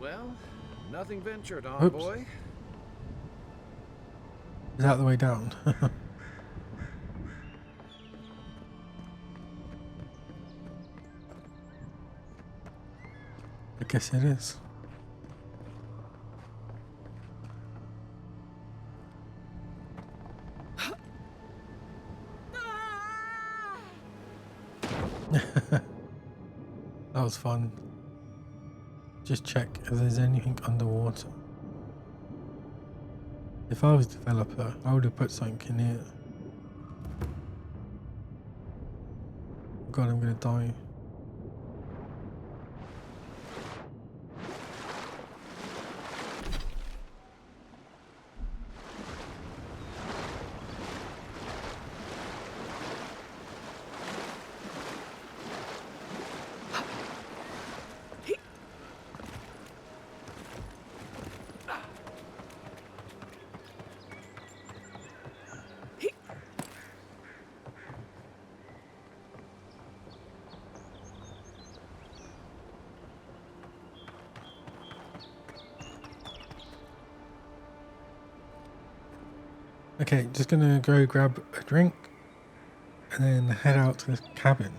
S7: Well, nothing ventured,
S1: Oops.
S7: boy.
S1: Is that the way down? I guess it is. That was fun. Just check if there's anything underwater. If I was a developer, I would have put something in here. God, I'm gonna die. Okay, just gonna go grab a drink and then head out to the cabin.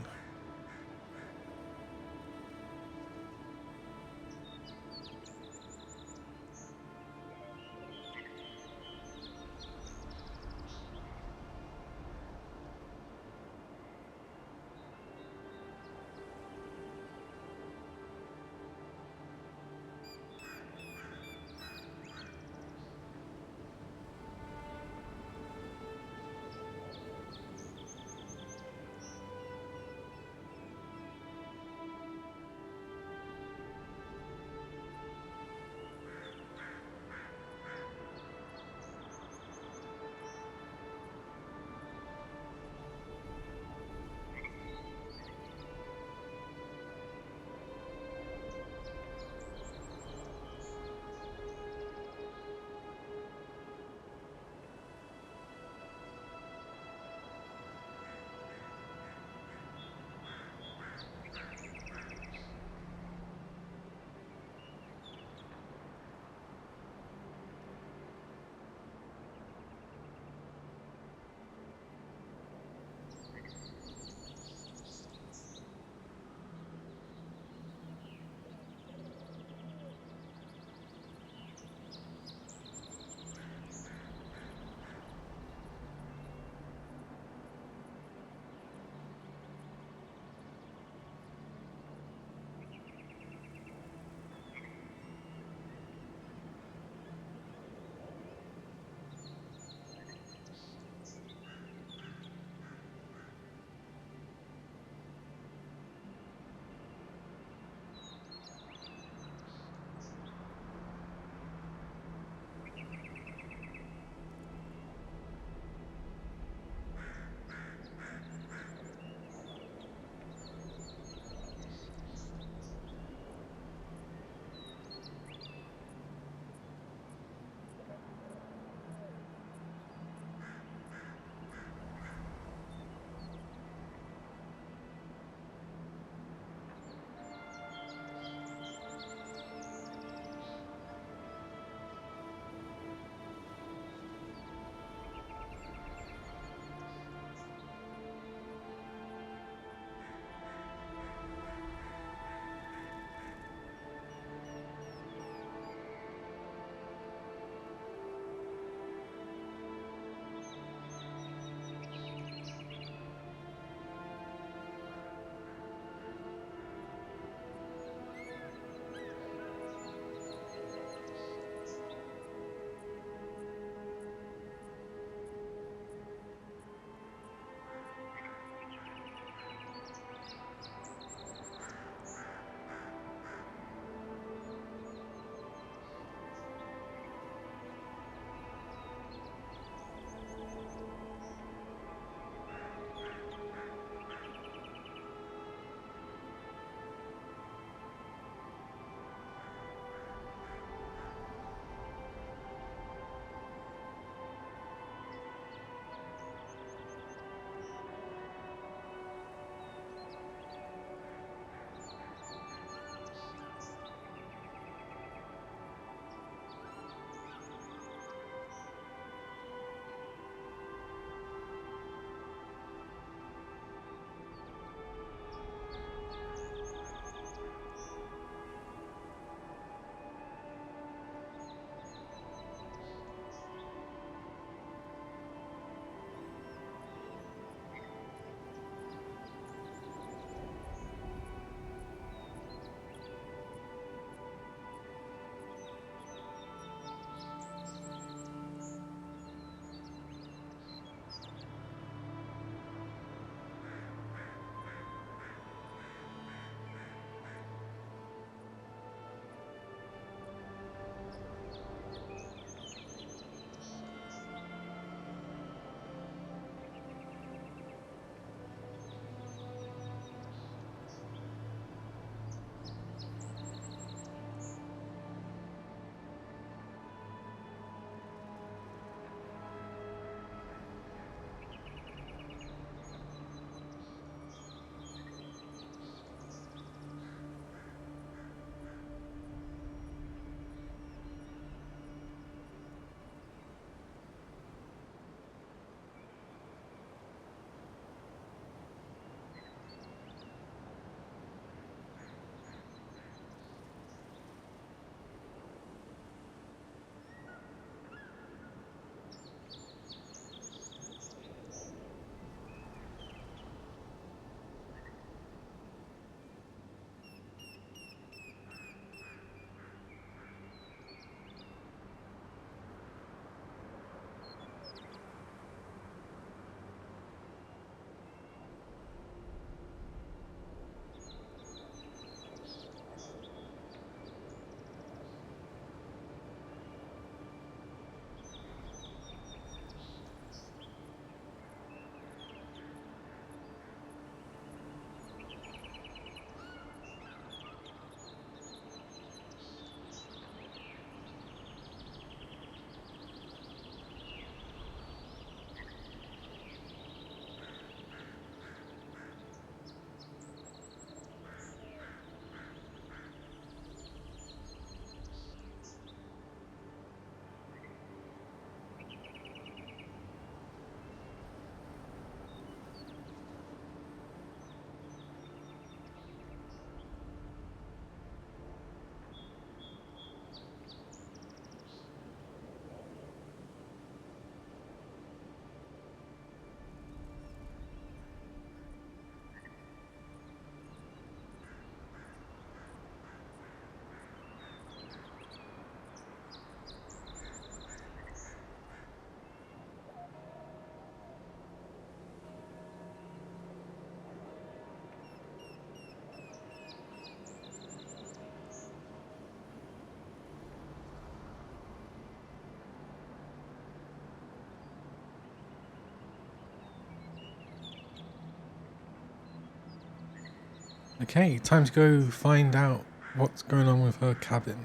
S1: Okay, time to go find out what's going on with her cabin.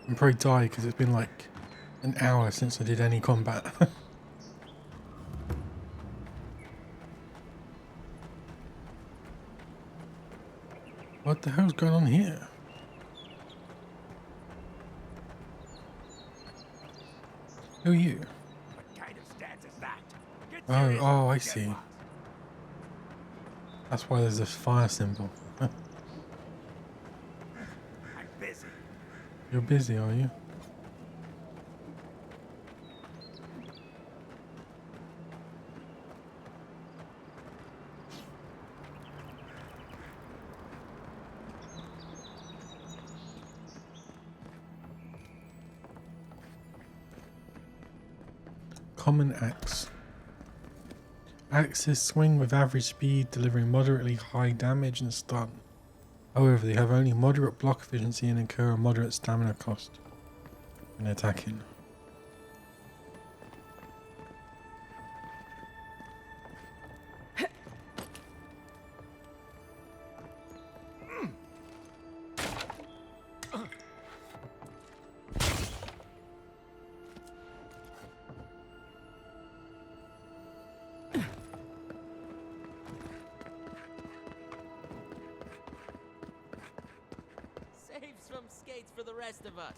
S1: I'm probably die because it's been like an hour since I did any combat. What the hell's going on here? Who are you?
S14: What kind of stance is that? Get
S1: Oh,
S14: serious
S1: oh, I
S14: get
S1: see.
S14: lost.
S1: That's why there's this fire symbol.
S14: I'm busy.
S1: You're busy, are you? Common axe. Axes swing with average speed, delivering moderately high damage and stun. However, they have only moderate block efficiency and incur a moderate stamina cost when attacking.
S10: Saves some skates for the rest of us.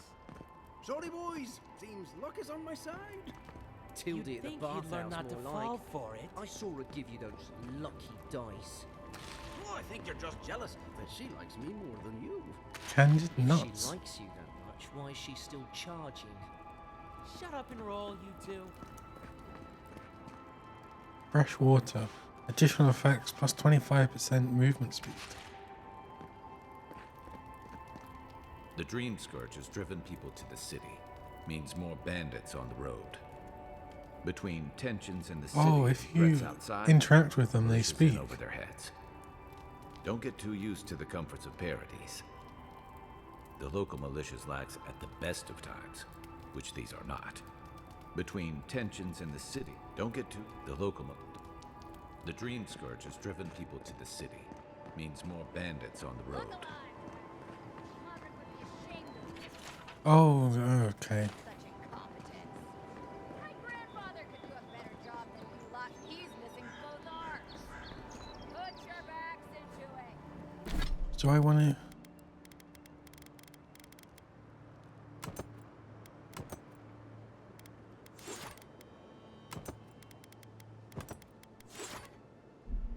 S18: Sorry, boys. Seems luck is on my side.
S10: Tilde at the bathhouse
S19: learn not to
S10: more
S19: fall
S10: like.
S19: for it.
S10: I saw her give you those lucky dice.
S18: Oh, I think you're just jealous that she likes me more than you.
S1: Candied
S10: If
S1: nuts.
S10: she likes you that much, why is she still charging?
S19: Shut up and roll, you two.
S1: Fresh water. Additional effects plus 25% movement speed.
S7: The Dream Scourge has driven people to the city. Means more bandits on the road. Between tensions in the city
S1: Oh, if
S7: and threats
S1: you
S7: outside,
S1: interact with them, they
S7: militia's in
S1: speak.
S7: over their heads. Don't get too used to the comforts of Paradise. The local militias lax at the best of times, which these are not. Between tensions in the city, don't get too the Dream Scourge has driven people to the city. Means more bandits on the road.
S1: Oh, okay.
S15: Such incompetence. My grandfather could do a better job than you lot. He's missing both arms. Put your backs into it.
S1: Do I want to?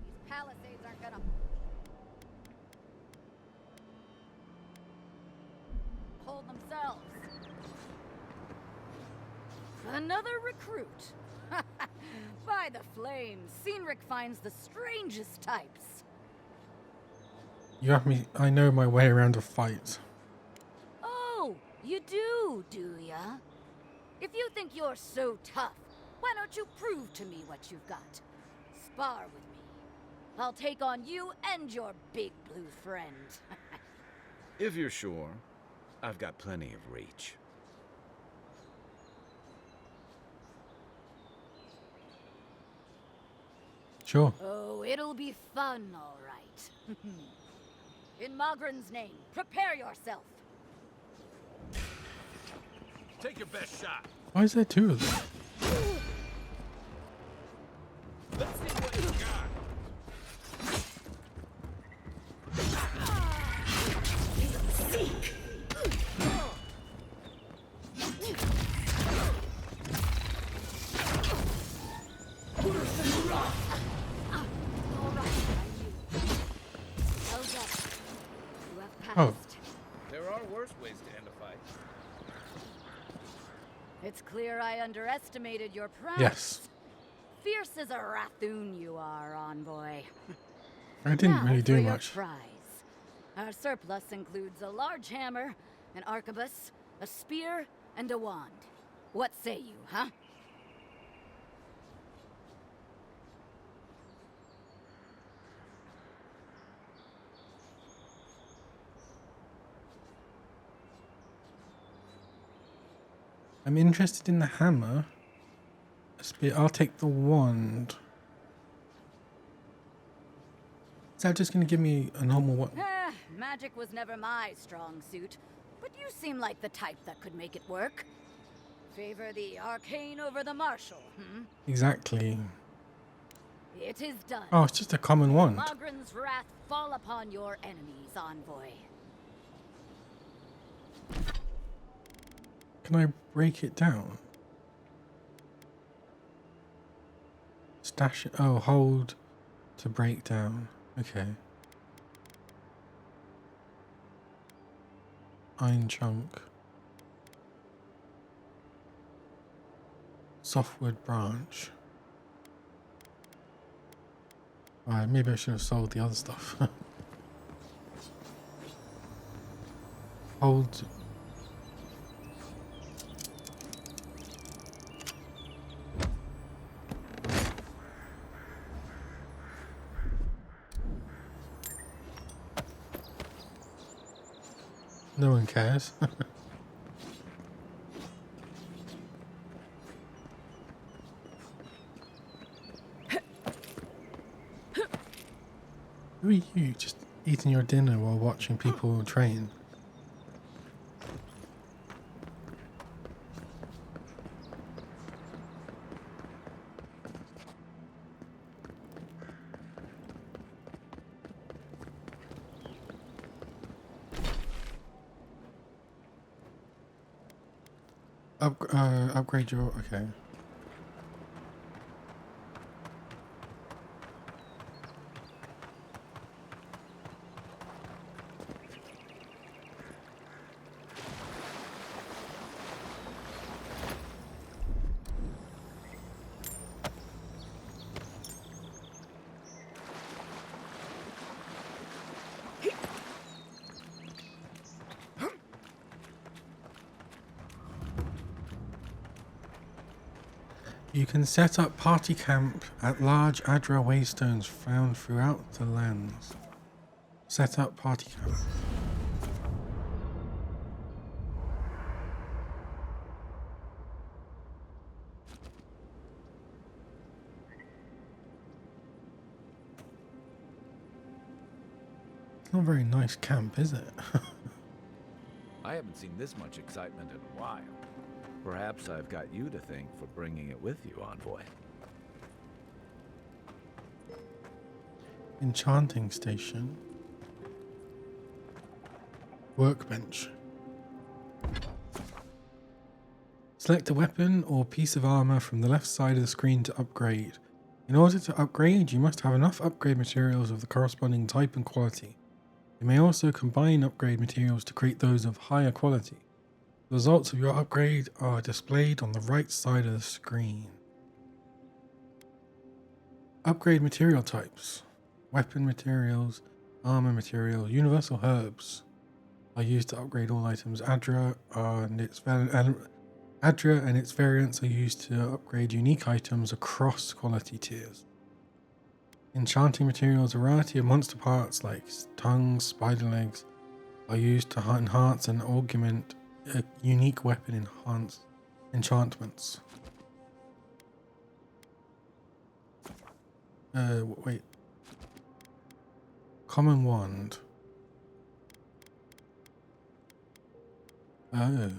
S15: These palisades aren't gonna hold themselves.
S20: Another recruit. By the flames, Cynric finds the strangest types.
S1: You have me. I know my way around a fight.
S20: Oh, you do ya? If you think you're so tough, why don't you prove to me what you've got? Spar with me. I'll take on you and your big blue friend.
S7: If you're sure, I've got plenty of reach.
S1: Sure.
S20: Oh, it'll be fun, all right. In Mogren's name, prepare yourself.
S16: Take your best shot.
S1: Why is there two of them?
S16: Let's see what you got.
S20: Seek.
S1: Oh.
S10: There are worse ways to end a fight.
S20: It's clear I underestimated your prowess.
S1: Yes.
S20: Fierce as a Rathoon you are, envoy.
S1: I didn't
S20: Now
S1: really
S20: for
S1: do
S20: your
S1: much.
S20: prize. Our surplus includes a large hammer, an arquebus, a spear, and a wand. What say you, huh?
S1: I'm interested in the hammer. A spear. I'll take the wand. Is that just going to give me a normal one?
S20: Magic was never my strong suit, but you seem like the type that could make it work. Favor the arcane over the martial,
S1: Exactly.
S20: It is done.
S1: Oh, it's just a common wand.
S20: Magran's wrath fall upon your enemies, envoy.
S1: Can I break it down? Stash it. Oh, hold to break down. Okay. Iron chunk. Softwood branch. Alright, maybe I should have sold the other stuff. Hold. No one cares. Who are you? Just eating your dinner while watching people train? Upgrade your... okay. You can set up party camp at large Adra waystones found throughout the lands. Set up party camp. It's not a very nice camp, is it?
S7: I haven't seen this much excitement in a while. Perhaps I've got you to thank for bringing it with you, envoy.
S1: Enchanting station. Workbench. Select a weapon or piece of armor from the left side of the screen to upgrade. In order to upgrade, you must have enough upgrade materials of the corresponding type and quality. You may also combine upgrade materials to create those of higher quality. The results of your upgrade are displayed on the right side of the screen. Upgrade material types. Weapon materials, armor materials, universal herbs are used to upgrade all items. Adra and its variants are used to upgrade unique items across quality tiers. Enchanting materials, a variety of monster parts like tongues, spider legs are used to enhance and augment a unique weapon enhanced enchantments. Wait. Common wand. Oh.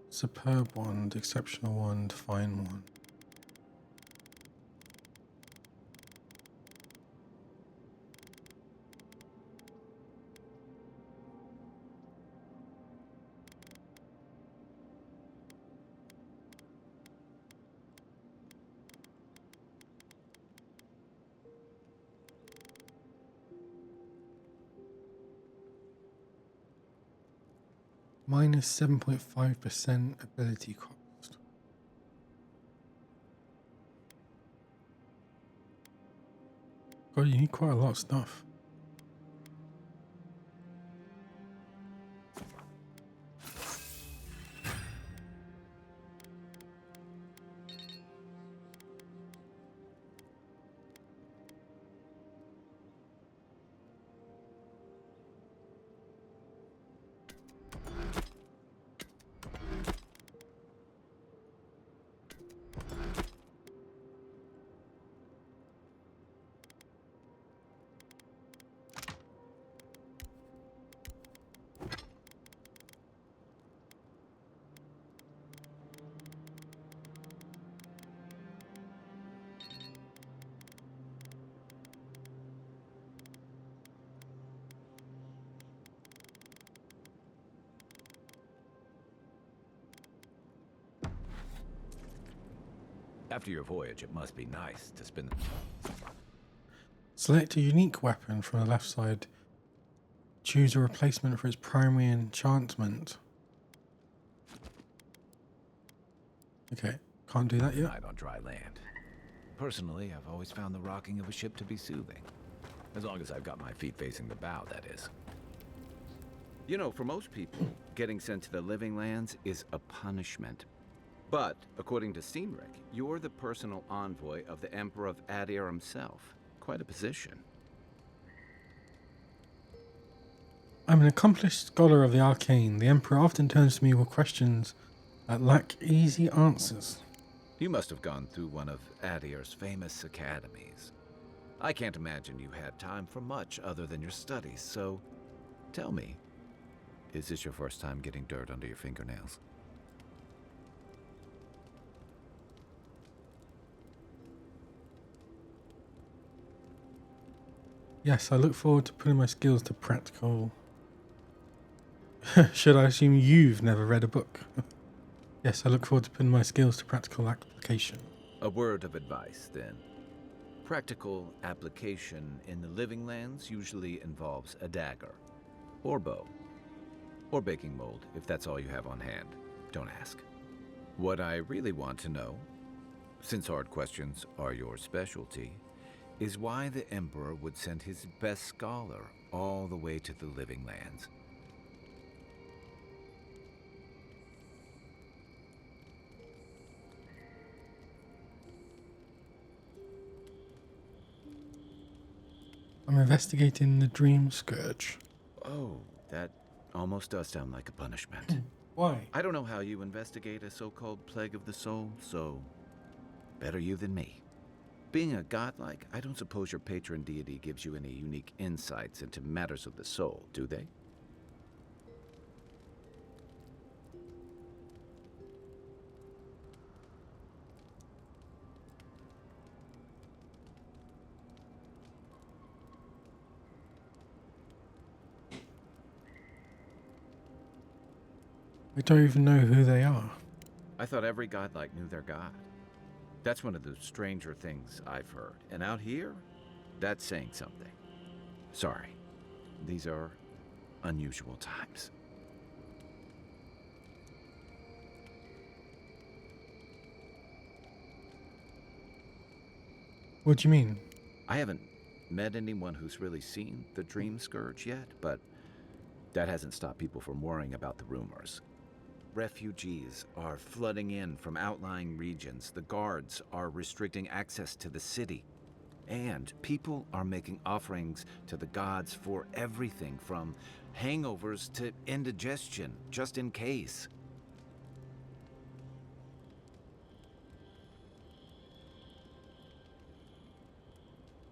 S1: Superb wand, exceptional wand, fine wand. Minus 7.5% ability cost. God, you need quite a lot of stuff.
S7: After your voyage, it must be nice to spend...
S1: Select a unique weapon from the left side. Choose a replacement for its primary enchantment. Okay, can't do that yet.
S7: Night on dry land. Personally, I've always found the rocking of a ship to be soothing. As long as I've got my feet facing the bow, that is. You know, for most people, getting sent to the living lands is a punishment. But, according to Cynric, you're the personal envoy of the Emperor of Aedyr himself. Quite a position.
S1: I'm an accomplished scholar of the arcane. The Emperor often turns to me with questions that lack easy answers.
S7: You must have gone through one of Aedyr's famous academies. I can't imagine you had time for much other than your studies, so tell me, is this your first time getting dirt under your fingernails?
S1: Yes, I look forward to putting my skills to practical... Should I assume you've never read a book? Yes, I look forward to putting my skills to practical application.
S7: A word of advice, then. Practical application in the living lands usually involves a dagger, or bow, or baking mold, if that's all you have on hand. Don't ask. What I really want to know, since hard questions are your specialty, is why the Emperor would send his best scholar all the way to the living lands.
S1: I'm investigating the Dream Scourge.
S7: Oh, that almost does sound like a punishment.
S1: Why?
S7: I don't know how you investigate a so-called plague of the soul, so better you than me. Being a godlike, I don't suppose your patron deity gives you any unique insights into matters of the soul, do they?
S1: I don't even know who they are.
S7: I thought every godlike knew their god. That's one of the stranger things I've heard. And out here, that's saying something. Sorry, these are unusual times.
S1: What do you mean?
S7: I haven't met anyone who's really seen the Dream Scourge yet, but that hasn't stopped people from worrying about the rumors. Refugees are flooding in from outlying regions. The guards are restricting access to the city. And people are making offerings to the gods for everything from hangovers to indigestion, just in case.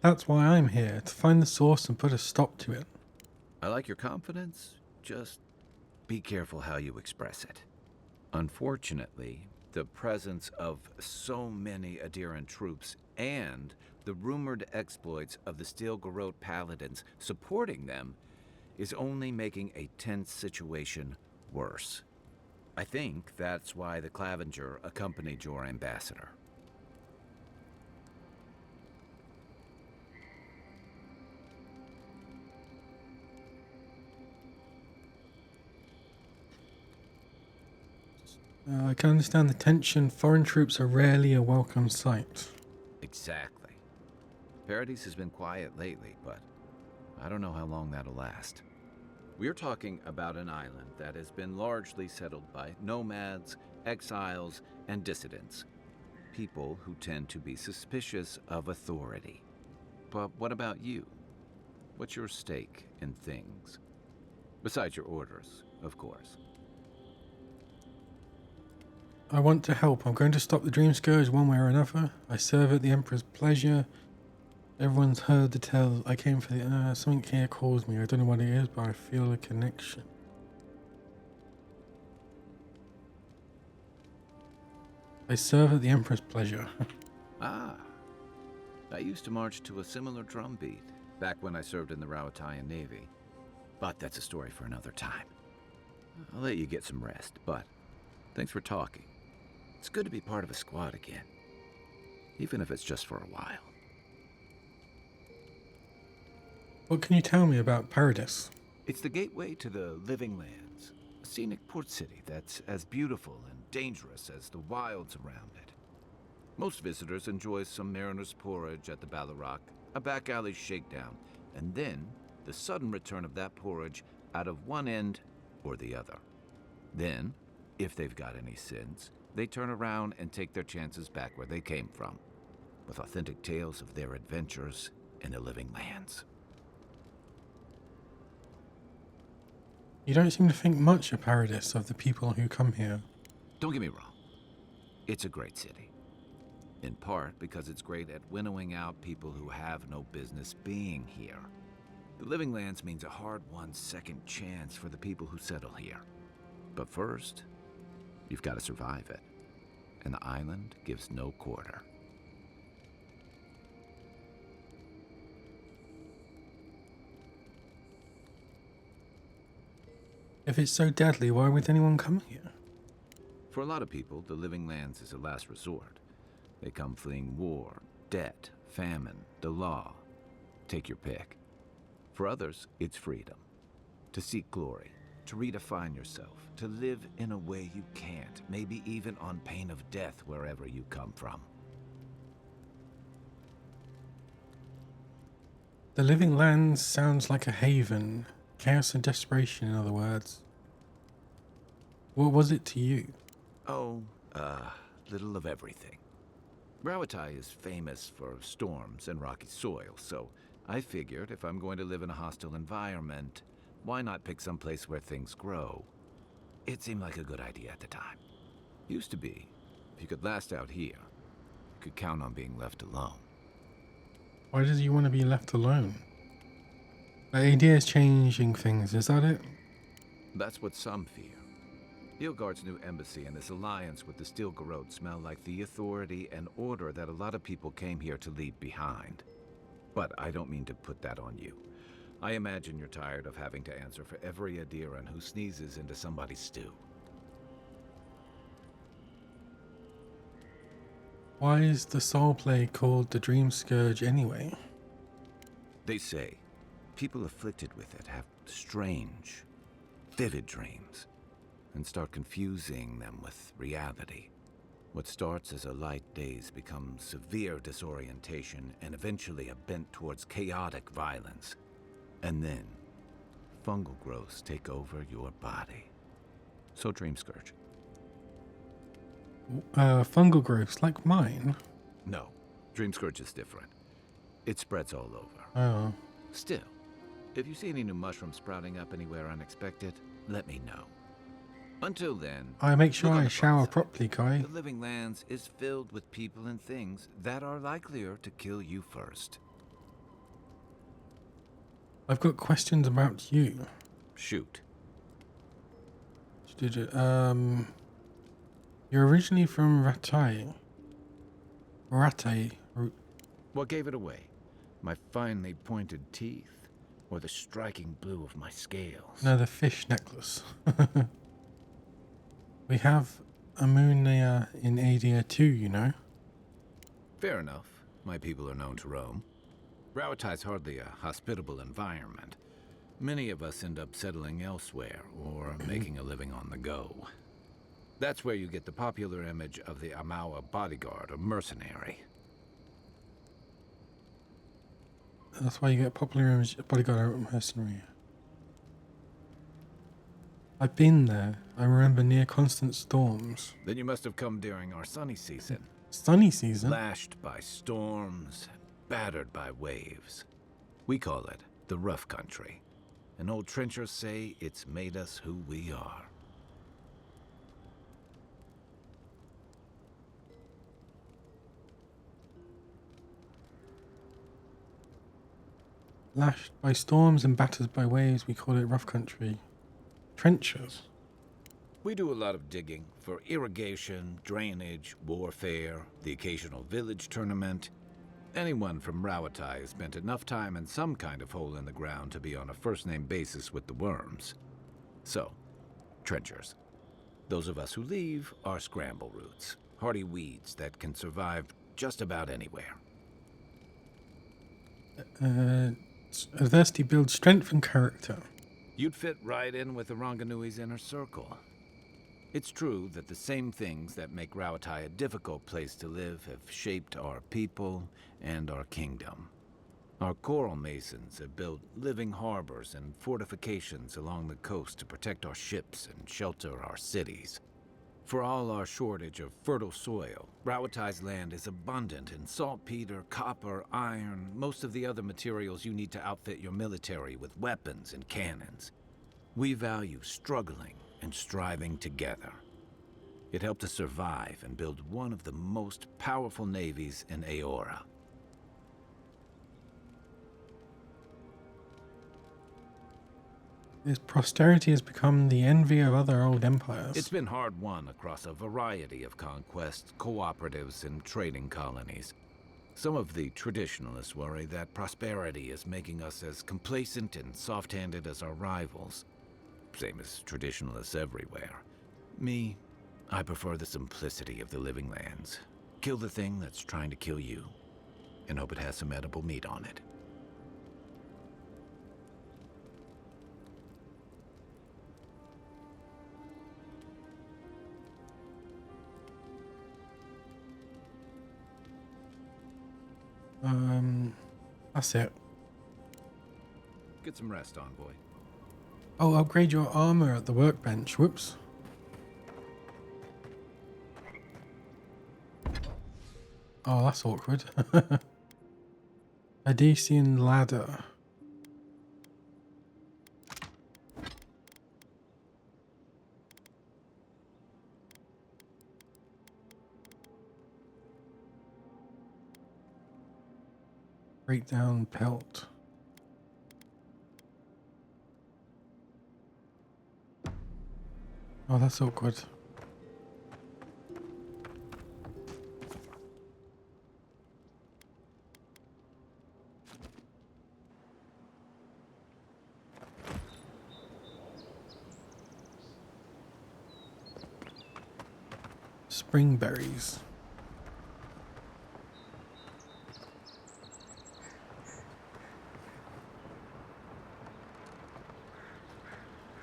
S1: That's why I'm here, to find the source and put a stop to it.
S7: I like your confidence. Just be careful how you express it. Unfortunately, the presence of so many Aedyrian troops and the rumored exploits of the Steel-Garrote paladins supporting them is only making a tense situation worse. I think that's why the Clavenger accompanied your ambassador.
S1: I can understand the tension. Foreign troops are rarely a welcome sight.
S7: Exactly. Paradise has been quiet lately, but I don't know how long that'll last. We're talking about an island that has been largely settled by nomads, exiles, and dissidents. People who tend to be suspicious of authority. But what about you? What's your stake in things? Besides your orders, of course.
S1: I want to help. I'm going to stop the Dream Scourge one way or another. I serve at the Emperor's pleasure. Everyone's heard the tale. I came for the... something here calls me. I don't know what it is, but I feel a connection. I serve at the Emperor's pleasure.
S7: Ah. I used to march to a similar drumbeat back when I served in the Rauatayan Navy. But that's a story for another time. I'll let you get some rest, but thanks for talking. It's good to be part of a squad again. even if it's just for a while.
S1: What can you tell me about Paradis?
S7: It's the gateway to the Living Lands, a scenic port city that's as beautiful and dangerous as the wilds around it. Most visitors enjoy some mariner's porridge at the Ballarrock, a back alley shakedown, and then the sudden return of that porridge out of one end or the other. Then, if they've got any sins, they turn around and take their chances back where they came from, with authentic tales of their adventures in the Living Lands.
S1: You don't seem to think much of Paradis, of the people who come here.
S7: Don't get me wrong. It's a great city. In part because it's great at winnowing out people who have no business being here. The Living Lands means a hard-won second chance for the people who settle here. But first, you've got to survive it. And the island gives no quarter.
S1: If it's so deadly, why would anyone come here?
S7: For a lot of people, the Living Lands is a last resort. They come fleeing war, debt, famine, the law. Take your pick. For others, it's freedom. To seek glory, to redefine yourself, to live in a way you can't, maybe even on pain of death wherever you come from.
S1: The Living Lands sounds like a haven. Chaos and desperation, in other words. What was it to you?
S7: Oh, little of everything. Rawatai is famous for storms and rocky soil, so I figured if I'm going to live in a hostile environment, why not pick some place where things grow? It seemed like a good idea at the time. Used to be, if you could last out here, you could count on being left alone.
S1: Why does he want to be left alone? The idea is changing things, is that it?
S7: That's what some fear. Nilfgaard's new embassy and his alliance with the Steel Garrote smell like the authority and order that a lot of people came here to leave behind. But I don't mean to put that on you. I imagine you're tired of having to answer for every Aedyrian who sneezes into somebody's stew.
S1: Why is the soul play called the Dream Scourge anyway?
S7: They say people afflicted with it have strange, vivid dreams and start confusing them with reality. What starts as a light daze becomes severe disorientation and eventually a bent towards chaotic violence. And then, fungal growths take over your body. So Dream Scourge.
S1: Fungal growths like mine?
S7: No, Dream Scourge is different. It spreads all over.
S1: Oh.
S7: Still, if you see any new mushrooms sprouting up anywhere unexpected, let me know. Until then,
S1: I make sure I shower properly, Kai.
S7: The Living Lands is filled with people and things that are likelier to kill you first.
S1: I've got questions about you.
S7: Shoot.
S1: You're originally from Rattay.
S7: What gave it away? My finely pointed teeth? Or the striking blue of my scales?
S1: No, the fish necklace. We have Ammonia in Aedyr too, you know.
S7: Fair enough. My people are known to roam. Rawatai's hardly a hospitable environment. Many of us end up settling elsewhere, or making a living on the go. That's where you get the popular image of the Amawa bodyguard or mercenary.
S1: That's why you get popular image bodyguard or mercenary. I've been there. I remember near constant storms.
S7: Then you must have come during our sunny season.
S1: Sunny season?
S7: Lashed by storms, battered by waves. We call it the rough country. And old trenchers say it's made us who we are.
S1: Lashed by storms and battered by waves, we call it rough country. Trenchers.
S7: We do a lot of digging for irrigation, drainage, warfare, the occasional village tournament. Anyone from Rawatai has spent enough time in some kind of hole in the ground to be on a first-name basis with the worms. So, trenchers. Those of us who leave are scramble roots, hardy weeds that can survive just about anywhere.
S1: Adversity builds strength and character.
S7: You'd fit right in with the Ranganui's inner circle. It's true that the same things that make Rauatai a difficult place to live have shaped our people and our kingdom. Our coral masons have built living harbors and fortifications along the coast to protect our ships and shelter our cities. For all our shortage of fertile soil, Rauatai's land is abundant in saltpeter, copper, iron, most of the other materials you need to outfit your military with weapons and cannons. We value struggling and striving together. It helped us survive and build one of the most powerful navies in Aeora.
S1: This posterity has become the envy of other old empires.
S7: It's been hard-won across a variety of conquests, cooperatives, and trading colonies. Some of the traditionalists worry that prosperity is making us as complacent and soft-handed as our rivals. Same as traditionalists everywhere. Me, I prefer the simplicity of the living lands. Kill the thing that's trying to kill you, and hope it has some edible meat on it.
S1: That's it.
S7: Get some rest, envoy.
S1: Oh, upgrade your armor at the workbench. Whoops. Oh, that's awkward. Aedyrian ladder. Breakdown pelt. Oh, that's awkward. Spring berries.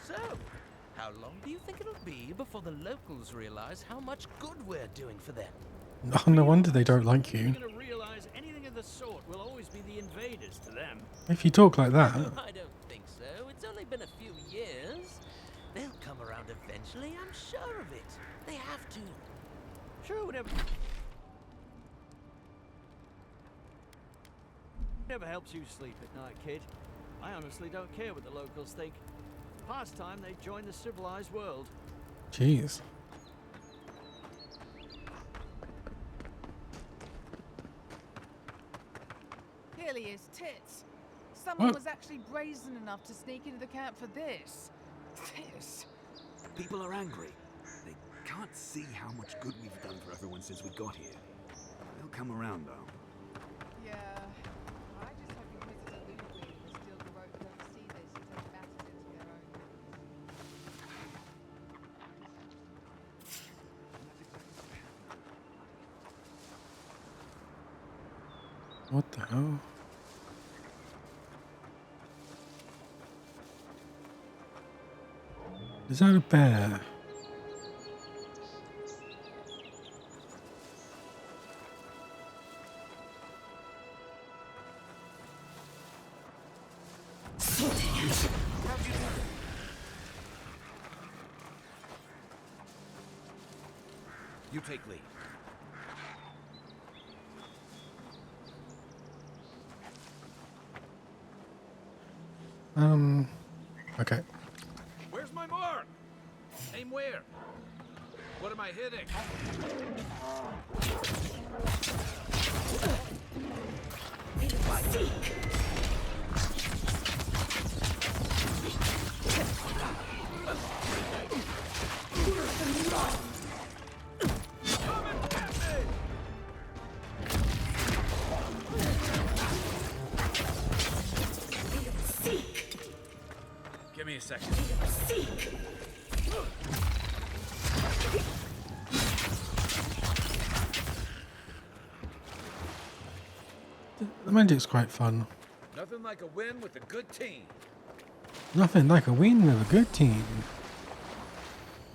S19: So, how long do you think it'll be before the locals realize how much good we're doing for them?
S1: Oh, no wonder they don't like you.
S16: You're gonna realize anything of the sort will always be the invaders to them.
S1: If you talk like that.
S19: I don't think so. It's only been a few years. They'll come around eventually, I'm sure of it. They have to. Sure, whatever helps you sleep at night, kid. I honestly don't care what the locals think. Past time they joined the civilized world.
S1: Jeez.
S21: Clearly his tits. Someone
S1: What?
S21: was actually brazen enough to sneak into the camp for this. This.
S18: People are angry. They can't see how much good we've done for everyone since we got here. They'll come around, though.
S21: Yeah. I just hope Inquisitor Ludwig and the Steel Garrote don't see this and take matters into their own hands.
S1: What the hell? Is that a bear?
S7: You take lead.
S1: Okay.
S7: Where's my mark? Aim where? What am I hitting? Give me a second.
S1: The magic's quite fun.
S7: Nothing like a win with a good team.
S1: Nothing like a win with a good team.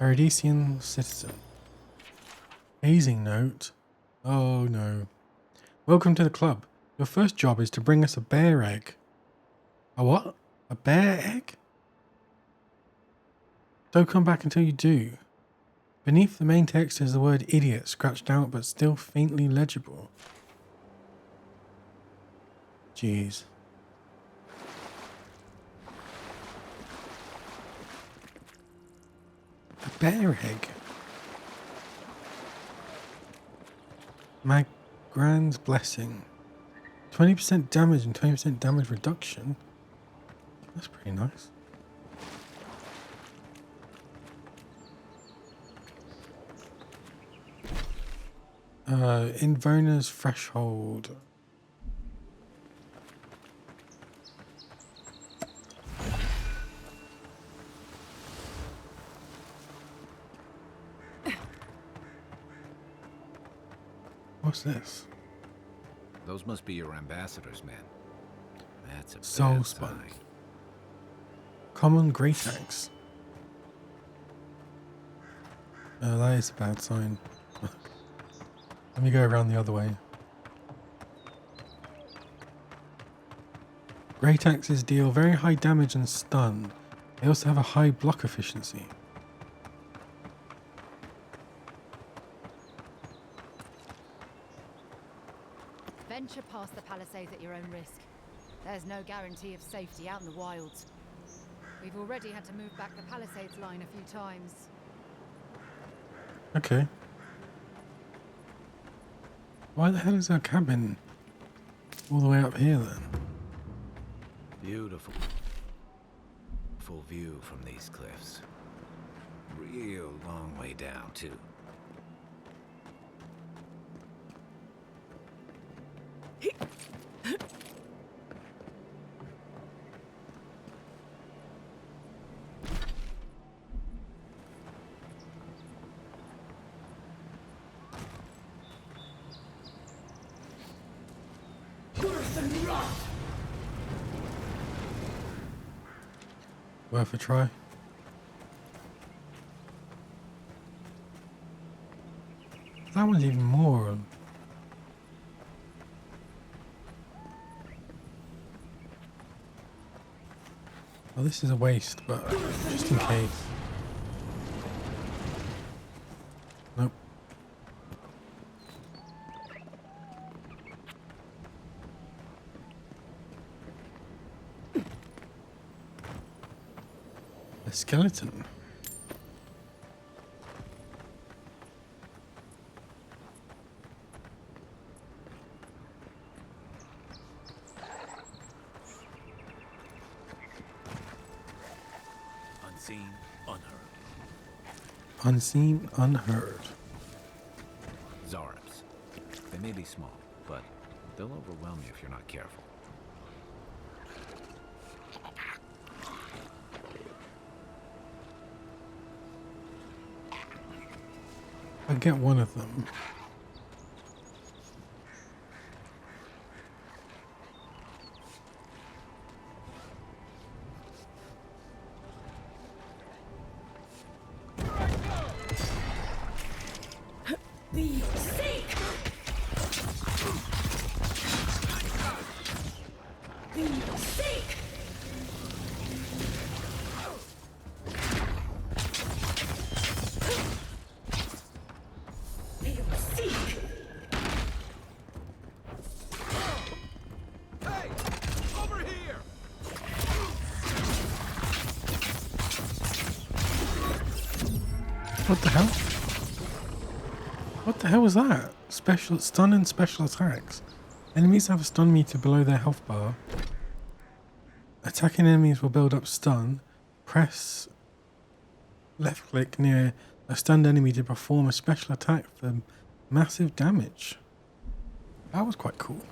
S1: Aedyrian citizen. Hazing note. Oh no. Welcome to the club. Your first job is to bring us a bear egg. A what? A bear egg? Don't come back until you do. Beneath the main text is the word idiot, scratched out but still faintly legible. Jeez. A bear egg. My Grand's blessing. 20% damage and 20% damage reduction. That's pretty nice. Invona's threshold. What's this?
S7: Those must be your ambassadors, man. That's a
S1: Soul
S7: bad
S1: sponge.
S7: sign.
S1: Common great axe. That is a bad sign. Let me go around the other way. Great axes deal very high damage and stun. They also have a high block efficiency.
S2: Venture past the palisades at your own risk. There's no guarantee of safety out in the wilds. We've already had to move back the palisades line a few times.
S1: Okay. Why the hell is our cabin all the way up here then?
S7: Beautiful. Full view from these cliffs. Real long way down, too.
S1: Worth a try. That one's even more. Well, this is a waste, but just in case. Nope. A skeleton.
S19: Unseen, unheard.
S1: Unseen, unheard.
S7: Zarps. They may be small, but they'll overwhelm you if you're not careful.
S1: I'll get one of them. What the hell? What the hell was that? Special stun and special attacks. Enemies have a stun meter below their health bar. Attacking enemies will build up stun. Press left click near a stunned enemy to perform a special attack for massive damage. That was quite cool.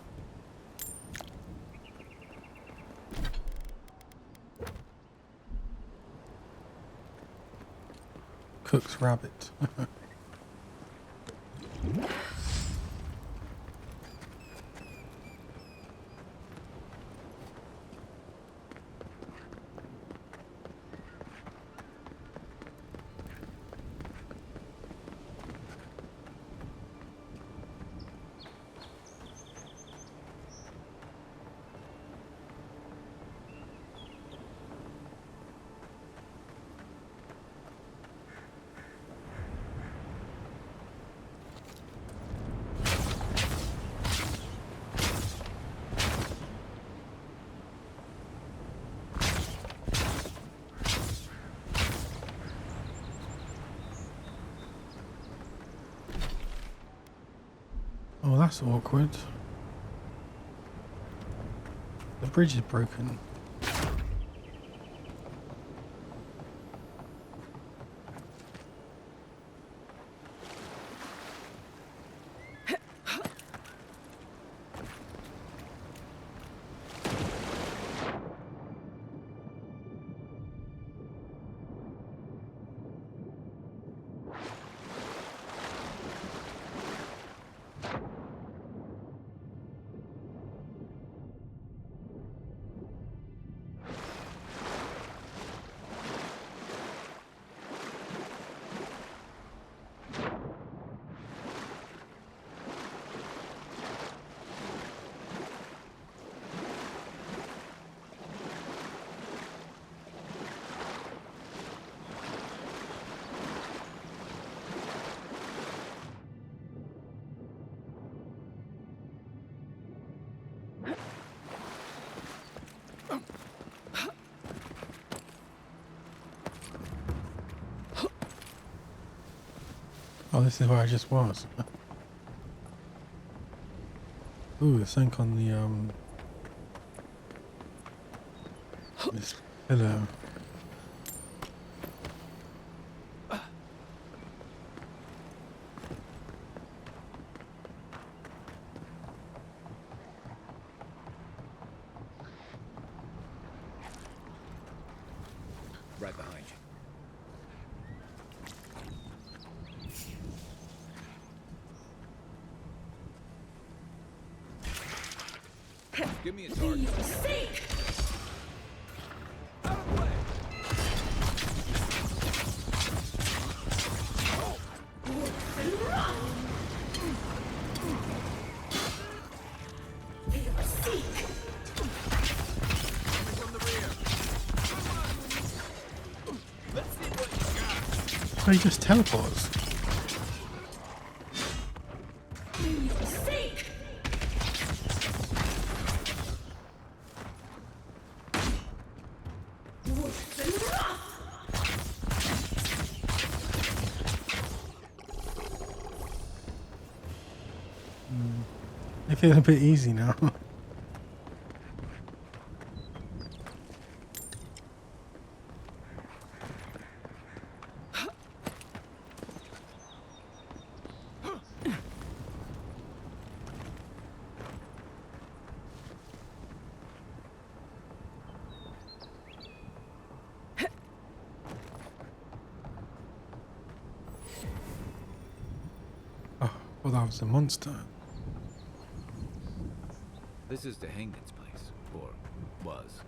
S1: Cook's rabbit. Oh, that's awkward. The bridge is broken. Oh, this is where I just was. Ooh, there's something on the this pillar.
S7: Right behind you. Give me a target.
S1: So he just teleports. I feel a bit easy now. Oh, well, that was a monster.
S7: This is the Hangman's place, or was.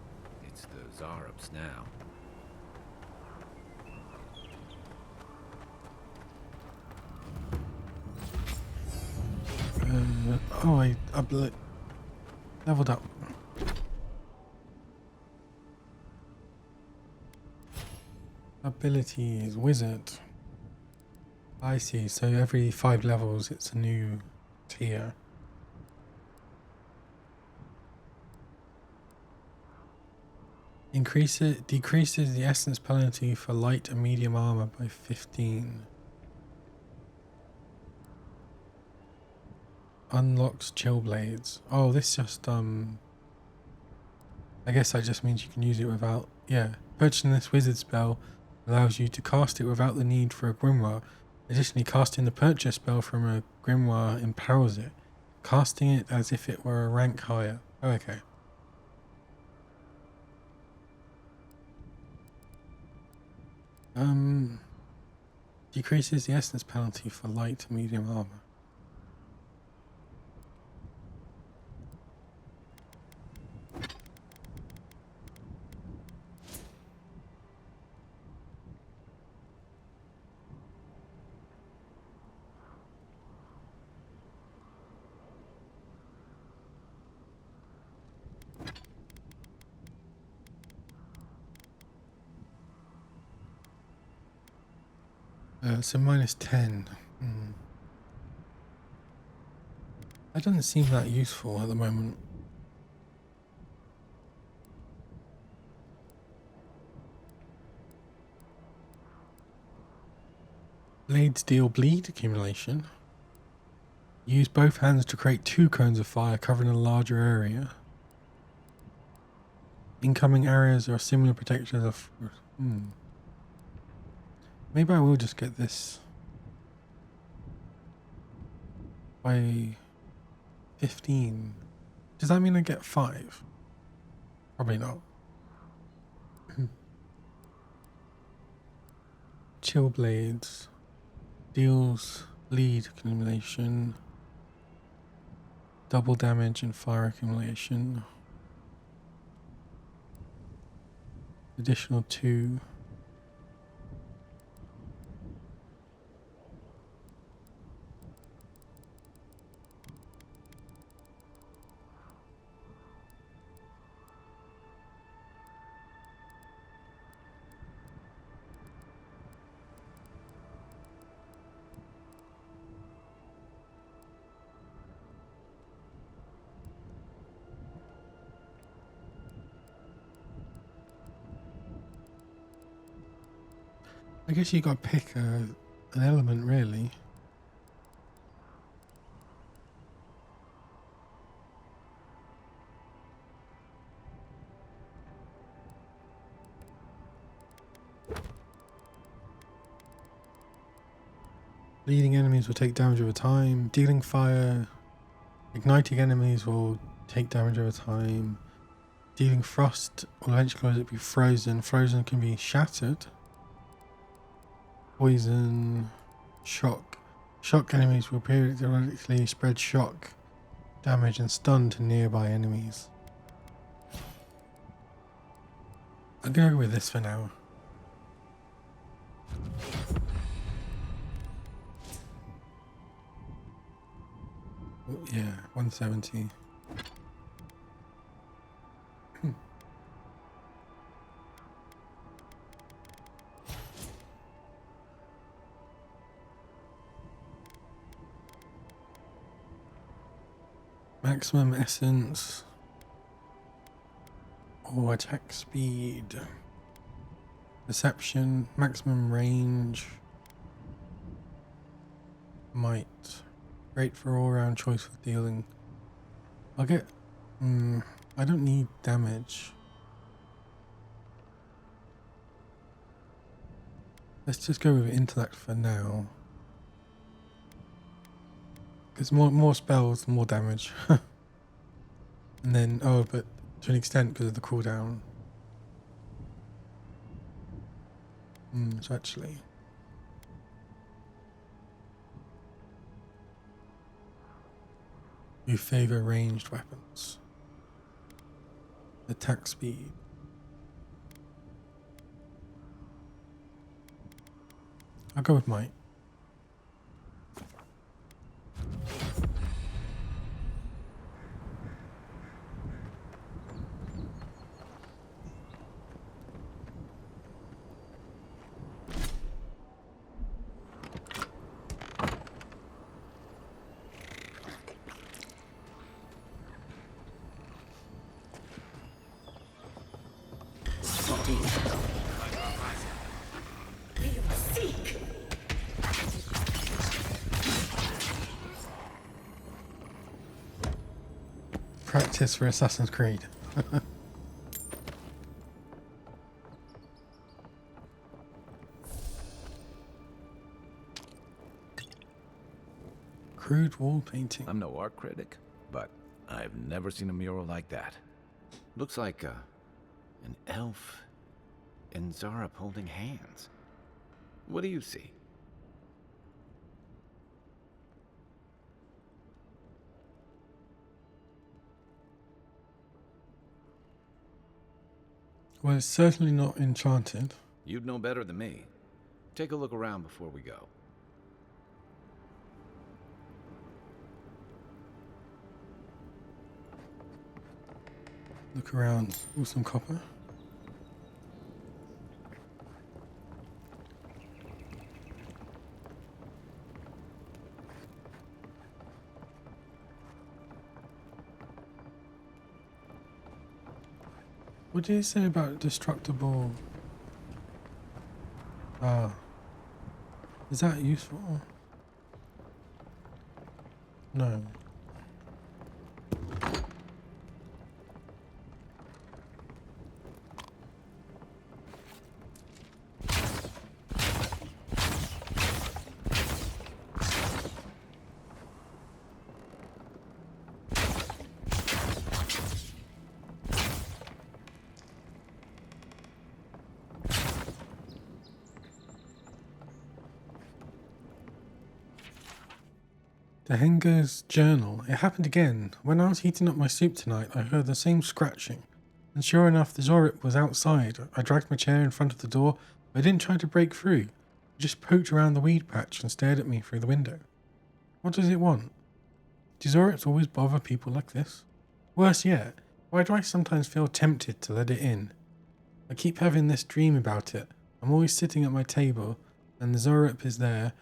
S7: It's the Zarub's now.
S1: Oh, I leveled up. Ability is wizard. I see. So every 5 levels, it's a new tier. Decreases the essence penalty for light and medium armor by 15. Unlocks chill blades. Oh, this just I guess that just means you can use it without. Yeah, purchasing this wizard spell allows you to cast it without the need for a grimoire. Additionally, casting the purchase spell from a grimoire empowers it, casting it as if it were a rank higher. Oh, okay. Decreases the essence penalty for light and medium armor. So minus 10. That doesn't seem that useful at the moment. Blades deal bleed accumulation. Use both hands to create 2 cones of fire covering a larger area. Incoming areas are similar protections of... Maybe I will just get this by 15. Does that mean I get 5? Probably not. Chill blades. Deals bleed accumulation. Double damage and fire accumulation. Additional 2. I guess you got to pick an element, really. Bleeding enemies will take damage over time. Dealing fire. Igniting enemies will take damage over time. Dealing frost will eventually be frozen. Frozen can be shattered. Poison. Shock. Shock enemies will periodically spread shock damage and stun to nearby enemies. I'll go with this for now. Yeah, 170. Maximum essence or attack speed. Perception, maximum range. Might. Great for all-round choice for dealing. I'll get... I don't need damage. Let's just go with intellect for now. Because more spells, more damage. And then, oh, but to an extent because of the cooldown. So actually... You favor ranged weapons. Attack speed. I'll go with might. Practice for Assassin's Creed. Crude wall painting.
S7: I'm no art critic, but I've never seen a mural like that. Looks like an elf and Zarab holding hands. What do you see?
S1: Well, it's certainly not enchanted.
S7: You'd know better than me. Take a look around before we go.
S1: Look around. Ooh, some copper. What did he say about destructible? Is that useful? No. The Henger's journal. It happened again. When I was heating up my soup tonight, I heard the same scratching. And sure enough, the Zorip was outside. I dragged my chair in front of the door, but I didn't try to break through. It just poked around the weed patch and stared at me through the window. What does it want? Do Zorips always bother people like this? Worse yet, why do I sometimes feel tempted to let it in? I keep having this dream about it. I'm always sitting at my table, and the Zorip is there,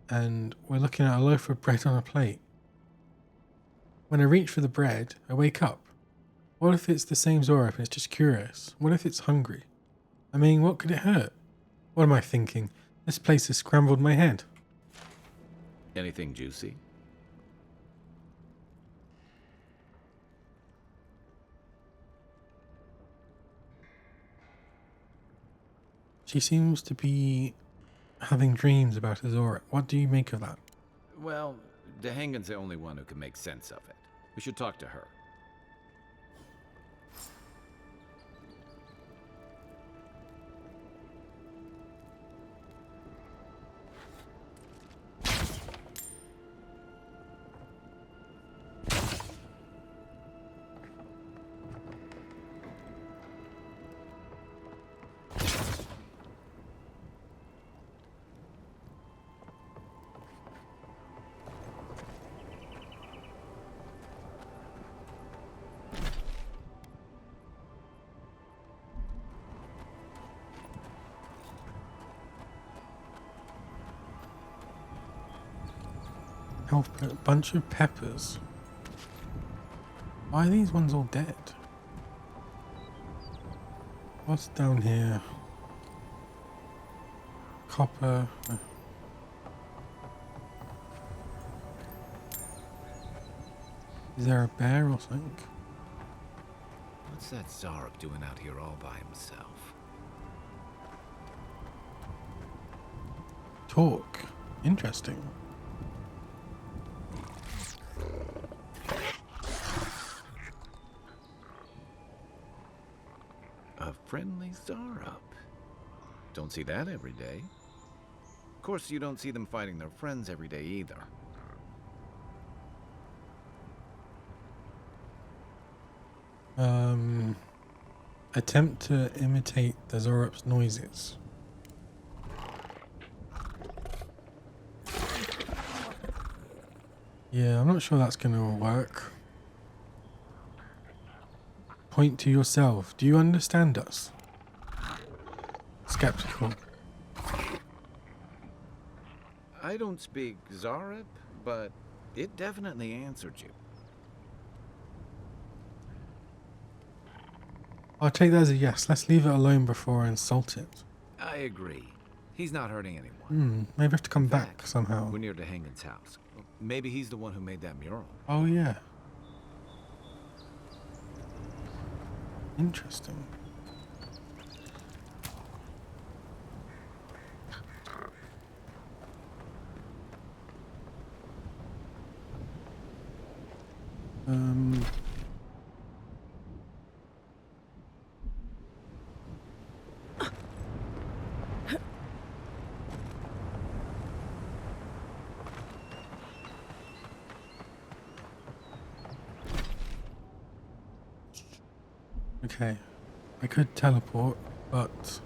S1: and we're looking at a loaf of bread on a plate. When I reach for the bread, I wake up. What if it's the same Zorip and it's just curious? What if it's hungry? I mean, what could it hurt? What am I thinking? This place has scrambled my head.
S7: Anything juicy?
S1: She seems to be having dreams about a Zorip. What do you make of that?
S7: Well, Dehangan's the only one who can make sense of it. We should talk to her.
S1: A bunch of peppers. Why are these ones all dead? What's down here? Copper. Is there a bear or something?
S7: What's that Zarok doing out here all by himself?
S1: Talk. Interesting.
S7: A friendly Zarup. Don't see that every day. Of course, you don't see them fighting their friends every day either.
S1: Attempt to imitate the Zorup's noises. Yeah, I'm not sure that's gonna work. Point to yourself. Do you understand us? Skeptical.
S7: I don't speak Zarup, but it definitely answered you.
S1: I'll take that as a yes. Let's leave it alone before I insult it.
S7: I agree. He's not hurting anyone.
S1: Maybe I have to come back somehow.
S7: We're near Dehangan's house. Maybe he's the one who made that mural.
S1: Oh yeah. Interesting. Okay, I could teleport, but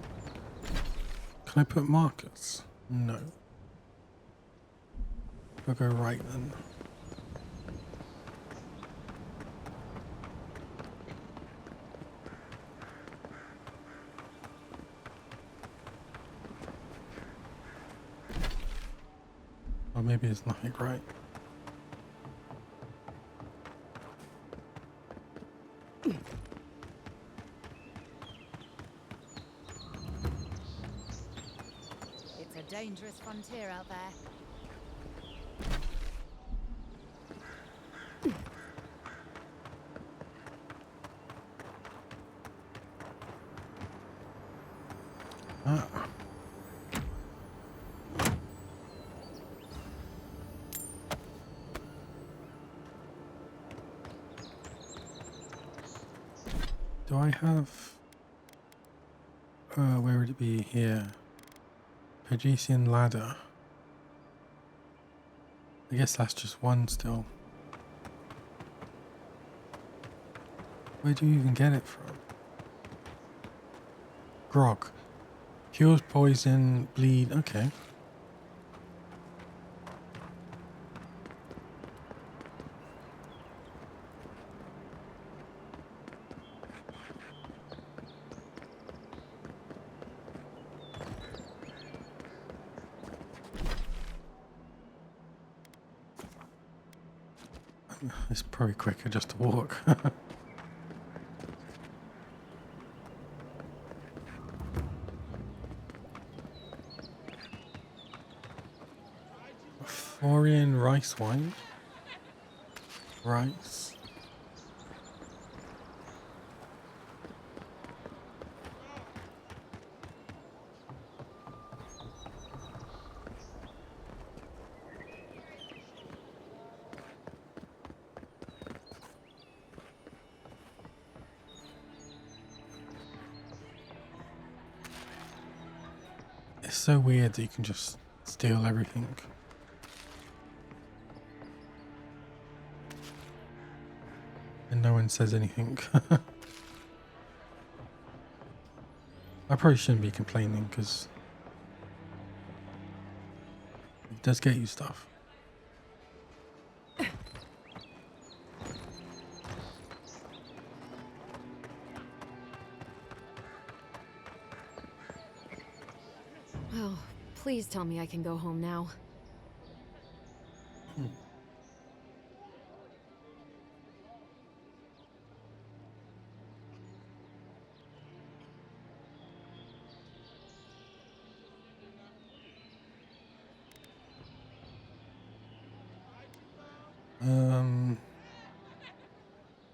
S1: can I put markers? No. I'll go right then. Or maybe it's nothing right.
S2: It's a dangerous frontier out there.
S1: Do I have... where would it be? Here. Pegesian ladder. I guess that's just one still. Where do you even get it from? Grog. Cures poison, bleed. Okay. It's probably quicker just to walk. Florian rice wine. Rice. It's so weird that you can just steal everything. And no one says anything. I probably shouldn't be complaining because it does get you stuff.
S8: Oh, please tell me I can go home now.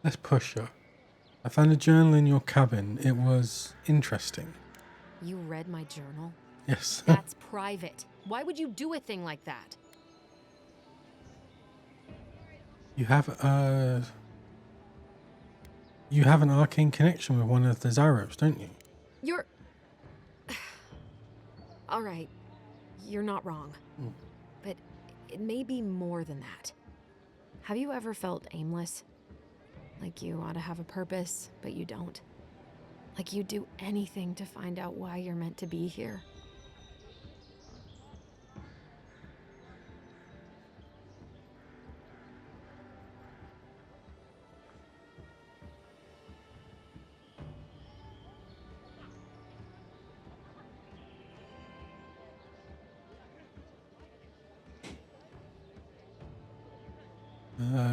S8: Let's push her. I found a journal in your cabin. It was interesting. You read my journal?
S1: Yes.
S8: That's private. Why would you do a thing like that?
S1: You have an arcane connection with one of the Zaros, don't you?
S8: You're... All right. You're not wrong. But it may be more than that. Have you ever felt aimless? Like you ought to have a purpose, but you don't? Like you'd do anything to find out why you're meant to be here?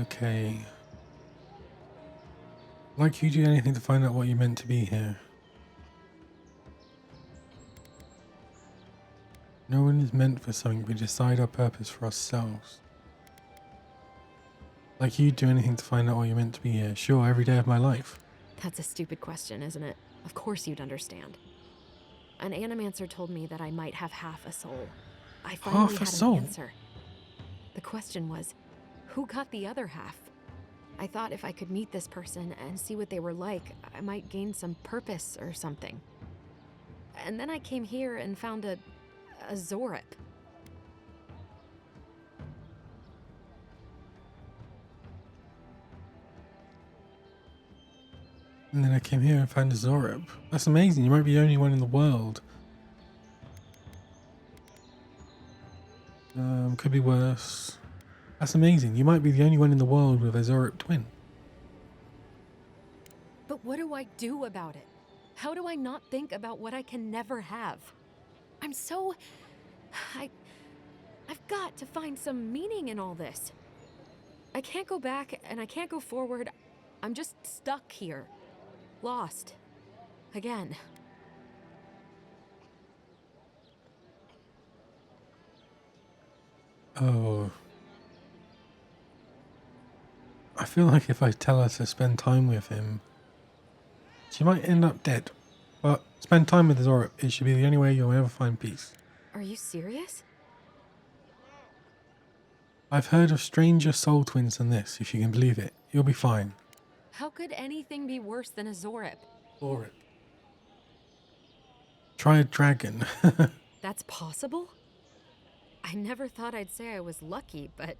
S1: Okay. Like you do anything to find out what you're meant to be here. No one is meant for something, we decide our purpose for ourselves. Like you do anything to find out what you're meant to be here. Sure, every day of my life.
S8: That's a stupid question, isn't it? Of course you'd understand. An animancer told me that I might have half a soul. I finally had an answer. The question was, who got the other half? I thought if I could meet this person and see what they were like, I might gain some purpose or something. And then I came here and found a Zorip.
S1: And then I came here and found a Zorip. That's amazing. You might be the only one in the world. Could be worse. That's amazing. You might be the only one in the world with a Zorip twin.
S8: But what do I do about it? How do I not think about what I can never have? I'm so... I've got to find some meaning in all this. I can't go back and I can't go forward. I'm just stuck here. Lost. Again.
S1: Oh. I feel like if I tell her to spend time with him, she might end up dead. But spend time with Zorip. It should be the only way you'll ever find peace.
S8: Are you serious?
S1: I've heard of stranger soul twins than this, if you can believe it. You'll be fine.
S8: How could anything be worse than a Zorip?
S1: For it. Try a dragon.
S8: That's possible? I never thought I'd say I was lucky, but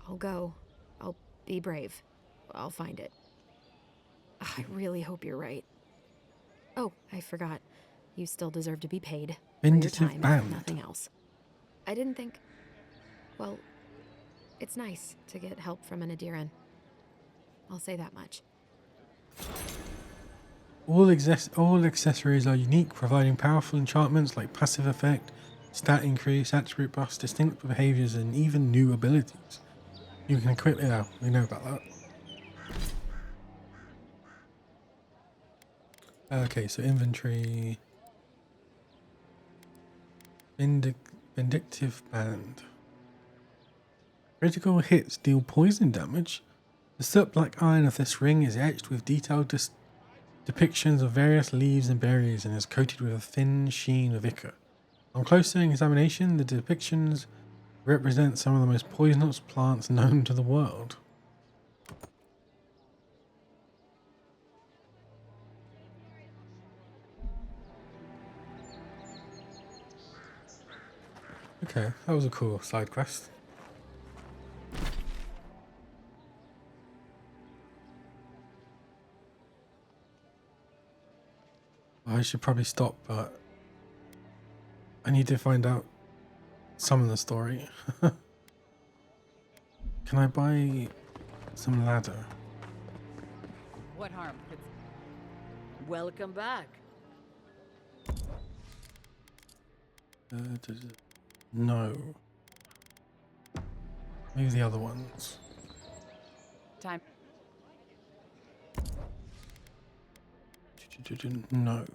S8: I'll go. I'll be brave. I'll find it. I really hope you're right. Oh, I forgot. You still deserve to be paid for your
S1: Vindicative
S8: time,
S1: band.
S8: if nothing else. I didn't think... Well, it's nice to get help from an Aedyrian. I'll say that much.
S1: All accessories are unique, providing powerful enchantments like passive effect, stat increase, attribute buffs, distinct behaviors, and even new abilities. You can equip... Yeah, we know about that. Okay, so inventory... Vindictive band. Critical hits deal poison damage. The soot black iron of this ring is etched with detailed depictions of various leaves and berries and is coated with a thin sheen of ichor. On closer examination, the depictions represent some of the most poisonous plants known to the world. Okay, that was a cool side quest. I should probably stop, but I need to find out some of the story. Can I buy some ladder?
S13: What harm could... Welcome back.
S1: No. Maybe the other ones.
S12: Time.
S1: No.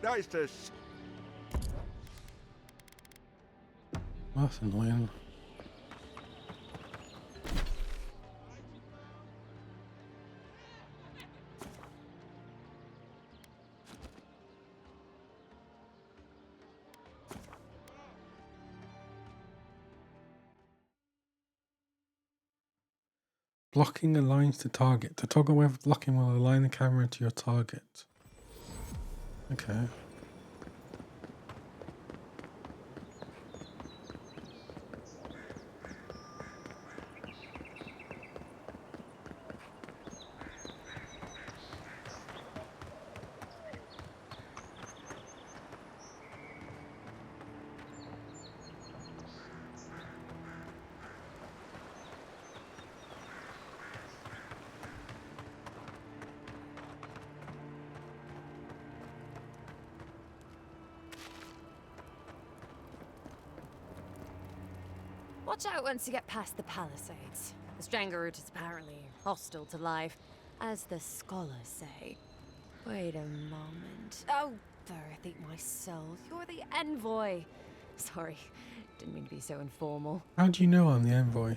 S11: Nice to...
S1: That's annoying. Blocking aligns to target. To toggle whether blocking will align the camera to your target. Okay.
S8: Watch out once you get past the palisades. The Stranger route is apparently hostile to life, as the scholars say. Wait a moment. Oh, Dorothy, myself. You're the envoy. Sorry, didn't mean to be so informal.
S1: How do you know I'm the envoy?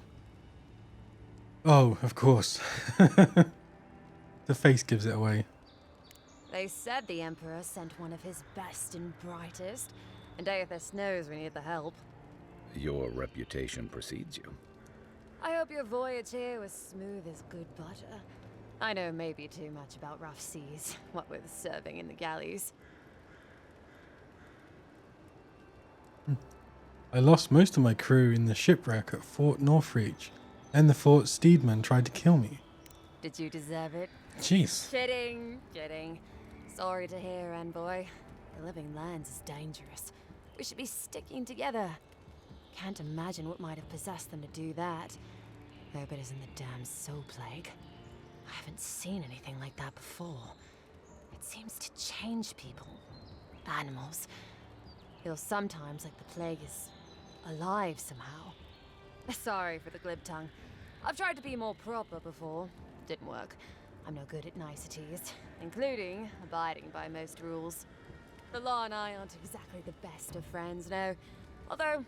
S1: Oh, of course. The face gives it away.
S8: They said the Emperor sent one of his best and brightest, and Aethys knows we need the help.
S7: Your reputation precedes you.
S8: I hope your voyage here was smooth as good butter. I know maybe too much about rough seas, what with serving in the galleys.
S1: I lost most of my crew in the shipwreck at Fort Northreach, and the Fort Steedman tried to kill me.
S8: Did you deserve it?
S1: Jeez.
S8: Kidding. Sorry to hear, envoy. The living lands is dangerous. We should be sticking together. Can't imagine what might have possessed them to do that. Hope it isn't the damn soul plague. I haven't seen anything like that before. It seems to change people. Animals. Feels sometimes like the plague is alive somehow. Sorry for the glib tongue. I've tried to be more proper before. Didn't work. I'm no good at niceties, including abiding by most rules. The law and I aren't exactly the best of friends, no. Although,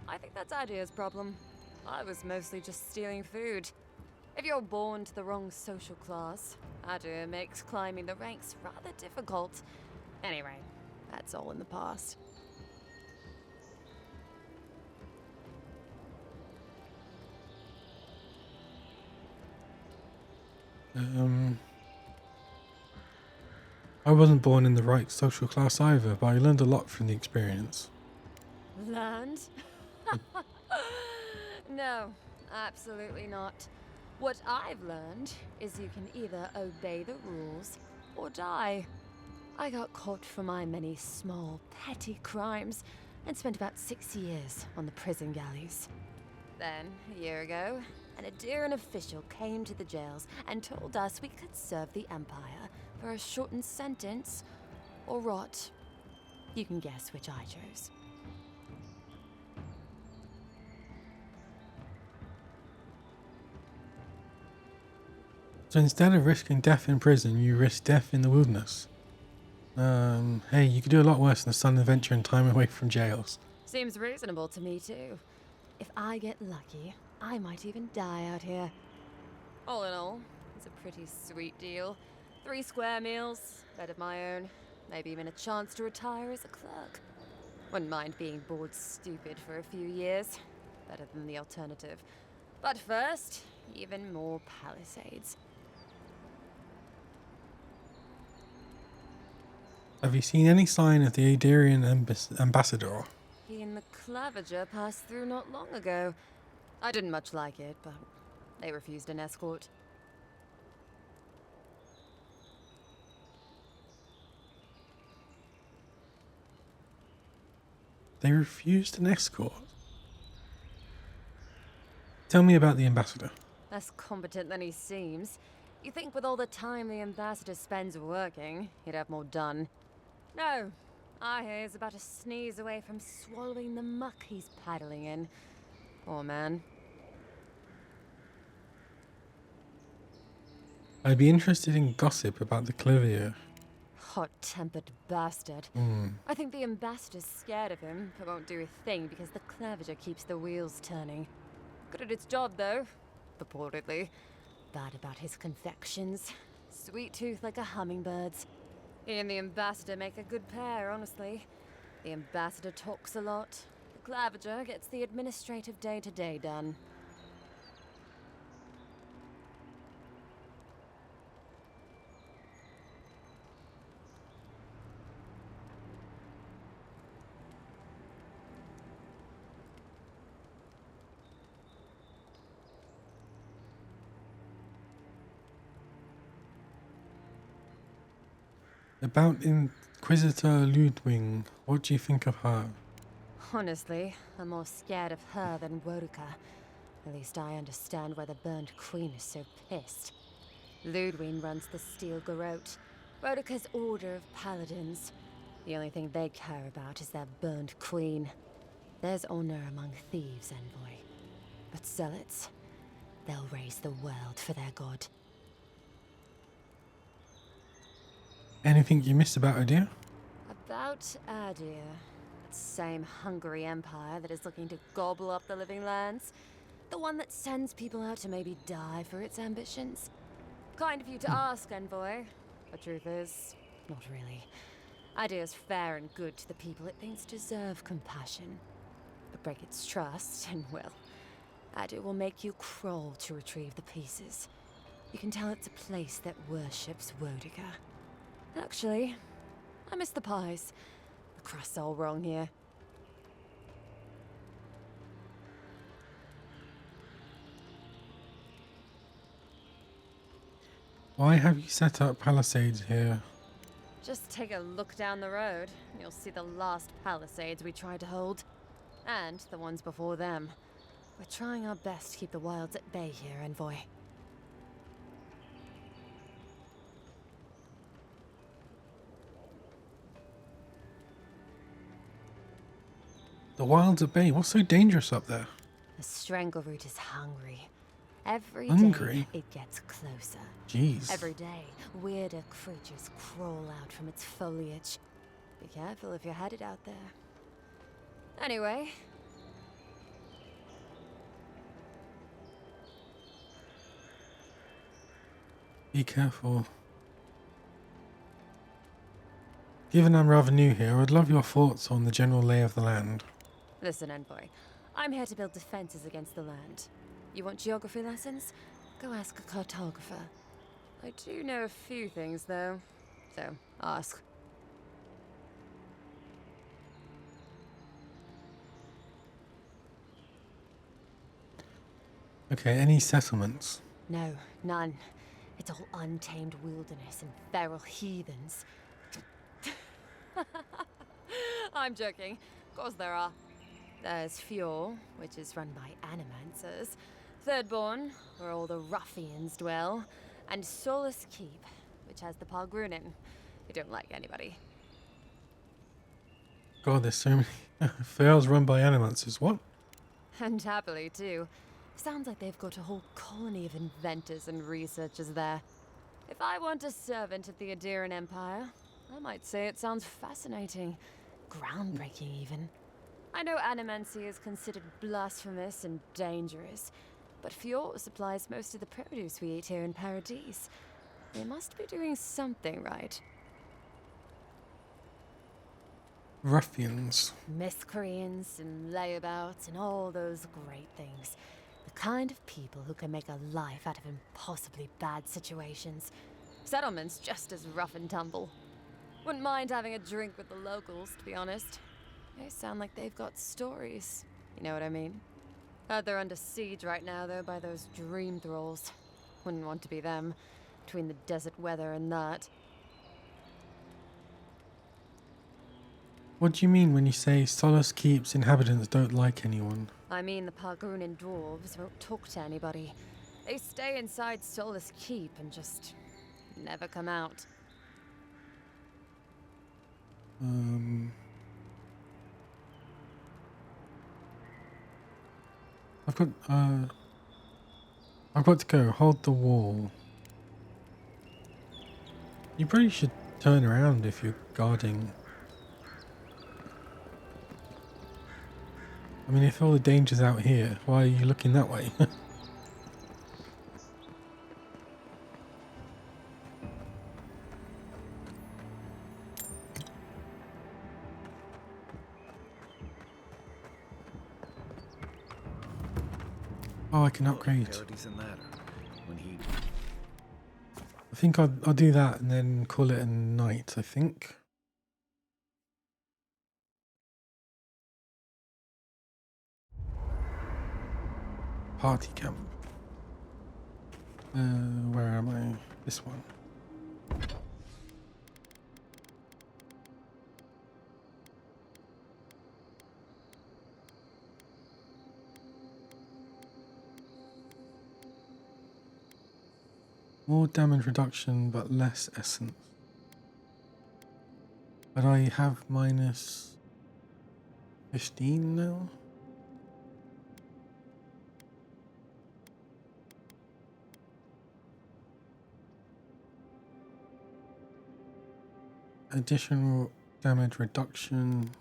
S8: I think that's Adia's problem. I was mostly just stealing food. If you're born to the wrong social class, Adia makes climbing the ranks rather difficult. Anyway, that's all in the past.
S1: I wasn't born in the right social class either, but I learned a lot from the experience.
S8: Learned? No, absolutely not. What I've learned is you can either obey the rules or die. I got caught for my many small, petty crimes and spent about 6 years on the prison galleys. Then, a year ago, an Aedyrian official came to the jails and told us we could serve the Empire for a shortened sentence or rot. You can guess which I chose.
S1: So instead of risking death in prison, you risk death in the wilderness. Hey, you could do a lot worse than a sudden adventure and time away from jails.
S8: Seems reasonable to me, too. If I get lucky, I might even die out here. All in all, it's a pretty sweet deal. 3 square meals, bed of my own, maybe even a chance to retire as a clerk. Wouldn't mind being bored stupid for a few years. Better than the alternative. But first, even more palisades.
S1: Have you seen any sign of the Aedyrian ambassador?
S8: He and the Clavager passed through not long ago. I didn't much like it, but they refused an escort.
S1: They refused an escort? Tell me about the ambassador.
S8: Less competent than he seems. You think with all the time the ambassador spends working, he'd have more done. No, I hear he's about a sneeze away from swallowing the muck he's paddling in. Poor man.
S1: I'd be interested in gossip about the Clivier.
S8: Hot-tempered bastard. I think the ambassador's scared of him, but won't do a thing because the Clavager keeps the wheels turning. Good at its job, though. Purportedly. Bad about his confections. Sweet tooth like a hummingbird's. He and the ambassador make a good pair, honestly. The ambassador talks a lot. The Clavager gets the administrative day-to-day done.
S1: About Inquisitor Ludwig, what do you think of her?
S8: Honestly, I'm more scared of her than Wodica. At least I understand why the Burned Queen is so pissed. Ludwig runs the Steel Garrote, Wodica's order of paladins. The only thing they care about is their Burned Queen. There's honor among thieves, Envoy. But zealots, they'll raise the world for their god.
S1: Anything you missed about Aedyr?
S8: About Aedyr, that same hungry empire that is looking to gobble up the living lands. The one that sends people out to maybe die for its ambitions. Kind of you to ask, Envoy. The truth is, not really. Aedyr's fair and good to the people it thinks deserve compassion. But break its trust, and well, Aedyr will make you crawl to retrieve the pieces. You can tell it's a place that worships Wodica. Actually, I miss the pies. The crust's all wrong here.
S1: Why have you set up palisades here?
S8: Just take a look down the road. You'll see the last palisades we tried to hold. And the ones before them. We're trying our best to keep the wilds at bay here, Envoy.
S1: The wilds at bay, what's so dangerous up there?
S8: The Strangleroot is hungry. Every
S1: Hungry?
S8: day it gets closer.
S1: Jeez.
S8: Every day, weirder creatures crawl out from its foliage. Be careful if you're headed out there. Anyway.
S1: Be careful. Given I'm rather new here, I'd love your thoughts on the general lay of the land.
S8: Listen, Envoy. I'm here to build defenses against the land. You want geography lessons? Go ask a cartographer.
S17: I do know a few things, though. So, ask.
S1: Okay, any settlements?
S17: No, none. It's all untamed wilderness and feral heathens. I'm joking. Of course there are. There's Fjord, which is run by animancers. Thirdborn, where all the ruffians dwell. And Solus Keep, which has the Pargrunin, who don't like anybody.
S1: God, there's so many. Fails run by animancers. What?
S17: And happily, too. Sounds like they've got a whole colony of inventors and researchers there. If I want a servant of the Aedyrian Empire, I might say it sounds fascinating. Groundbreaking, even. I know animancy is considered blasphemous and dangerous, but Fjord supplies most of the produce we eat here in Paradise. They must be doing something right.
S1: Ruffians.
S17: Miscreants and layabouts and all those great things. The kind of people who can make a life out of impossibly bad situations. Settlements just as rough and tumble. Wouldn't mind having a drink with the locals, to be honest. They sound like they've got stories. You know what I mean? Heard they're under siege right now, though, by those dream thralls. Wouldn't want to be them, between the desert weather and that.
S1: What do you mean when you say Solus Keep's inhabitants don't like anyone?
S17: I mean, the Pargrunin dwarves won't talk to anybody. They stay inside Solus Keep and just never come out.
S1: I've got to go. Hold the wall. You probably should turn around if you're guarding. I mean, if all the danger's out here, why are you looking that way? Oh, I can upgrade. I think I'll do that and then call it a night, I think. Party camp. Where am I? This one. More damage reduction, but less essence. But I have minus 15 now. Additional damage reduction.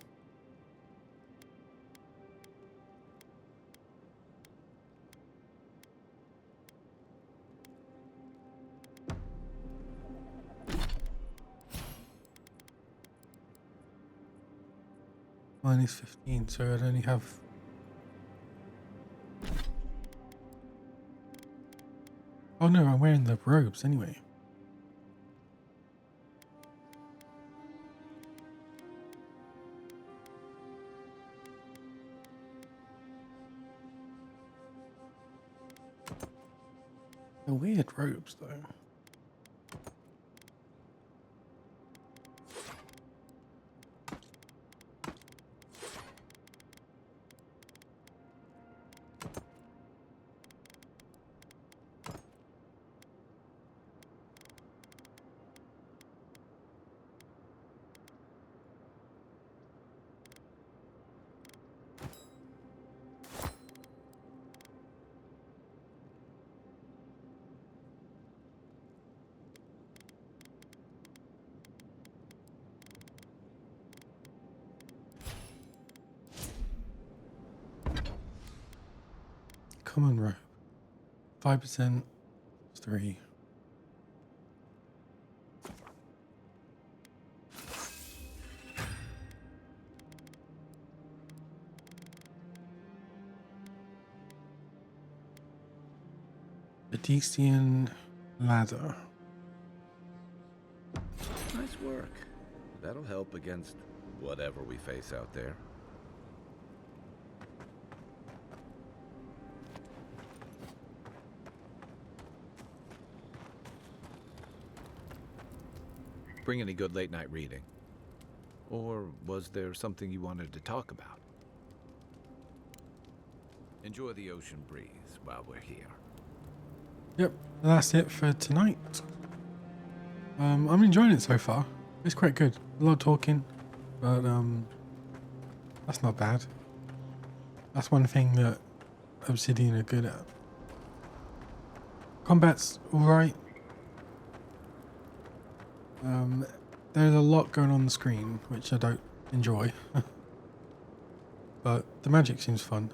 S1: Minus 15, so I'd only have... Oh no, I'm wearing the robes anyway. They're weird robes though. Common robe. 5%, 3. Aedyrian ladder.
S7: Nice work. That'll help against whatever we face out there. Bring any good late night reading? Or was there something you wanted to talk about? Enjoy the ocean breeze while we're here.
S1: Yep, that's it for tonight. I'm enjoying it so far. It's quite good. A lot of talking, but that's not bad. That's one thing that Obsidian are good at. Combat's alright. There's a lot going on the screen, which I don't enjoy. But the magic seems fun.